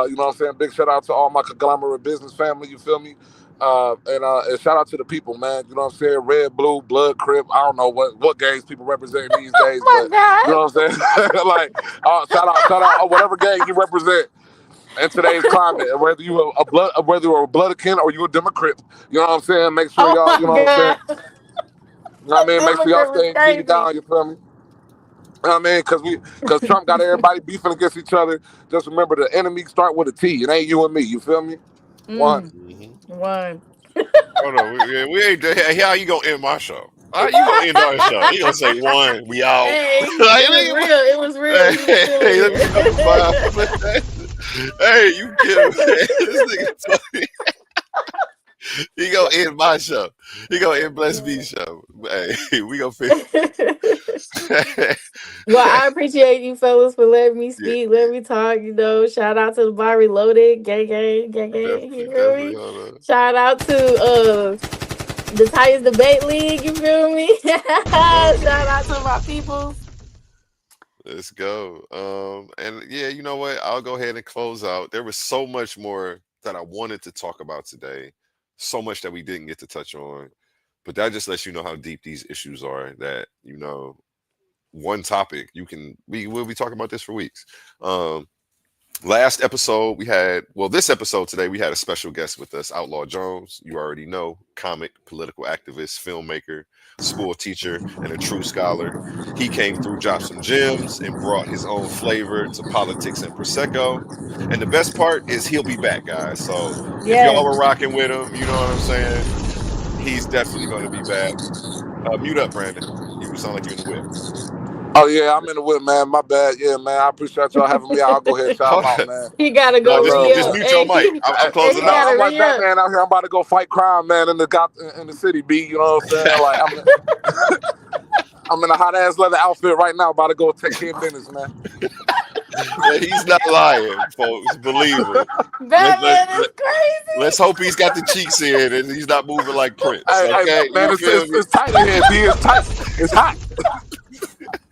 You know what I'm saying? Big shout out to all my conglomerate business family. You feel me? And shout out to the people, man. You know what I'm saying? Red, blue, blood, crip. I don't know what gangs people represent these days, Oh but my you know what I'm saying? Like, shout out, whatever gang you represent in today's climate, whether you whether you're a Bloodakin or you a Democrat, you know what I'm saying. Make sure God. Oh y'all, my you know what I'm saying. God. You know what I mean. Make sure y'all Democrat was stay G crazy. down. You feel me? You know what I mean? Because Trump got everybody beefing against each other. Just remember, the enemy start with a T. It ain't you and me. You feel me? 100. One. Oh no, we ain't. How you gonna end my show? How you gonna end our show? You gonna say one? We out. Hey, Like, it was real. It was real. He was feeling hey, let me cut the it. vibe. Hey, you kidding? This nigga funny. He gonna end my show. He gonna end Bless B show. Hey, we gonna finish. Well, I appreciate you fellas for letting me Yeah, speak, let me talk. Shout out to the bar reloaded, gang, gang, gang, gang. You feel definitely. me? Hold on. Shout out to the Titans Debate League. You feel me? Shout out to my peoples. Let's go. And yeah, you know what? I'll go ahead and close out. There was so much more that I wanted to talk about today. So much that we didn't get to touch on. But that just lets you know how deep these issues are. That, one topic, we'll be talking about this for weeks. Last episode this episode today, we had a special guest with us, Outlaw Jones. You already know, comic, political activist, filmmaker, school teacher, and a true scholar. He came through, dropped some gems, and brought his own flavor to politics and Prosecco. And the best part is he'll be back, guys. So if y'all were rocking with him, you know what I'm saying? He's definitely going to be back. Mute up, Brandon. You sound like you're in the whip. Oh yeah, I'm in the whip, man. My bad. Yeah, man. I appreciate y'all having me. I'll go ahead and shout out, man. He gotta go. Just mute your mic. I'm closing out. I'm like Batman out here. I'm about to go fight crime, man, in the city, B. You know what I'm saying? Like I'm in a hot ass leather outfit right now, about to go take care of business, man. Yeah, he's not lying, folks. Believe it. Batman is crazy. Let's hope he's got the cheeks in and he's not moving like Prince. Okay, man, it's tight in here, B. It's tight. It's hot.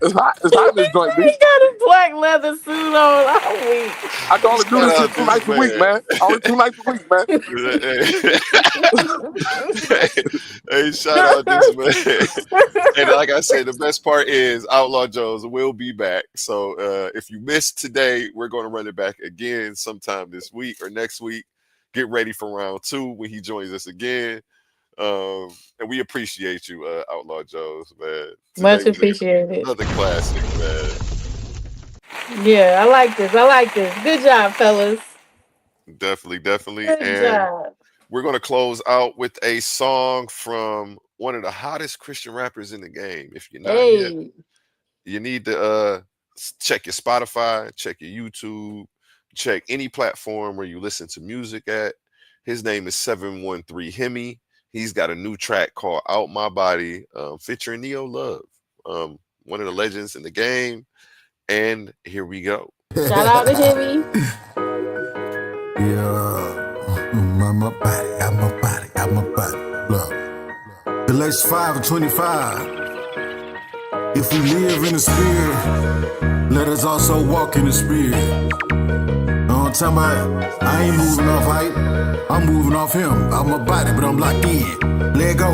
It's hot in this joint, B. He got a black leather suit on. I'm weak. I can only do this shit 2 nights a week, man. Only 2 nights a week, man. Hey, shout out this man. And like I said, the best part is Outlaw Jones will be back. So if you missed today, we're going to run it back again sometime this week or next week. Get ready for round 2 when he joins us again. And we appreciate you, Outlaw Jones, man. Much appreciated. Another classic, man. Yeah, I like this. Good job, fellas. Definitely. Good and job. we're going to close out with a song from one of the hottest Christian rappers in the game. If you're not yet, you need to check your Spotify, check your YouTube, check any platform where you listen to music at. His name is 713 Hemi. He's got a new track called Out My Body, featuring Neo Love, one of the legends in the game. And here we go. Shout out to Hemi. Yeah, my body. Look, Galatians 5:25. If we live in the Spirit, let us also walk in the Spirit. I'm talking about, I ain't moving off height, I'm moving off him. I'm a body, but I'm locked in. Let go.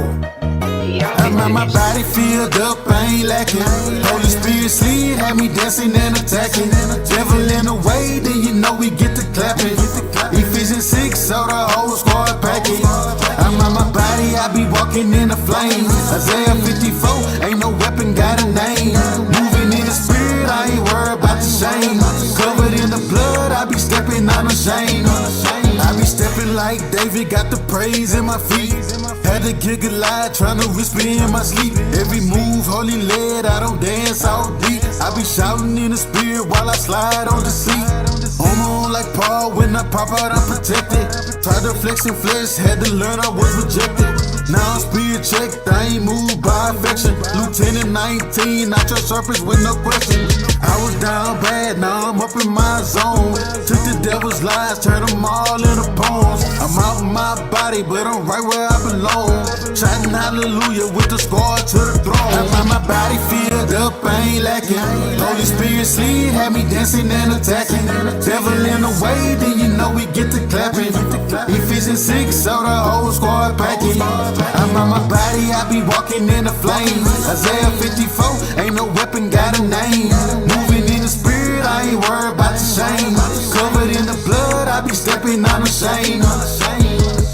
My body filled up, I ain't lacking. Holy Spirit slid, had me dancing and attacking. Devil in the way, then you know we get to clapping. Ephesians 6, so the whole squad packing. I'm on my body, I be walking in the flames. Isaiah 54, ain't no weapon got a name. Moving in the Spirit, I ain't worried about the shame. Covered in the blood, I be stepping unashamed. I be stepping like David, got the praise in my feet. Had to get Goliath, trying to whisper in my sleep. Every move, holy led, I don't dance all deep. I be shouting in the Spirit while I slide on the seat. On like Paul, when I pop out, I'm protected. Tried to flex and flesh, had to learn I was rejected. Now I'm spirit checked, I ain't moved by affection. Lieutenant 19, not your surface with no question. I was down bad, now I'm up in my zone. Took the devil's lies, turned them all into poems. I'm out in my body, but I'm right where I belong. Shouting hallelujah with the scar to the throne. My body filled up, I ain't lacking. Holy Spirit slid, had me dancing and attacking. Devil in the way, then you know we get to clapping. Ephesians 6, so the whole squad packing. I'm on my body, I be walking in the flames. Isaiah 54, ain't no weapon got a name. Moving in the Spirit, I ain't worried about the shame. Covered in the blood, I be stepping unashamed.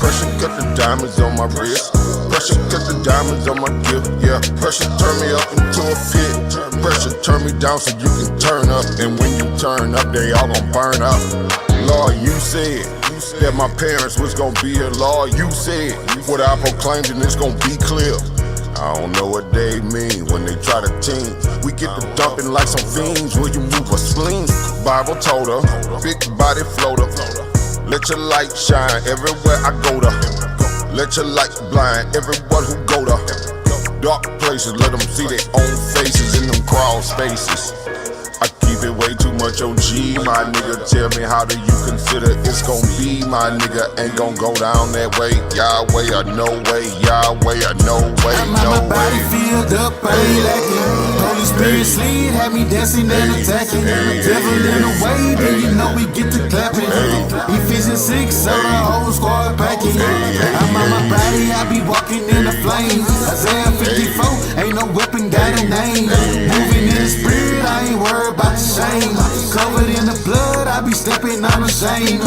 Pressure cut the diamonds on my wrist. Pressure cut the diamonds on my gift. Yeah, pressure turn me up into a fit. Pressure turn me down so you can turn up. And when you turn up, they all gon' burn up. Lord, you said that my parents was gon' be here. Lord, you said what I proclaimed and it's gon' be clear. I don't know what they mean when they try to team. We get to dumping like some fiends. Will you move a sling? Bible told her, big body floater. Let your light shine everywhere I go to. Let your light blind everyone who go to dark places. Let them see their own faces in them crawl spaces. I keep it way too much OG, my nigga. Tell me, how do you consider it's gon' be, my nigga? Ain't gon' go down that way. Yahweh or no way, Yahweh or no way, no way. My body filled up, I ain't lacking. Holy Spirit slid, had me dancing and attacking. Devil in the way, then you know we get to clapping. Ephesians 6, so the whole squad packing. I'm on my body, I be walking in the flames. Isaiah 54, ain't no weapon got a name. Moving in the Spirit, I ain't worried about the shame. Covered in the blood, I be stepping unashamed.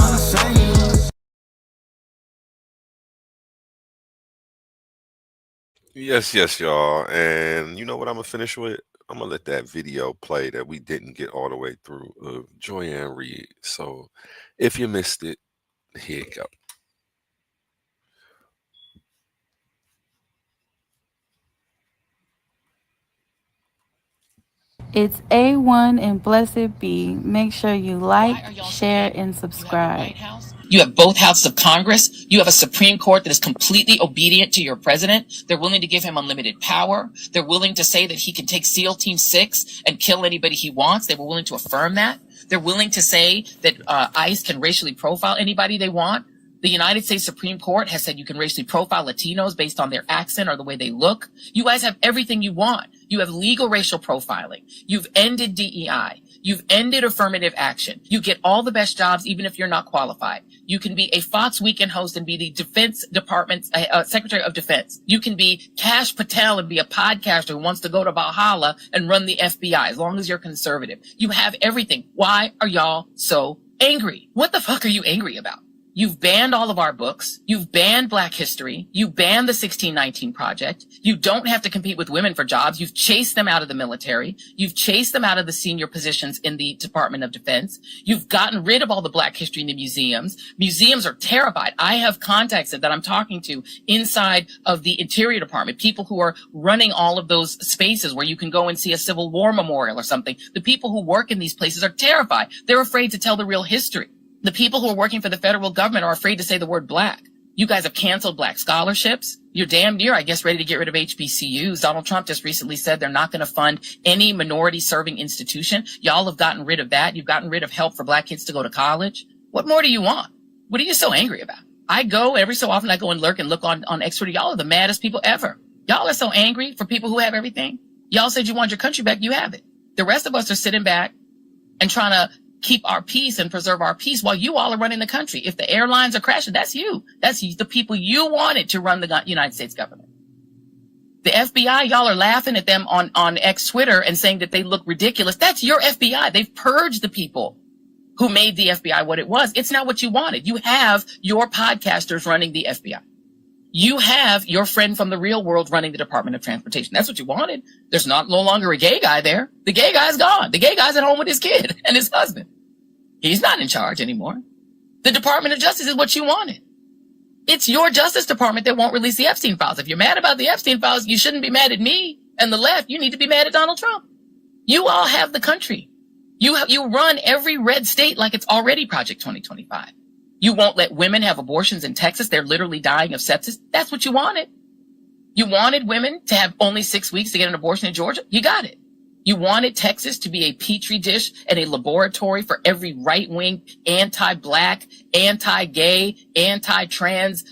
Yes, yes, y'all. And you know what I'm gonna finish with? I'm gonna let that video play that we didn't get all the way through of Joyanne Reed. So if you missed it, here you go. It's A1 and Blessed Be. Make sure you like, share, and subscribe. You have both houses of Congress. You have a Supreme Court that is completely obedient to your president. They're willing to give him unlimited power. They're willing to say that he can take SEAL Team 6 and kill anybody he wants. They were willing to affirm that. They're willing to say that ICE can racially profile anybody they want. The United States Supreme Court has said you can racially profile Latinos based on their accent or the way they look. You guys have everything you want. You have legal racial profiling. You've ended DEI. You've ended affirmative action. You get all the best jobs even if you're not qualified. You can be a Fox Weekend host and be the Defense Department's Secretary of Defense. You can be Kash Patel and be a podcaster who wants to go to Valhalla and run the FBI as long as you're conservative. You have everything. Why are y'all so angry? What the fuck are you angry about? You've banned all of our books. You've banned Black history. You banned the 1619 Project. You don't have to compete with women for jobs. You've chased them out of the military. You've chased them out of the senior positions in the Department of Defense. You've gotten rid of all the Black history in the museums. Museums are terrified. I have contacts that I'm talking to inside of the Interior Department, people who are running all of those spaces where you can go and see a Civil War memorial or something. The people who work in these places are terrified. They're afraid to tell the real history. The people who are working for the federal government are afraid to say the word Black. You guys have canceled Black scholarships. You're damn near, I guess, ready to get rid of HBCUs. Donald Trump just recently said they're not going to fund any minority serving institution. Y'all have gotten rid of that. You've gotten rid of help for Black kids to go to college. What more do you want? What are you so angry about? I go every so often, I go and lurk and look on X Twitter. Y'all are the maddest people ever. Y'all are so angry for people who have everything. Y'all said you want your country back. You have it. The rest of us are sitting back and trying to keep our peace and preserve our peace while you all are running the country. If the airlines are crashing, that's you. That's the people you wanted to run the United States government. The FBI, y'all are laughing at them on X Twitter and saying that they look ridiculous. That's your FBI. They've purged the people who made the FBI what it was. It's not what you wanted. You have your podcasters running the FBI. You have your friend from the real world running the Department of Transportation. That's what you wanted. There's no longer a gay guy there. The gay guy's gone. The gay guy's at home with his kid and his husband. He's not in charge anymore. The Department of Justice is what you wanted. It's your Justice Department that won't release the Epstein files. If you're mad about the Epstein files, you shouldn't be mad at me and the left. You need to be mad at Donald Trump. You all have the country. You run every red state like it's already Project 2025. You won't let women have abortions in Texas. They're literally dying of sepsis. That's what you wanted. You wanted women to have only 6 weeks to get an abortion in Georgia. You got it. You wanted Texas to be a petri dish and a laboratory for every right-wing, anti-Black, anti-gay, anti-trans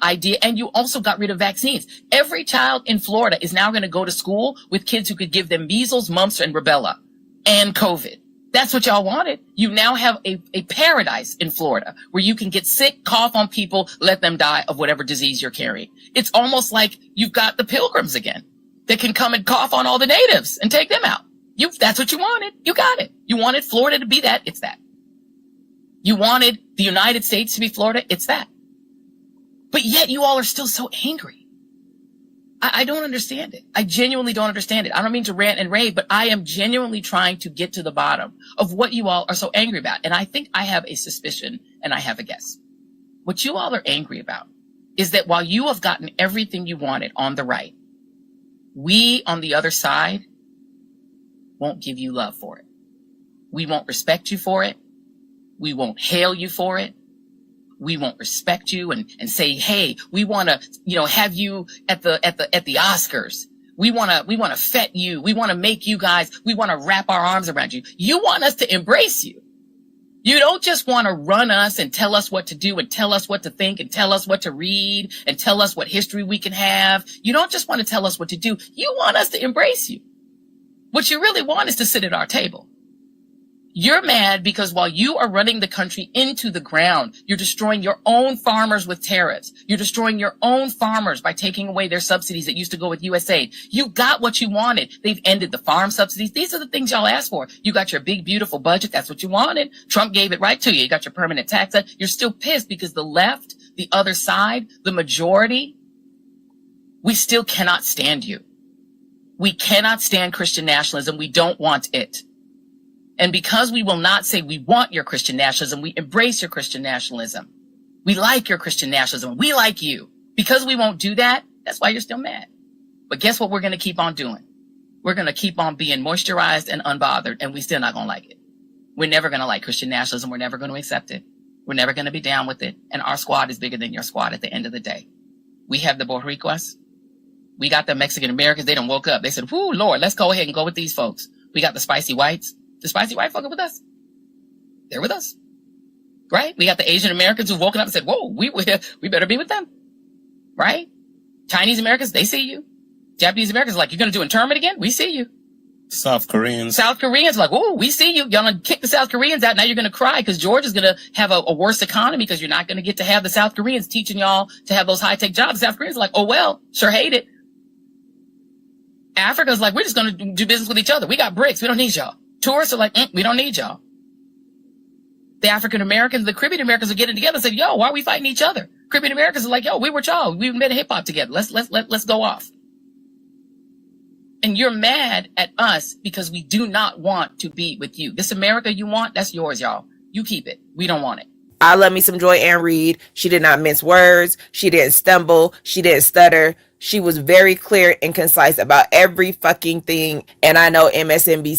idea. And you also got rid of vaccines. Every child in Florida is now going to go to school with kids who could give them measles, mumps, and rubella and COVID. That's what y'all wanted. You now have a paradise in Florida where you can get sick, cough on people, let them die of whatever disease you're carrying. It's almost like you've got the pilgrims again that can come and cough on all the natives and take them out. That's what you wanted. You got it. You wanted Florida to be that. It's that. You wanted the United States to be Florida. It's that. But yet you all are still so angry. I don't understand it. I genuinely don't understand it. I don't mean to rant and rave, but I am genuinely trying to get to the bottom of what you all are so angry about. And I think I have a suspicion and I have a guess. What you all are angry about is that while you have gotten everything you wanted on the right, we on the other side won't give you love for it. We won't respect you for it. We won't hail you for it. We won't respect you and say, hey, we want to, have you at the Oscars. We want to fet you. We want to make you guys, we want to wrap our arms around you. You want us to embrace you. You don't just want to run us and tell us what to do and tell us what to think and tell us what to read and tell us what history we can have. You don't just want to tell us what to do. You want us to embrace you. What you really want is to sit at our table. You're mad because while you are running the country into the ground, you're destroying your own farmers with tariffs. You're destroying your own farmers by taking away their subsidies that used to go with USAID. You got what you wanted. They've ended the farm subsidies. These are the things y'all asked for. You got your big, beautiful budget. That's what you wanted. Trump gave it right to you. You got your permanent tax cut. You're still pissed because the left, the other side, the majority, we still cannot stand you. We cannot stand Christian nationalism. We don't want it. And because we will not say we want your Christian nationalism, we embrace your Christian nationalism. We like your Christian nationalism. We like you. Because we won't do that, that's why you're still mad. But guess what we're going to keep on doing? We're going to keep on being moisturized and unbothered, and we're still not going to like it. We're never going to like Christian nationalism. We're never going to accept it. We're never going to be down with it. And our squad is bigger than your squad at the end of the day. We have the Boricuas. We got the Mexican Americans. They done woke up. They said, whoo, Lord, let's go ahead and go with these folks. We got the spicy whites. The spicy white fucking with us. They're with us. Right? We got the Asian Americans who've woken up and said, whoa, we better be with them. Right? Chinese Americans, they see you. Japanese Americans are like, you're going to do internment again? We see you. South Koreans are like, whoa, we see you. Y'all gonna kick the South Koreans out. Now you're going to cry because Georgia's going to have a worse economy because you're not going to get to have the South Koreans teaching y'all to have those high-tech jobs. The South Koreans are like, oh, well, sure hate it. Africa's like, we're just going to do business with each other. We got BRICS. We don't need y'all. Tourists are like, we don't need y'all. The African Americans, the Caribbean Americans are getting together and said, yo, why are we fighting each other? Caribbean Americans are like, yo, we were y'all. We made a hip hop together. Let's go off. And you're mad at us because we do not want to be with you. This America you want, that's yours, y'all. You keep it. We don't want it. I love me some Joy Ann Reid. She did not mince words. She didn't stumble. She didn't stutter. She was very clear and concise about every fucking thing. And I know MSNBC